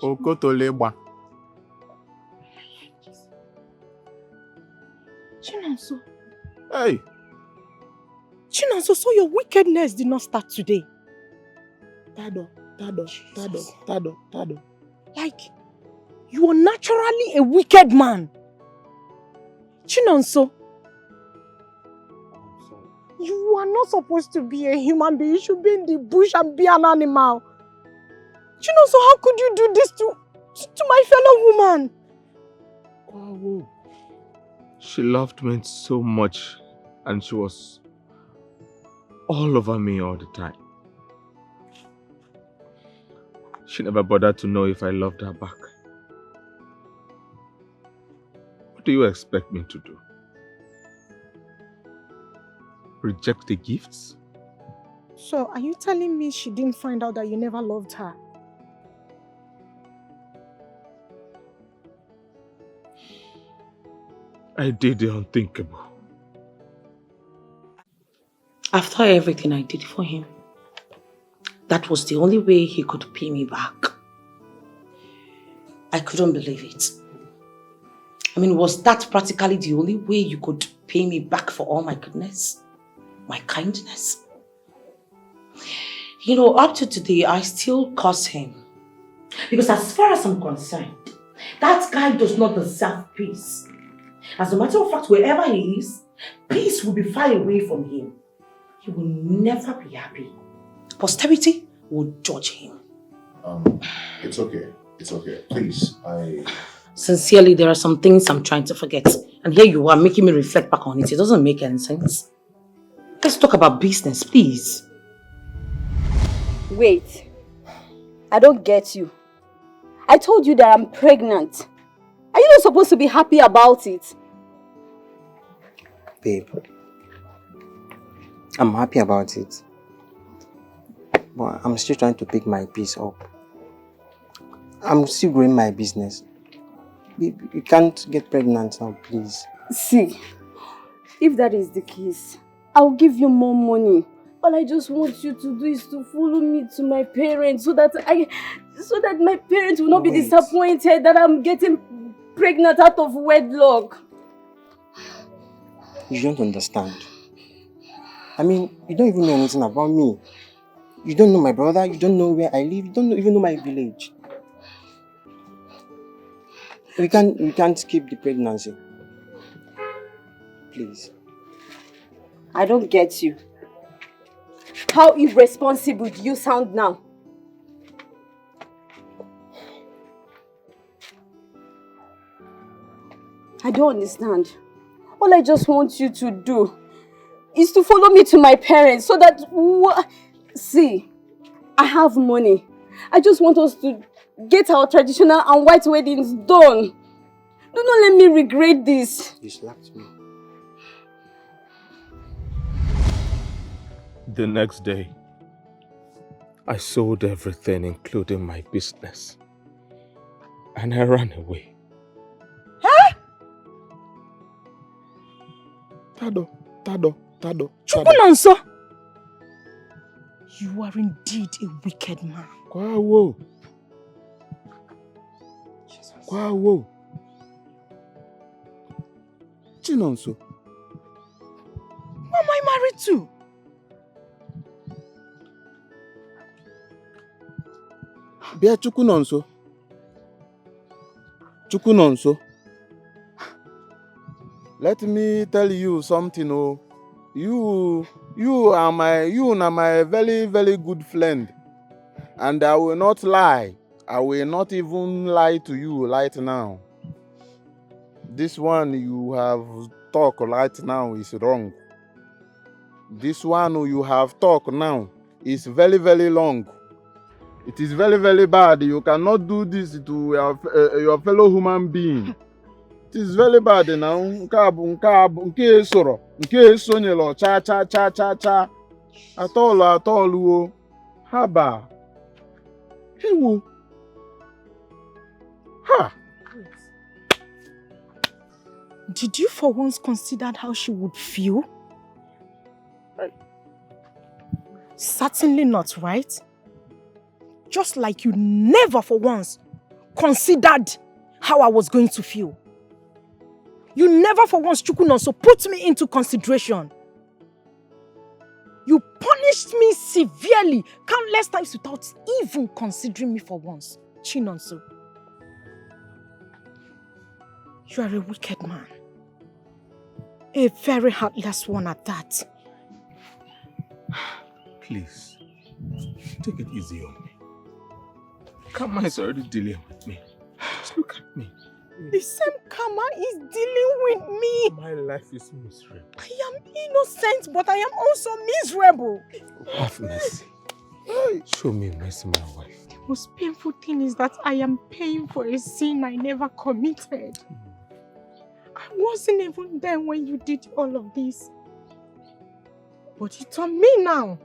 Okotoleba. Chinonso. Hey. Chinonso, so your wickedness did not start today. Tado. Like, you are naturally a wicked man. Chinonso. You are not supposed to be a human being. You should be in the bush and be an animal. So how could you do this to my fellow woman? Oh, she loved me so much and she was all over me all the time. She never bothered to know if I loved her back. What do you expect me to do? Reject the gifts? So are you telling me she didn't find out that you never loved her? I did the unthinkable. After everything I did for him, that was the only way he could pay me back. I couldn't believe it. I mean, was that practically the only way you could pay me back for all my goodness? My kindness? Up to today, I still curse him. Because as far as I'm concerned, that guy does not deserve peace. As a matter of fact, wherever he is, peace will be far away from him. He will never be happy. Posterity will judge him. It's okay. It's okay. Please, Sincerely, there are some things I'm trying to forget. And here you are making me reflect back on it. It doesn't make any sense. Let's talk about business, please. Wait. I don't get you. I told you that I'm pregnant. Are you not supposed to be happy about it? Babe, I'm happy about it. But I'm still trying to pick my peace up. I'm still growing my business. You can't get pregnant now, please. See, if that is the case, I'll give you more money. All I just want you to do is to follow me to my parents so that my parents will not be disappointed that I'm getting pregnant out of wedlock. You don't understand. I mean, you don't even know anything about me. You don't know my brother, you don't know where I live, you don't even know my village. We can't keep the pregnancy. Please. I don't get you. How irresponsible do you sound now? I don't understand. All I just want you to do is to follow me to my parents so that... See, I have money. I just want us to get our traditional and white weddings done. Do not let me regret this. You slapped me. The next day, I sold everything, including my business. And I ran away. Huh? Tado. Chukunonso! You are indeed a wicked man. Wow. Chinonso. Who am I married to? Bia Chukunonso. Let me tell you something, oh. You are my very, very good friend. And I will not lie. I will not even lie to you right now. This one you have talked right now is wrong. This one you have talked now is very, very long. It is very, very bad. You cannot do this to your fellow human being. It is very bad now. Nke sonyelo cha. At all wo. Haba. Hewu. Ha. Did you for once consider how she would feel? Certainly not, right? Just like you never for once considered how I was going to feel. You never for once, Chukunonso, put me into consideration. You punished me severely, countless times without even considering me for once. Chinonso. You are a wicked man. A very heartless one at that. Please, take it easy on me. Karma is already dealing with me. Just look at me. The same karma is dealing with me. My life is miserable. I am innocent, but I am also miserable. Have mercy. Show me mercy, my wife. The most painful thing is that I am paying for a sin I never committed. I wasn't even there when you did all of this. But it's on me now.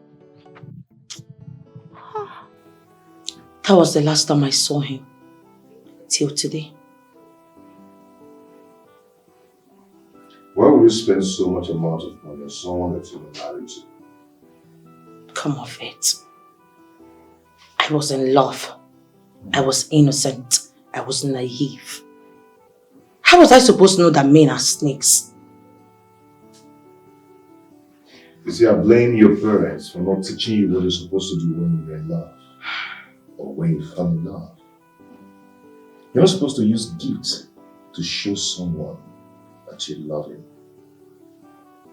That was the last time I saw him. Till today. Why would you spend so much amount of money on someone that you were married to? Come off it. I was in love. I was innocent. I was naive. How was I supposed to know that men are snakes? You see, I blame your parents for not teaching you what you're supposed to do when you're in love. Or when you fall in love. You're not supposed to use gifts to show someone that you love him.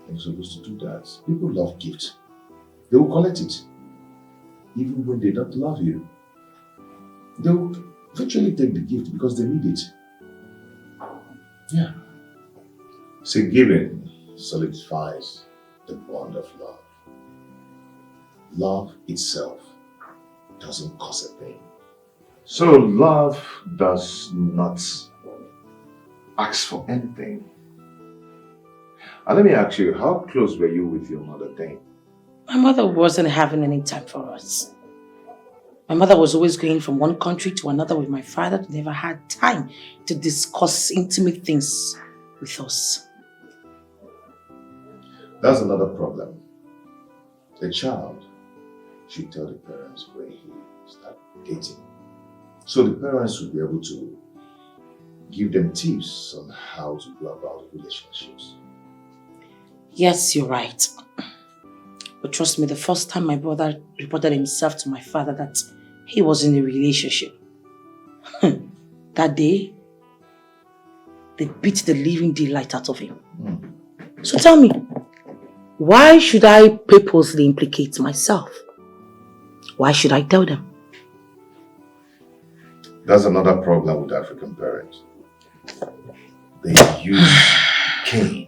You're supposed to do that. People love gifts. They will collect it. Even when they don't love you. They will eventually take the gift because they need it. Yeah. See, giving solidifies the bond of love. Love itself doesn't cause a thing. So love does not ask for anything. And let me ask you, how close were you with your mother then? My mother wasn't having any time for us. My mother was always going from one country to another with my father. They never had time to discuss intimate things with us. That's another problem. The child should tell the parents when he starts dating. So the parents will be able to give them tips on how to go about relationships. Yes, you're right. But trust me, the first time my brother reported himself to my father that he was in a relationship, that day, they beat the living daylight out of him. So tell me, why should I purposely implicate myself? Why should I tell them? That's another problem with African parents. They use cane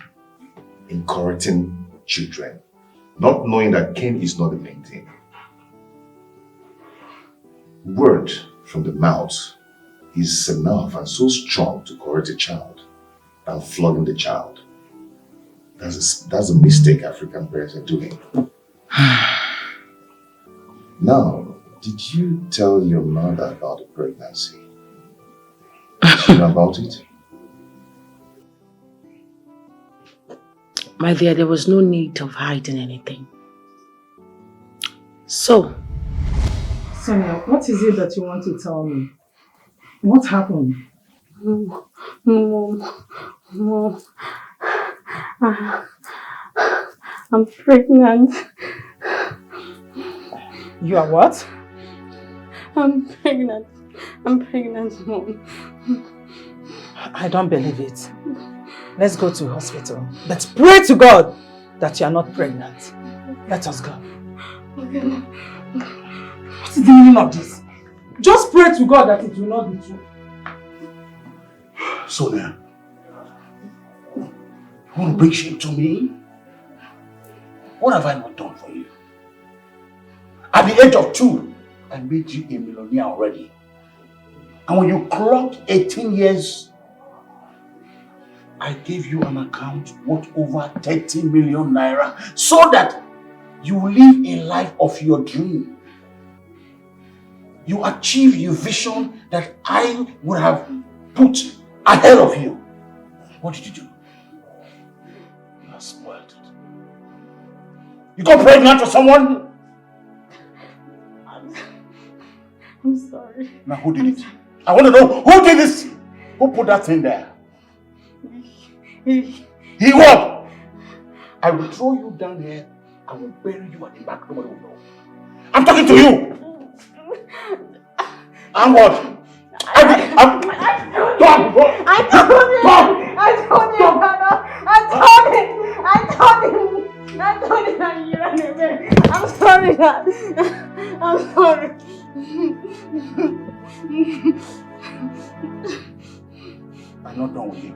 in correcting children, not knowing that cane is not the main thing. Word from the mouth is enough and so strong to correct a child than flogging the child. That's a mistake African parents are doing. Now, did you tell your mother about the pregnancy? Did she know about it? My dear, there was no need of hiding anything. So, Sonia, what is it that you want to tell me? What happened? Mom, I'm pregnant. You are what? I'm pregnant, Mom. I don't believe it. Let's go to hospital. But pray to God that you are not pregnant. Let us go. Okay. What is the meaning of this? Just pray to God that it will not be true. Sonia, you want to bring shame to me? What have I not done for you? At the age of 2, I made you a millionaire already. And when you clocked 18 years, I gave you an account worth over 30 million naira so that you live a life of your dream. You achieve your vision that I would have put ahead of you. What did you do? You have spoiled it. You got pregnant for someone? I'm sorry. Now who did it? I want to know who did this? Who put that thing there? He what? I will throw you down here. I will bury you at the back. Nobody will know. I'm talking to you. And what? I told him. I told you that you ran away. I'm sorry, Dad. I'm sorry. I'm not done with you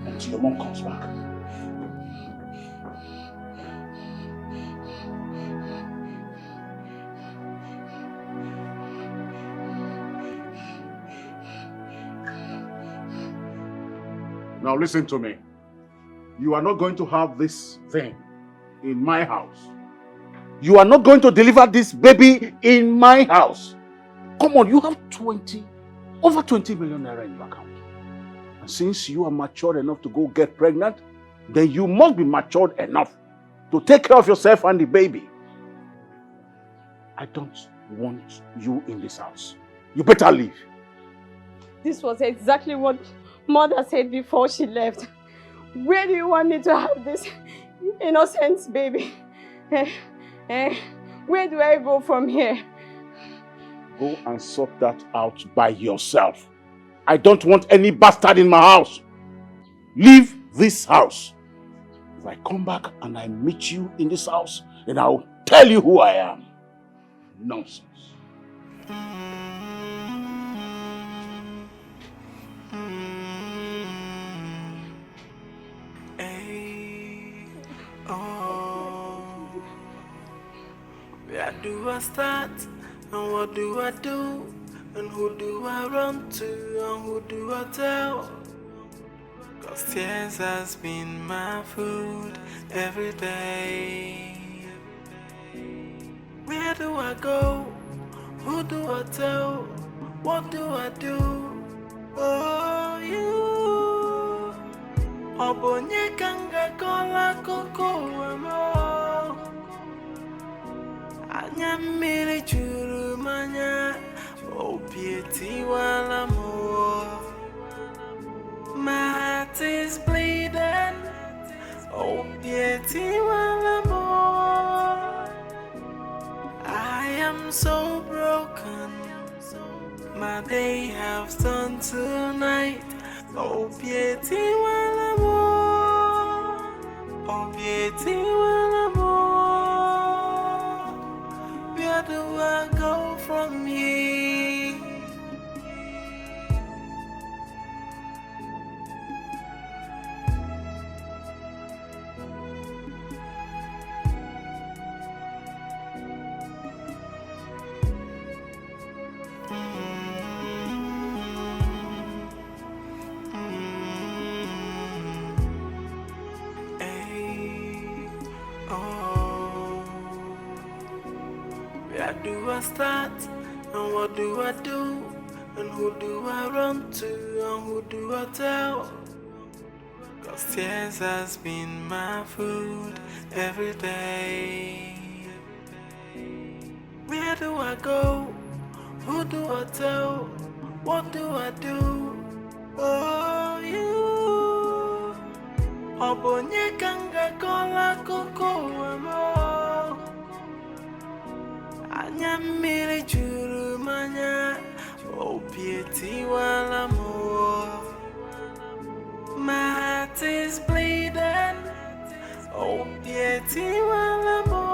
until your mom comes back. Now listen to me. You are not going to have this thing in my house. You are not going to deliver this baby in my house. Come on, you have over 20 million naira in your account. And since you are mature enough to go get pregnant, then you must be matured enough to take care of yourself and the baby. I don't want you in this house. You better leave. This was exactly what Mother said before she left. Where do you want me to have this innocent baby? Where do I go from here? Go and sort that out by yourself. I don't want any bastard in my house. Leave this house. If I come back and I meet you in this house, then I'll tell you who I am. Nonsense. Where do I start? And what do I do? And who do I run to? And who do I tell? 'Cause tears has been my food every day. Where do I go? Who do I tell? What do I do? Oh, you. Obonye kanga kola koko amo. Anya mmiri juru manya. Obieti wala mo. My heart is bleeding. Obieti wala mo. I am so broken. My day has turned to night. Obieti wala mo. Obieti wala mo. Where do I go from here? Where do I start? And what do I do? And who do I run to? And who do I tell? 'Cause tears has been my food every day. Where do I go? Who do I tell? What do I do? Oh, you. Obonye kanga kola koko amo. Anya mmiri juru manya. Obieti wala mo. My heart is bleeding. Obieti wala mo.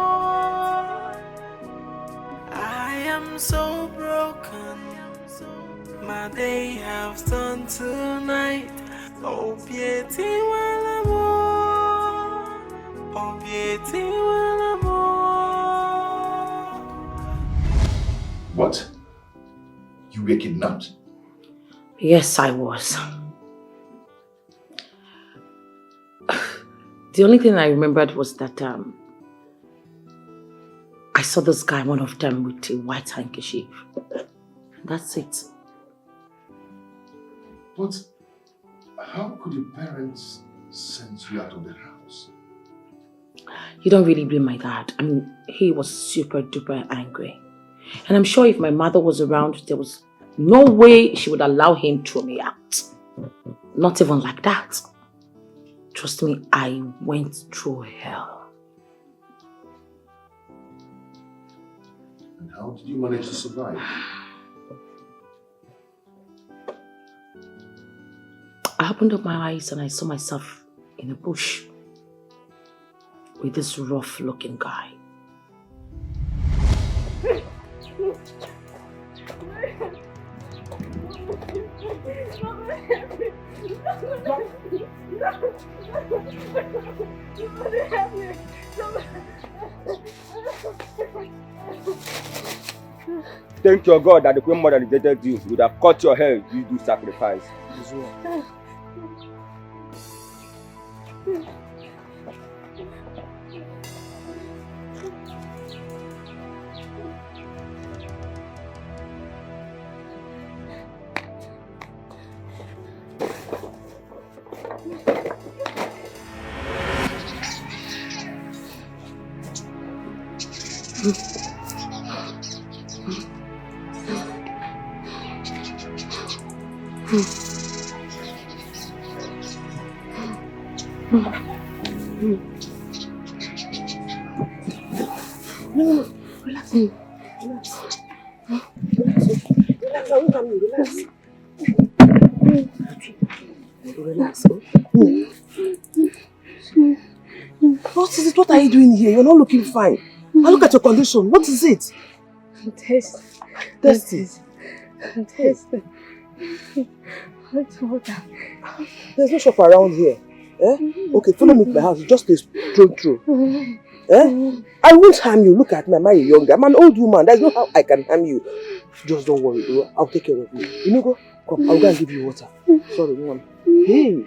I am so broken. My day has turned to night. Obieti wala mo. Obieti wala mo. What? You were kidnapped? Yes, I was. The only thing I remembered was that I saw this guy, one of them, with a white handkerchief. That's it. But how could your parents send you out of the house? You don't really blame my dad. I mean, he was super duper angry. And I'm sure if my mother was around, there was no way she would allow him to throw me out. Not even like that. Trust me, I went through hell. And how did you manage to survive? I opened up my eyes and I saw myself in a bush with this rough-looking guy. Thank your God that the Queen Mother rejected you. You would have cut your hair if you do sacrifice. No, relax. Relax. Relax. Relax. What is it? What are you doing here? You're not looking fine. I look at your condition. What is it? Test. Test. What's water? There's no shop around here. Eh? Okay, follow me to my house. Just a stroll through. Eh? I won't harm you. Look at me. I'm a young. I'm an old woman. There's no how I can harm you. Just don't worry. I'll take care of you. You know, go. Come. I'll go and give you water. Sorry, one. Hey.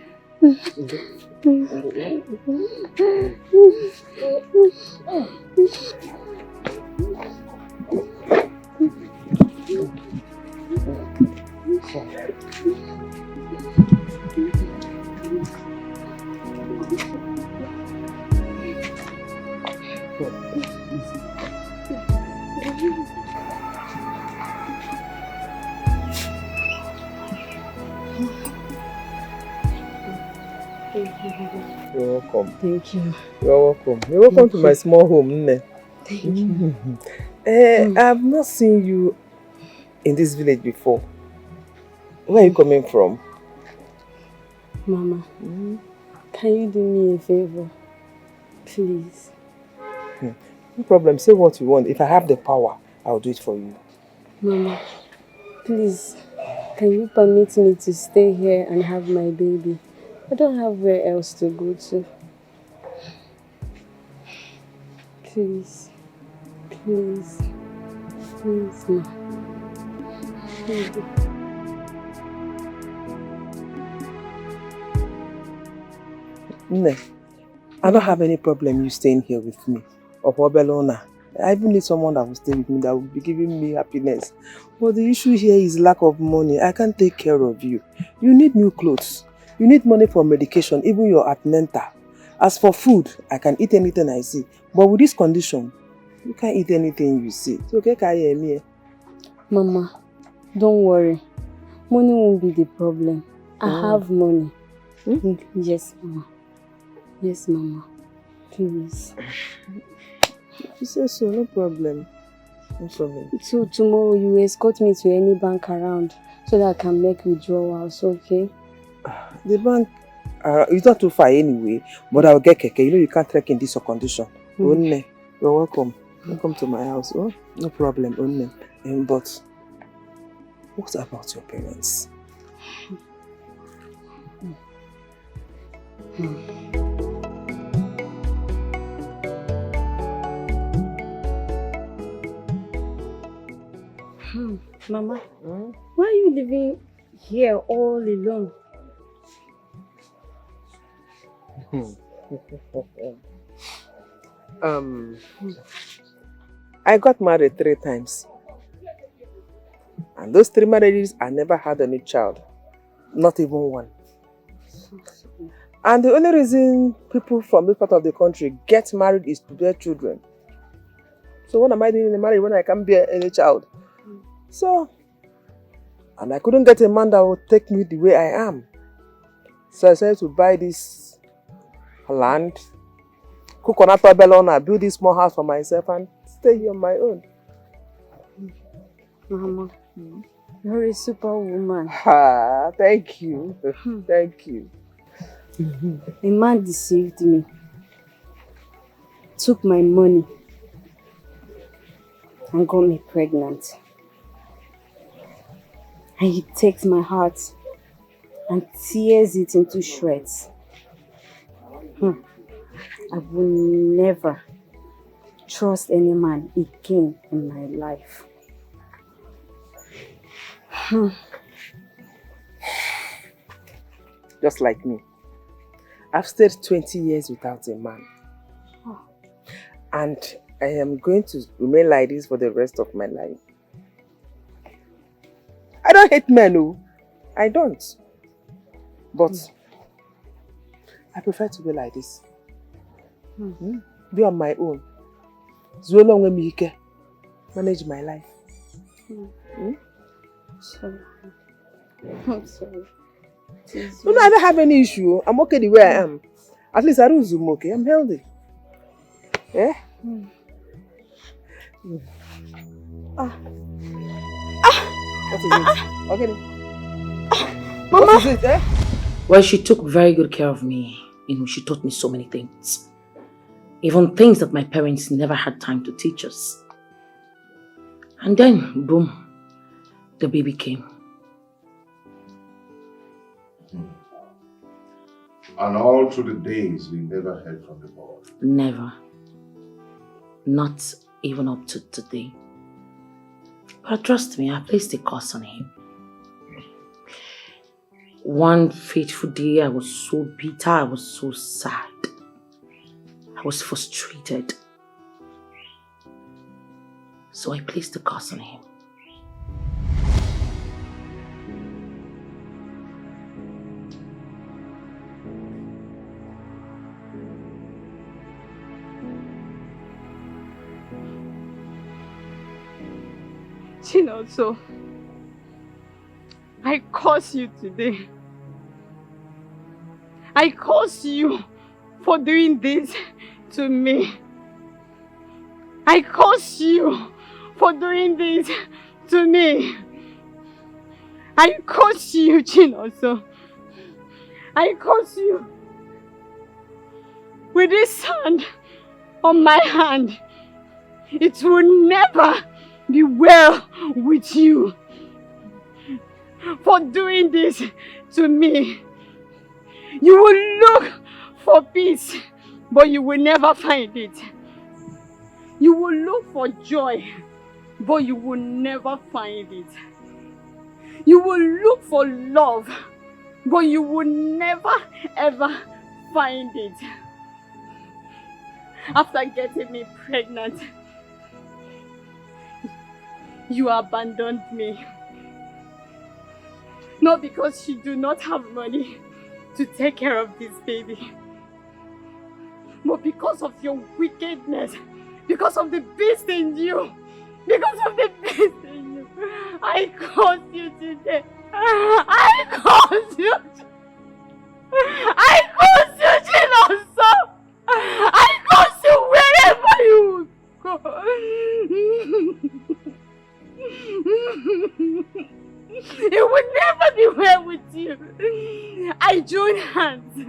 You're welcome. Thank you. You're welcome. You're welcome to my small home, Nne. Thank you. I've not seen you in this village before. Where are you coming from? Mama, can you do me a favor? Please. No problem. Say what you want. If I have the power, I'll do it for you. Mama, please, can you permit me to stay here and have my baby? I don't have where else to go to. Please. Please. Please, ma. Please. Nne, I don't have any problem you staying here with me. Or Belona. I even need someone that will stay with me, that will be giving me happiness. But the issue here is lack of money. I can't take care of you. You need new clothes. You need money for medication, even your antenatal. As for food, I can eat anything I see. But with this condition, you can't eat anything you see. It's okay, can you hear me? Mama, don't worry. Money won't be the problem. I have money. Yes, Mama. Yes, Mama. Please. You say so, no problem. No problem. So tomorrow you escort me to any bank around so that I can make withdrawals, okay? The bank, it's not too far anyway, but I'll get keke. You know you can't trek in this condition. Onne, you're welcome. Welcome to my house. Oh, no problem, Onne. But what about your parents? Mama, why are you living here all alone? I got married 3 times. And those 3 marriages, I never had any child. Not even one. And the only reason people from this part of the country get married is to bear children. So what am I doing in a marriage when I can't bear any child? So, and I couldn't get a man that would take me the way I am. So I decided to buy this land, cook on Belona, build this small house for myself and stay here on my own. Mama, you're a superwoman. Thank you. Thank you. A man deceived me. took my money and got me pregnant. And he takes my heart and tears it into shreds. I will never trust any man again in my life. Just like me. I've stayed 20 years without a man. And I am going to remain like this for the rest of my life. I don't hate men, no. I don't. But I prefer to be like this. Be on my own. So long when me can manage my life. Sorry. I'm sorry. No, I don't have any issue. I'm okay the way I am. At least I don't zoom okay. I'm healthy. Yeah? What is it? Okay. Mama! What is it, eh? Well, she took very good care of me. You know, she taught me so many things. Even things that my parents never had time to teach us. And then, boom, the baby came. And all through the days, we never heard from the boy. Never. Not even up to today. But trust me, I placed a curse on him. One fateful day, I was so bitter, I was so sad. I was frustrated. So I placed a curse on him. Chinonso, I curse you today. I curse you for doing this to me. I curse you for doing this to me. I curse you, Chinonso. I curse you. With this hand on my hand, it will never be well with you for doing this to me. You will look for peace, but you will never find it. You will look for joy, but you will never find it. You will look for love, but you will never ever find it. After getting me pregnant, you abandoned me. Not because you do not have money to take care of this baby, but because of your wickedness, because of the beast in you, because of the beast in you. I curse you today. I curse you. I curse you, Chinonso. I curse you wherever you go. It will never be well with you. I join hands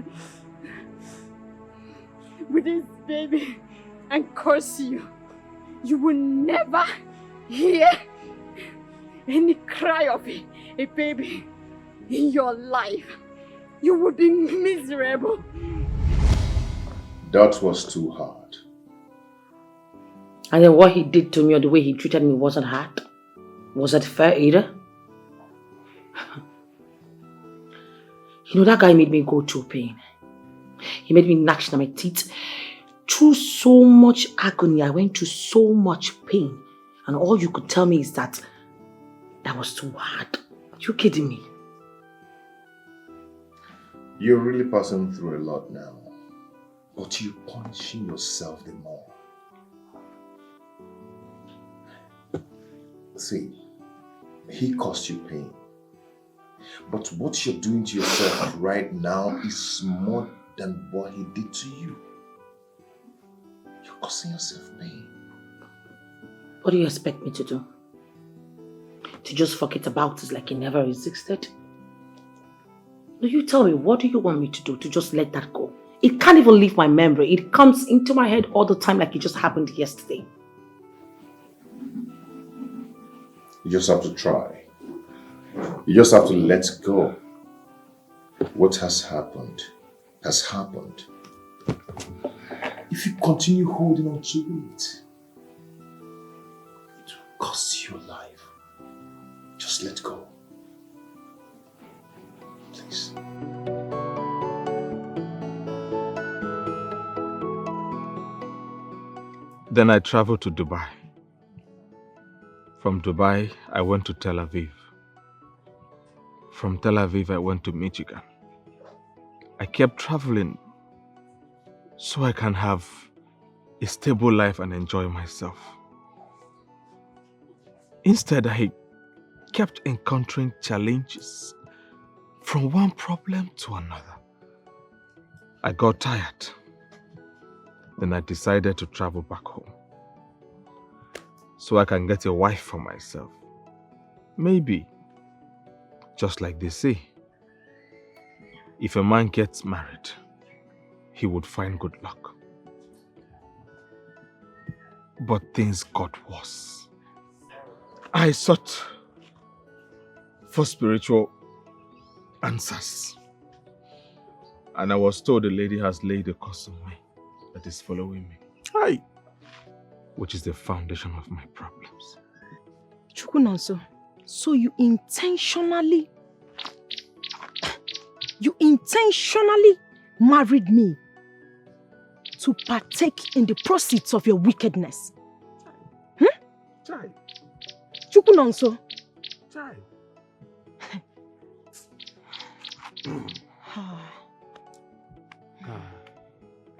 with this baby and curse you. You will never hear any cry of a baby in your life. You will be miserable. That was too hard. And then what he did to me or the way he treated me wasn't hard. Was it fair either? You know, that guy made me go through pain. He made me gnash my teeth. Through so much agony, I went through so much pain. And all you could tell me is that was too hard. Are you kidding me? You're really passing through a lot now. But you're punishing yourself the more. See, he caused you pain. But what you're doing to yourself right now is more than what he did to you. You're causing yourself pain. What do you expect me to do? To just forget about it like it never existed? No, you tell me, what do you want me to do? To just let that go? It can't even leave my memory. It comes into my head all the time like it just happened yesterday. You just have to try. You just have to let go. What has happened has happened. If you continue holding on to it, it will cost you your life. Just let go. Please. Then I traveled to Dubai. From Dubai, I went to Tel Aviv. From Tel Aviv, I went to Michigan. I kept traveling so I can have a stable life and enjoy myself. Instead, I kept encountering challenges from one problem to another. I got tired. Then I decided to travel back home so I can get a wife for myself. Maybe, just like they say, if a man gets married, he would find good luck. But things got worse. I sought for spiritual answers, and I was told the lady has laid a curse on me that is following me. Aye. Which is the foundation of my problems. Chukunonso, so you intentionally married me to partake in the proceeds of your wickedness? Chai. Chukunonso. Chai.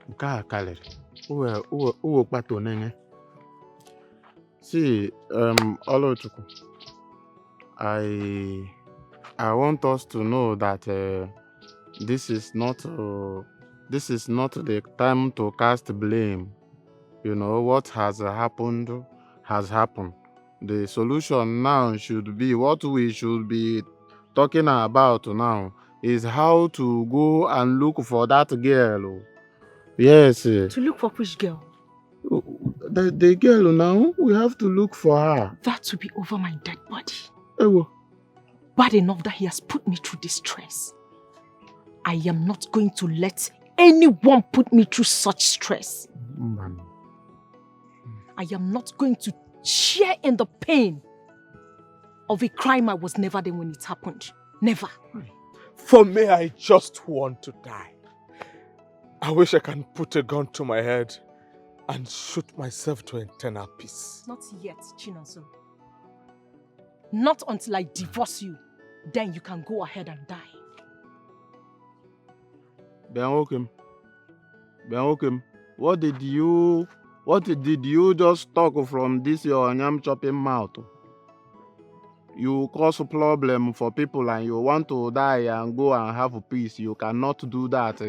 Nke a karịrị. Uwe kpato nene. See, Olochukwu, I want us to know that this is not the time to cast blame. You know, what has happened has happened. The solution now should be, what we should be talking about now is how to go and look for that girl. Yes. To look for which girl? The girl now, we have to look for her. That will be over my dead body. Ewo. Bad enough that he has put me through distress. I am not going to let anyone put me through such stress. I am not going to share in the pain of a crime I was never there when it happened. Never. For me, I just want to die. I wish I can put a gun to my head and shoot myself to eternal peace. Not yet, Chinonso. Not until I divorce you. Then you can go ahead and die. Benwokem, what did you just talk from this your yam chopping mouth? You cause a problem for people and you want to die and go and have peace. You cannot do that.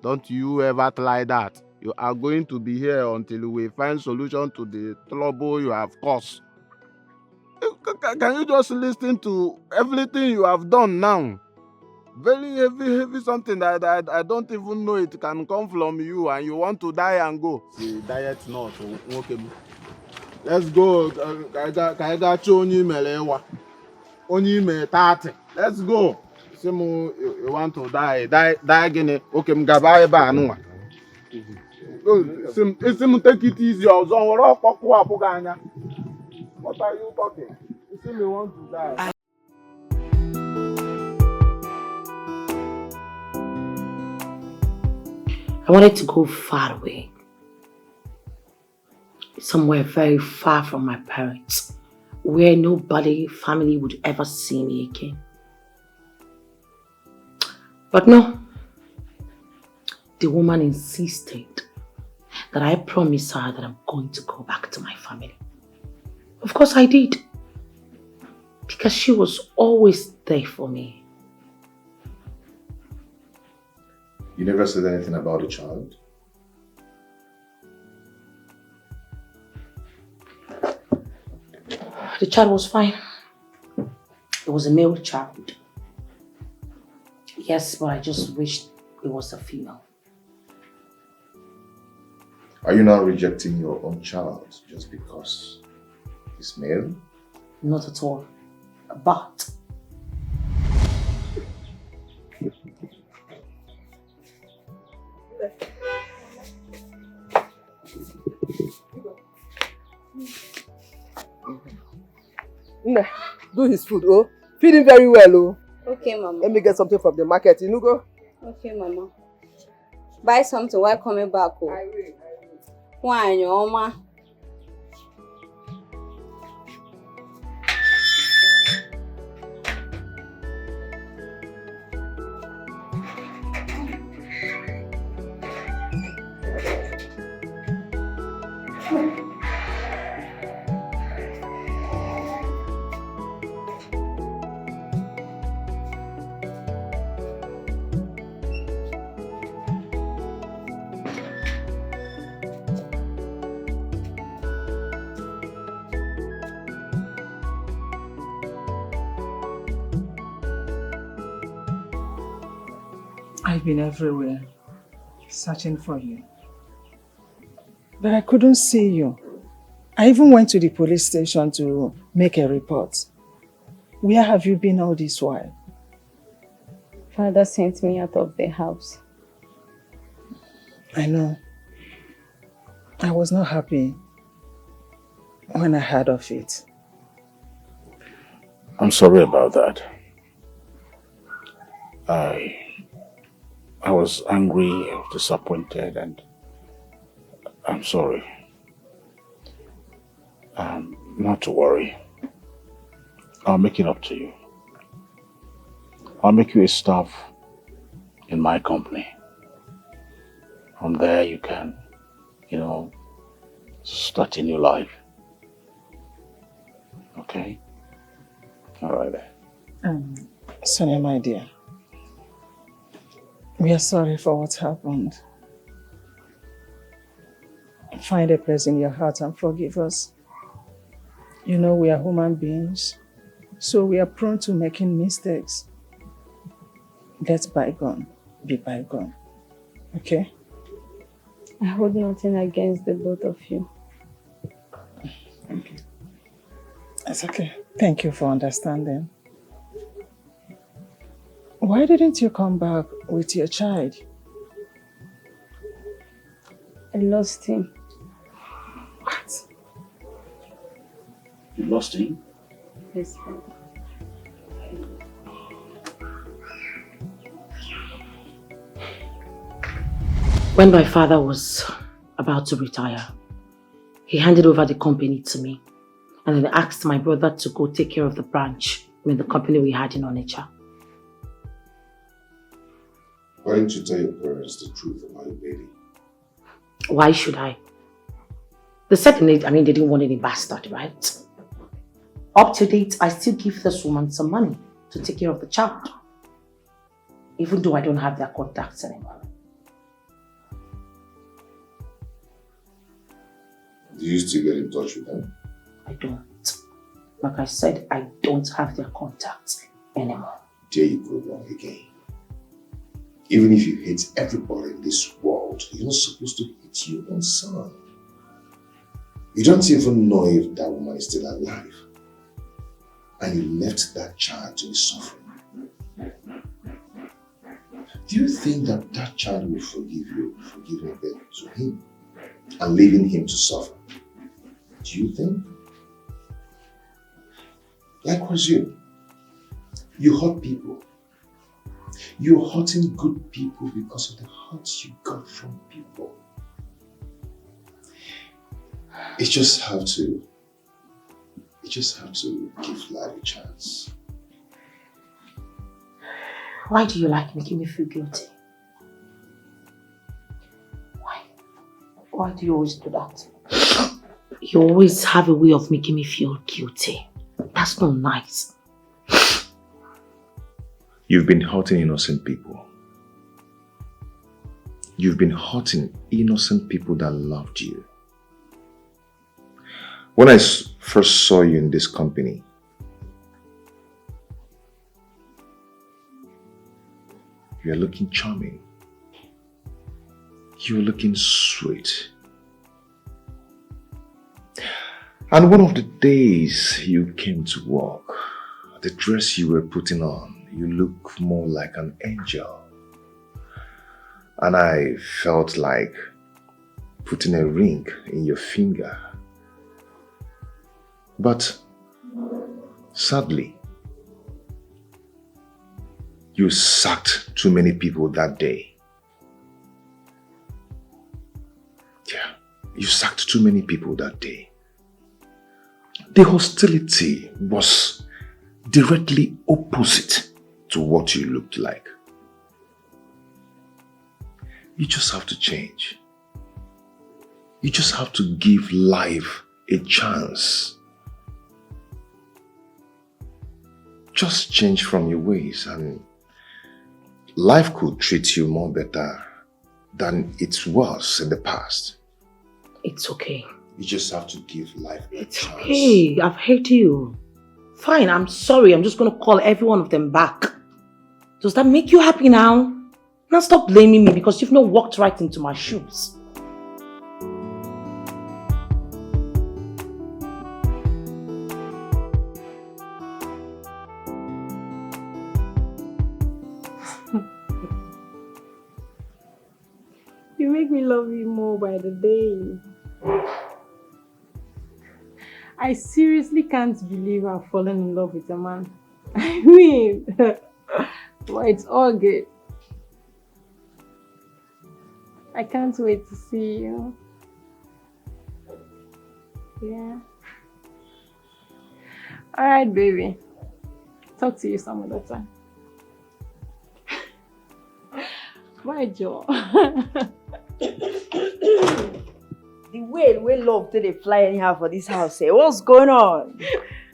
Don't you ever try that. You are going to be here until we find solution to the trouble you have caused. Can you just listen to everything you have done now? Very heavy something that I don't even know it can come from you, and you want to die and go. See, diet not okay. Let's go. Let's go. You want to die. Die gini. Okay, mgaba ebe anwa. Take it easy. What are you talking? You see me want to die. I wanted to go far away. Somewhere very far from my parents, where family would ever see me again. But no, the woman insisted that I promise her that I'm going to go back to my family. Of course I did, because she was always there for me. You never said anything about the child? The child was fine. It was a male child. Yes, but I just wished it was a female. Are you now rejecting your own child just because he's male? Not at all. But Nne, do his food, oh. Feed him very well, oh. Okay, Mama. Let me get something from the market, you know, go. Okay, Mama. Buy something while coming back, oh. I will. Why, your Mama? I've been everywhere, searching for you. But I couldn't see you. I even went to the police station to make a report. Where have you been all this while? Father sent me out of the house. I know. I was not happy when I heard of it. I'm sorry about that. I was angry, I was disappointed, and I'm sorry. Not to worry. I'll make it up to you. I'll make you a staff in my company. From there you can, start a new life. Okay? All right then. Sonia, my dear, we are sorry for what happened. Find a place in your heart and forgive us. You know we are human beings, so we are prone to making mistakes. Let bygone be bygone. Okay? I hold nothing against the both of you. It's okay. Thank you for understanding. Why didn't you come back with your child? I lost him. What? You lost him? Yes, Father. When my father was about to retire, he handed over the company to me and then asked my brother to go take care of the branch, the company we had in Onitsha. Why didn't you tell your parents the truth about your baby? Why should I? They said they didn't want any bastard, right? Up to date, I still give this woman some money to take care of the child. Even though I don't have their contacts anymore. Do you still get in touch with them? I don't. Like I said, I don't have their contacts anymore. There you go wrong again. Even if you hate everybody in this world, you're not supposed to hate your own son. You don't even know if that woman is still alive. And you left that child to be suffering. Do you think that that child will forgive you for giving birth to him and leaving him to suffer? Do you think? Likewise you hurt people. You're hurting good people because of the hurt you got from people. You just have to give life a chance. Why do you like making me feel guilty? Why? Why do you always do that? You always have a way of making me feel guilty. That's not nice. You've been hurting innocent people. You've been hurting innocent people that loved you. When I first saw you in this company, you were looking charming. You were looking sweet. And one of the days you came to work, the dress you were putting on, you look more like an angel. And I felt like putting a ring in your finger. But sadly, you sacked too many people that day. Yeah, you sacked too many people that day. The hostility was directly opposite to what you looked like. You just have to change. You just have to give life a chance. Just change from your ways and life could treat you more better than it was in the past. It's okay. You just have to give life a chance. Hey, I've heard you. Fine, I'm sorry. I'm just going to call every one of them back. Does that make you happy now? Now stop blaming me because you've not walked right into my shoes. You make me love you more by the day. I seriously can't believe I've fallen in love with a man. I mean, but it's all good. I can't wait to see you. Yeah. Alright, baby. Talk to you some other time. My jaw. The way love did they fly anyhow for this house, eh? What's going on?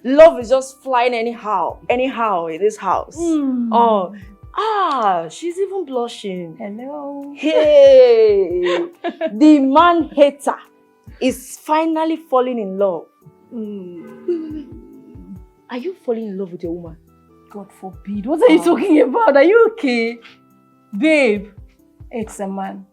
Love is just flying anyhow in this house. Oh, she's even blushing. Hello. Hey, the man hater is finally falling in love. Wait. Are you falling in love with a woman? God forbid. What are you talking about? Are you okay? Babe, it's a man.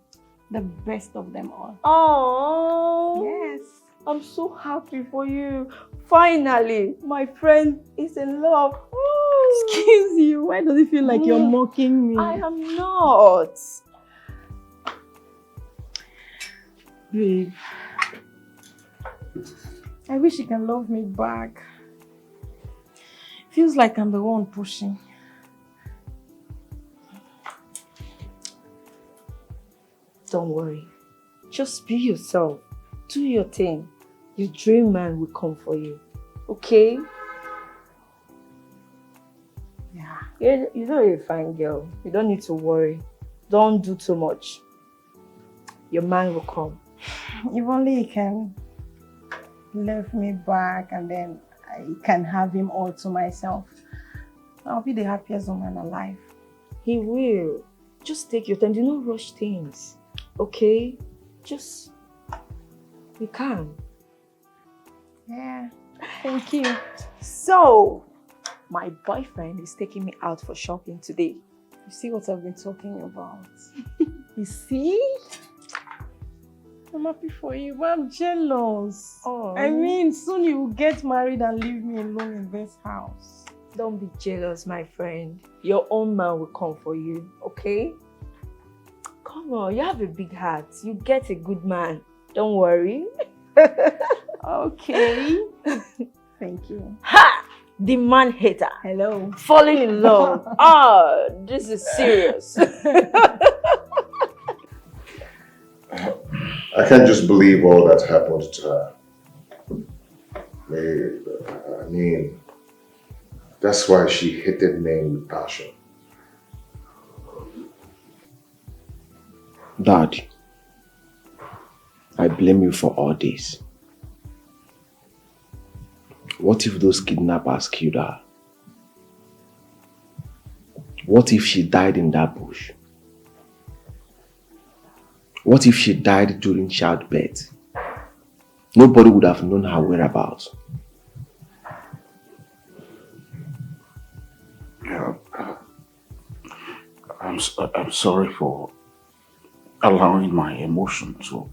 The best of them all. Oh, yes. I'm so happy for you. Finally, my friend is in love. Ooh. Excuse you. Why does it feel like you're mocking me? I am not. Babe, I wish you can love me back. Feels like I'm the one pushing. Don't worry. Just be yourself. Do your thing. Your dream man will come for you. Okay? Yeah. You know you're a fine girl. You don't need to worry. Don't do too much. Your man will come. If only he can love me back and then I can have him all to myself. I'll be the happiest woman alive. He will. Just take your time. Do not rush things. Okay? Just be calm. Yeah. Thank you. So, my boyfriend is taking me out for shopping today. You see what I've been talking about? You see? I'm happy for you, but I'm jealous. Oh. I mean, soon you will get married and leave me alone in this house. Don't be jealous, my friend. Your own man will come for you, okay? Come on, you have a big heart. You get a good man. Don't worry. Okay. Thank you. Ha! The man hater. Hello. Falling in love. Ah, this is serious. I can't just believe all that happened to her. I mean, that's why she hated men with passion. Dad, I blame you for all this. What if those kidnappers killed her? What if she died in that bush? What if she died during childbirth? Nobody would have known her whereabouts. Yeah, I'm sorry for allowing my emotion to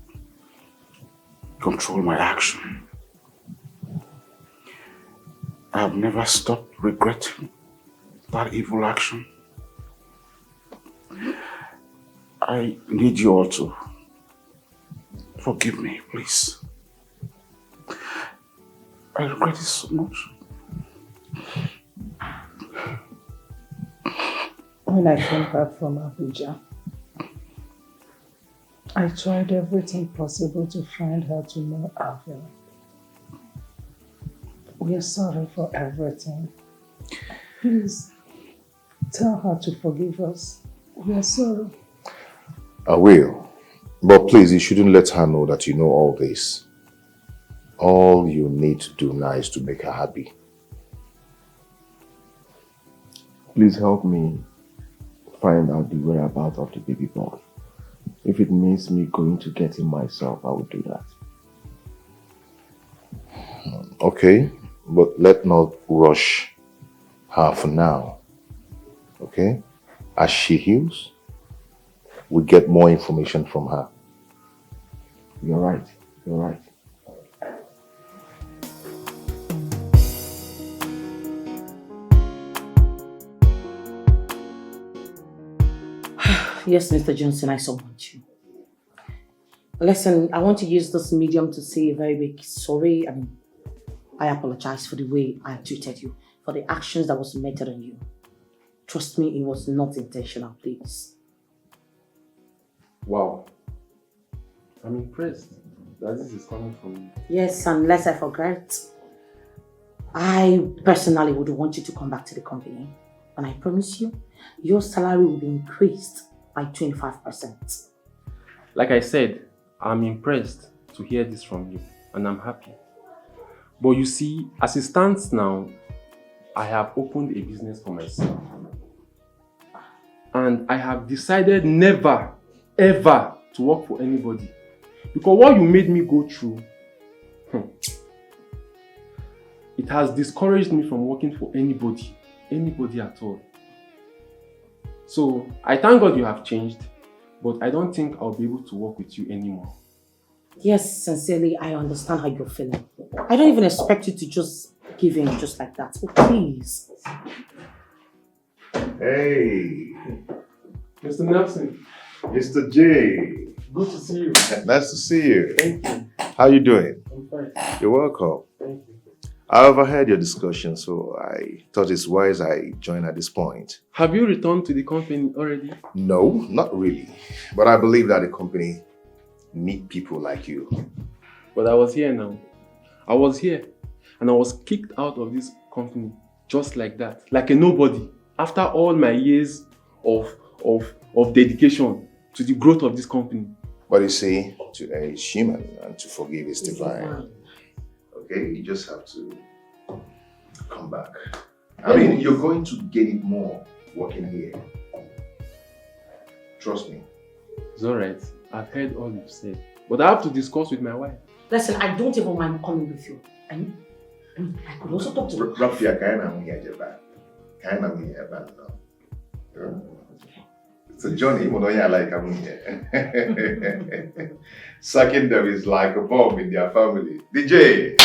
control my action. I've never stopped regretting that evil action. I need you all to forgive me, please. I regret it so much. When I came back from Abuja, I tried everything possible to find her to know Avila. We are sorry for everything. Please, tell her to forgive us. We are sorry. I will. But please, you shouldn't let her know that you know all this. All you need to do now is to make her happy. Please help me find out the whereabouts of the baby boy. If it means me going to get him myself, I will do that. Okay, but let's not rush her for now. Okay? As she heals, we get more information from her. You're right. You're right. Yes, Mr. Johnson, I so want you. Listen, I want to use this medium to say a very big sorry. I apologize for the way I treated you, for the actions that was meted on you. Trust me, it was not intentional, please. Wow. I'm impressed that this is coming from you. Yes, unless I forget, I personally would want you to come back to the company. And I promise you, your salary will be increased by 25%. Like I said, I'm impressed to hear this from you, and I'm happy. But you see, as it stands now, I have opened a business for myself. And I have decided never, ever to work for anybody. Because what you made me go through, it has discouraged me from working for anybody at all. So, I thank God you have changed, but I don't think I'll be able to work with you anymore. Yes, sincerely, I understand how you're feeling. I don't even expect you to just give in just like that. But please. Hey! Mr. Nelson. Mr. J. Good to see you. Nice to see you. Thank you. How you doing? I'm fine. You're welcome. Thank you. I overheard your discussion, so I thought it's wise I join at this point. Have you returned to the company already? No, not really. But I believe that the company need people like you. But I was here now. I was here. And I was kicked out of this company just like that. Like a nobody. After all my years of dedication to the growth of this company. But you see, to err is human and to forgive is divine. Okay, you just have to come back. I mean, you're going to get it more working here. Trust me. It's alright. I've heard all you've said. But I have to discuss with my wife. Listen, I don't even mind coming with you. I could also talk to you. Rafia, so Johnny, even though you like I'm here. Sucking them is like a bomb in their family. DJ!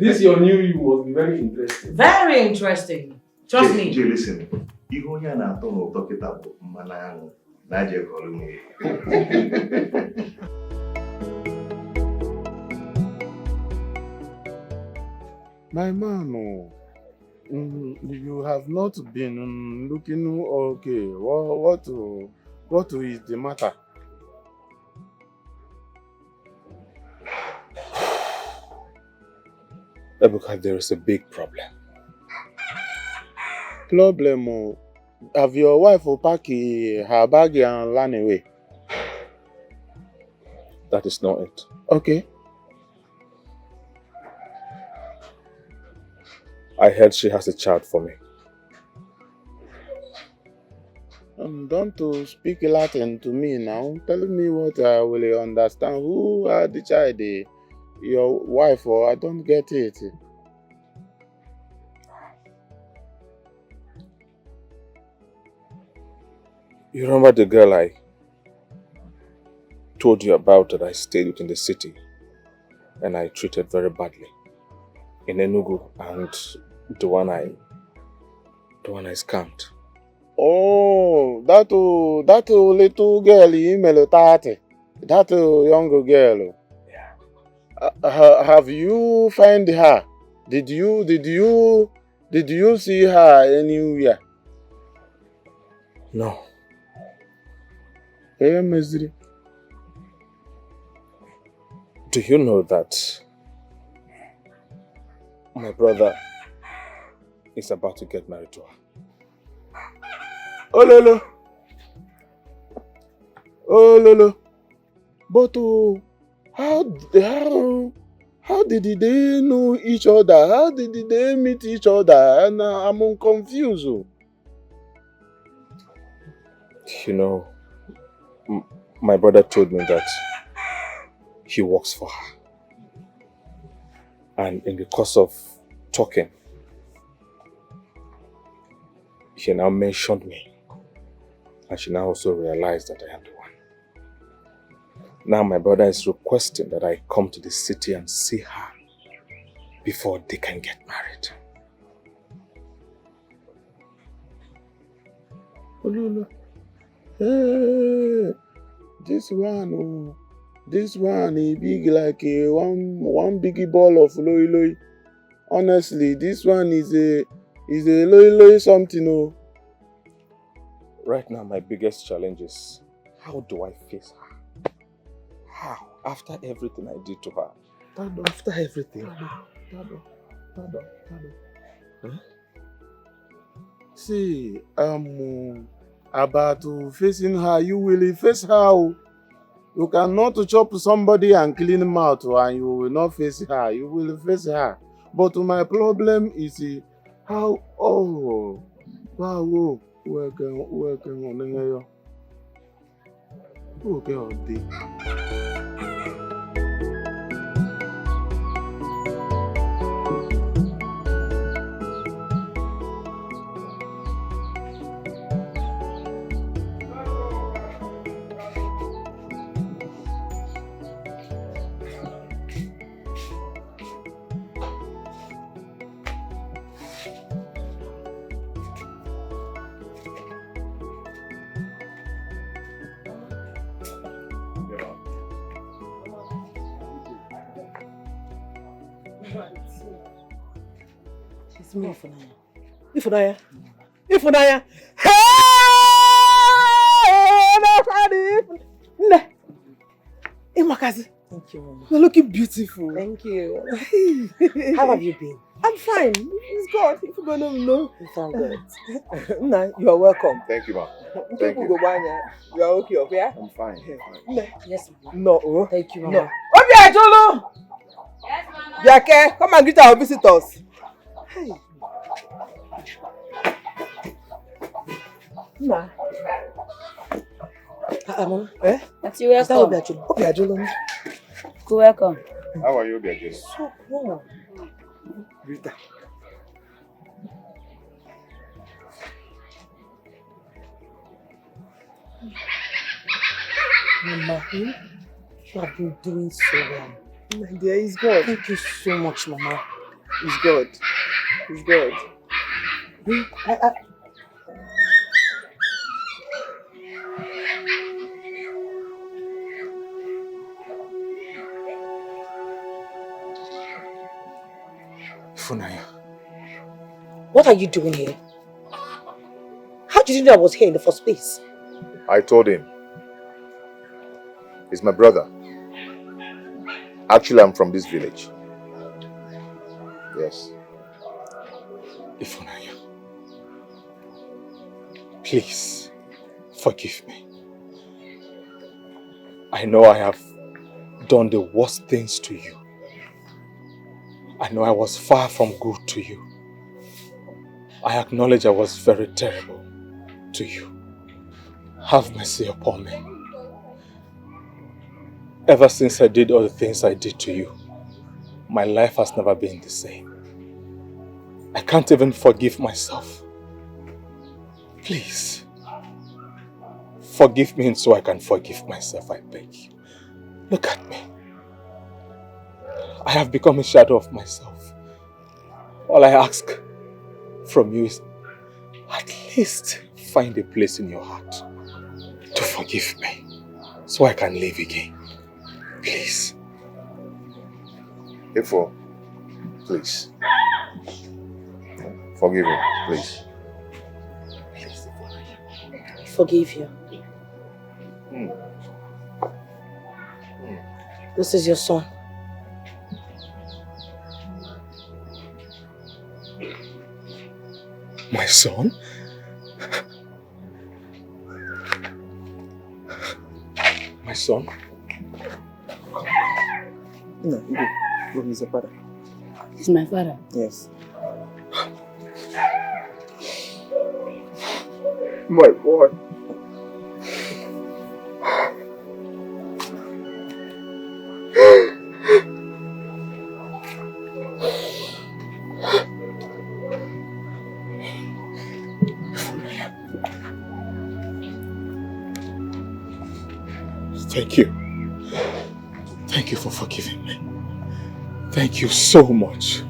This your new you must be very interesting. Very interesting. Trust me. Jay, listen. You go here and I don't talk it about Manang. Naija calling me. My man, you have not been looking okay. What is the matter? Ebuka, there is a big problem. Problem? Have your wife packed her bag and run away? That is not it. Okay. I heard she has a child for me. Don't to speak Latin to me now. Tell me what I will understand. Who had the child? Your wife, or I don't get it. You remember the girl I told you about that I stayed with in the city and I treated very badly in Enugu, and The one I scammed. Oh, that little girl in Melotati. That young girl. Yeah. Have you find her? Did you see her anywhere? No. Hey, Mesri. Do you know that my brother is about to get married to her? Oh lolo. Oh lolo. But how did they know each other? How did they meet each other? And I'm confused. You know, my brother told me that he works for her. And in the course of talking, she now mentioned me. And she now also realized that I am the one. Now my brother is requesting that I come to the city and see her before they can get married. Ololo. Hey, this one he big like one biggie ball of loi. Honestly, this one is a loi something. Oh. Right now, my biggest challenge is, how do I face her? How? After everything I did to her. After everything. Pardon. Huh? See, about facing her, you will face her. You cannot chop somebody and clean him out and you will not face her. You will face her. But my problem is how, wow, working on the okay, all day. It's me, Ifunanya. Hey! Imakazi. Thank you, Mama. You're looking beautiful. Thank you. How have you been? I'm fine. It's God. If you don't know. Thank God. Nah, you are welcome. Thank you, Ma. Thank you. You are okay, okay? I'm fine. Yes, Mama. No. Thank you, Mama. No. Obi Ajolo! Yes, Mama. Yake, come and greet our visitors. Hey. Nah. Mama. Eh? That's you welcome. Obi Ajolo. Go welcome. How are you, Obi? So cool. Rita. Mama, you have been doing so well. My dear, it's God. Thank you so much, Mama. It's God. It's God. Funaya. What are you doing here? How did you know I was here in the first place? I told him. He's my brother. Actually, I'm from this village. Yes. Ifunanya, please forgive me. I know I have done the worst things to you. I know I was far from good to you. I acknowledge I was very terrible to you. Have mercy upon me. Ever since I did all the things I did to you, my life has never been the same. I can't even forgive myself. Please, forgive me so I can forgive myself, I beg you. Look at me. I have become a shadow of myself. All I ask from you is at least find a place in your heart to forgive me so I can live again. Please. Therefore, please. Forgive him, please. Forgive you. This is your son. My son? My son? No, go. He's your father. He's my father. Yes. My boy. Thank you. Thank you for forgiving me. Thank you so much.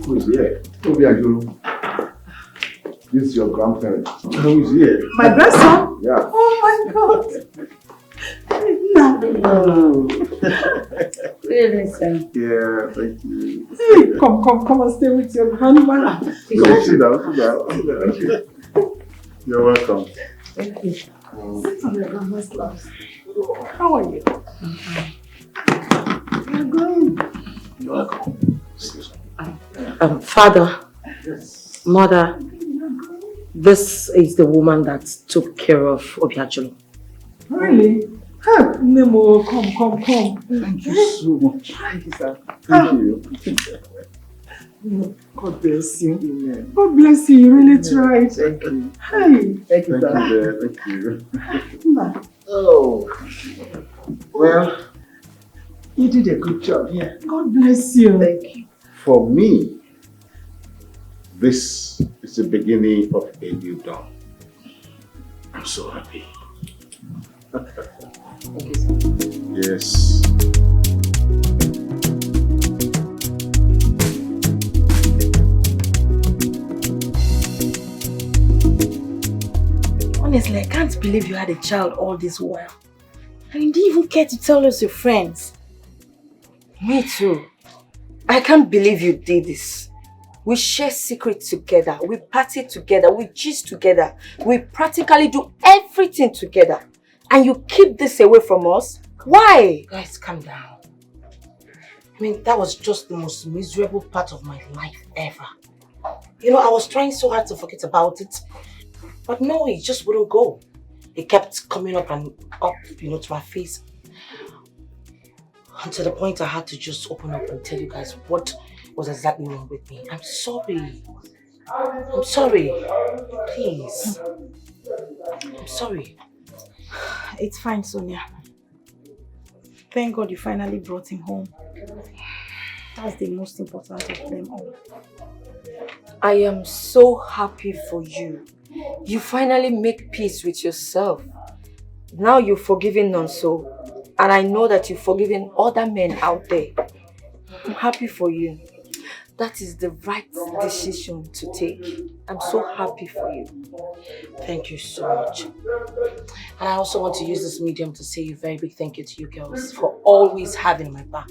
Who is here? This is your grandparent. Who is here? My grandson? Yeah. Oh my God. No. Yeah, thank you. Hey, come and stay with your grandmother. Sit down. You're welcome. Thank you. Sit on your grandma's lap. How are you? You're going. You're welcome. Father, mother, this is the woman that took care of Obiajulu. Really? Hey, Nemo, come. Thank you so much. Thank you, sir. Thank you. God bless you. Amen. God bless you. You really tried. Thank you. Hey. Thank you, sir. Thank you. Oh. Well, you did a good job here. God bless you. Thank you. For me, this is the beginning of a new dawn. I'm so happy. Thank you, sir. Yes. Honestly, I can't believe you had a child all this while. And you didn't even care to tell us your friends. Me too. I can't believe you did this. We share secrets together, we party together, we gist together, we practically do everything together. And you keep this away from us? Why? Guys, calm down. I mean, that was just the most miserable part of my life ever. You know, I was trying so hard to forget about it. But no, it just wouldn't go. It kept coming up and up, you know, to my face. And to the point I had to just open up and tell you guys what was exactly wrong with me. I'm sorry. I'm sorry. Please. I'm sorry. It's fine, Sonia. Thank God you finally brought him home. That's the most important of them all. I am so happy for you. You finally make peace with yourself. Now you've forgiven Nonso. And I know that you've forgiven other men out there. I'm happy for you. That is the right decision to take. I'm so happy for you. Thank you so much. And I also want to use this medium to say a very big thank you to you girls for always having my back.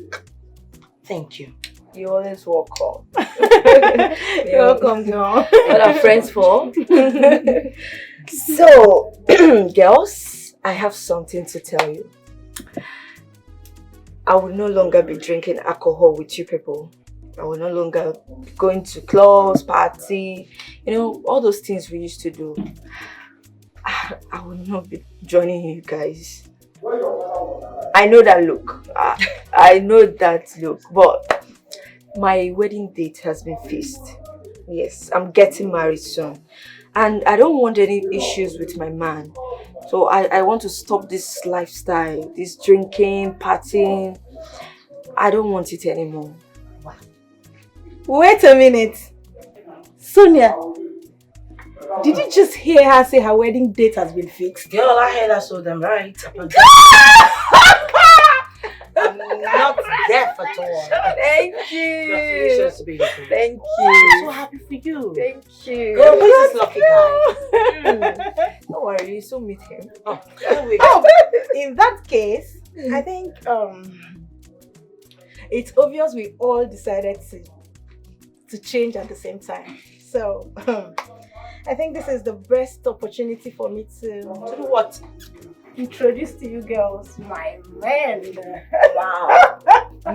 Thank you. You're always welcome. You're welcome, girl. What are friends for? So, girls, I have something to tell you. I will no longer be drinking alcohol with you people. I will no longer be going to clubs, party, you know, all those things we used to do. I will not be joining you guys. I know that look. I know that look, but my wedding date has been fixed. Yes, I'm getting married soon. And I don't want any issues with my man. So I want to stop this lifestyle, this drinking, partying. I don't want it anymore. Wait a minute. Sonia, did you just hear her say her wedding date has been fixed? Girl, I heard her so damn right. I'm not deaf at all. Thank you. Congratulations, beautiful. Thank you. I'm so happy for you. Thank you. Girl, who is this lucky guy? Don't worry, you still meet him. Oh, In that case, I think it's obvious we all decided to change at the same time. So I think this is the best opportunity for me to do what? Introduce to you girls my man. Wow.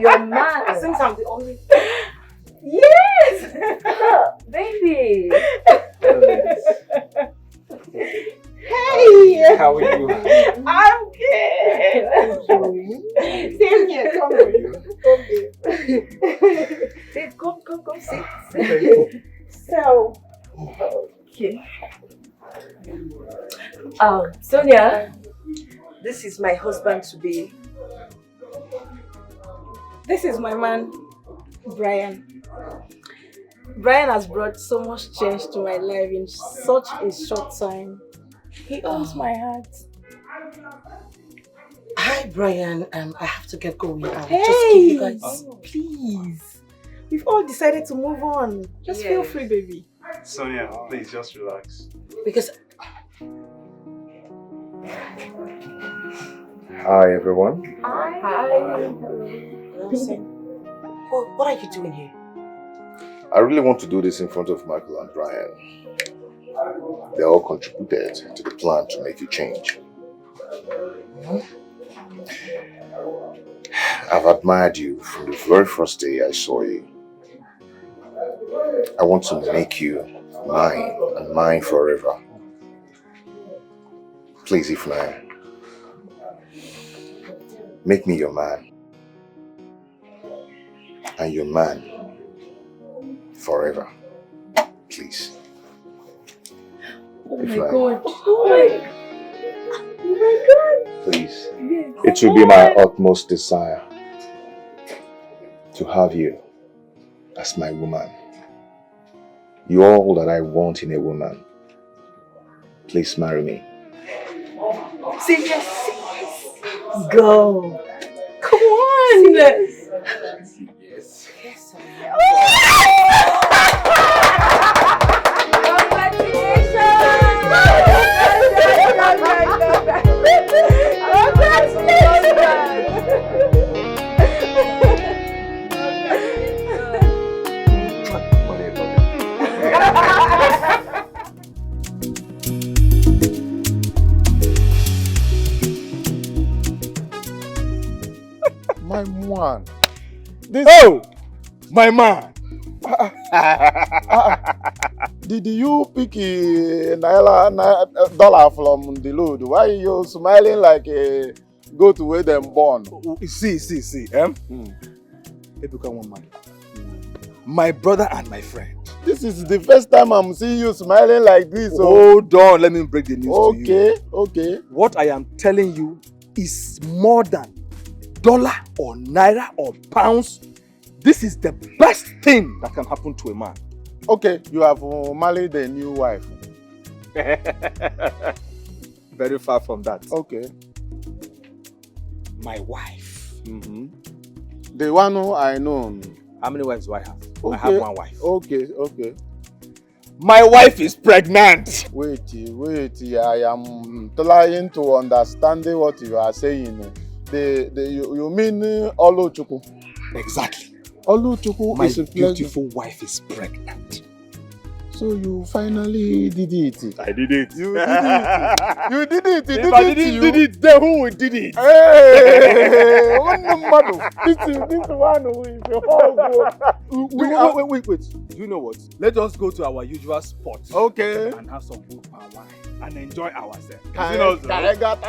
Your man. Since I'm the only. Yes! Baby! Hey! How are you? I'm good. Same here. Come here. Babe, come, sit. So, okay. Sonia, this is my husband to be. This is my man, Brian. Brian has brought so much change to my life in such a short time. He owns my heart. Hi, Brian. I have to get going. I'll Hey! just give you guys. Oh, please. We've all decided to move on. Just feel free, baby. Sonia, please just relax. Because. Hi, everyone. Hi. What are you doing here? I really want to do this in front of Michael and Brian. They all contributed to the plan to make you change. I've admired you from the very first day I saw you. I want to make you mine and mine forever. Please, Ifnaya, make me your man. And your man forever. Please. Oh my Ifnaya, God. Oh my God. please. It will be my utmost desire to have you as my woman. You're all that I want in a woman. Please marry me. Say yes. Go. Come on. Yes. My man. My man. Did you pick a dollar from the load? Why are you smiling like a goat where them born? See. Ebuka one man. My brother and my friend. This is the first time I'm seeing you smiling like this. Hold on, let me break the news to you. Okay. What I am telling you is more than dollar or naira or pounds. This is the best thing that can happen to a man. Okay, you have married a new wife. Very far from that. Okay. My wife. The one who I know. How many wives do I have? Okay. I have one wife. Okay. My wife is pregnant. Wait, I am trying to understand what you are saying. You mean Oluchukwu? Exactly. Oluchukwu My is beautiful wife is pregnant. So you finally did it. I did it. You did it. You did it. If I didn't did it, then who did it? Hey, this one who is Wait. You know what? Let us go to our usual spot. Okay. And have some food and wine and enjoy ourselves. Can I get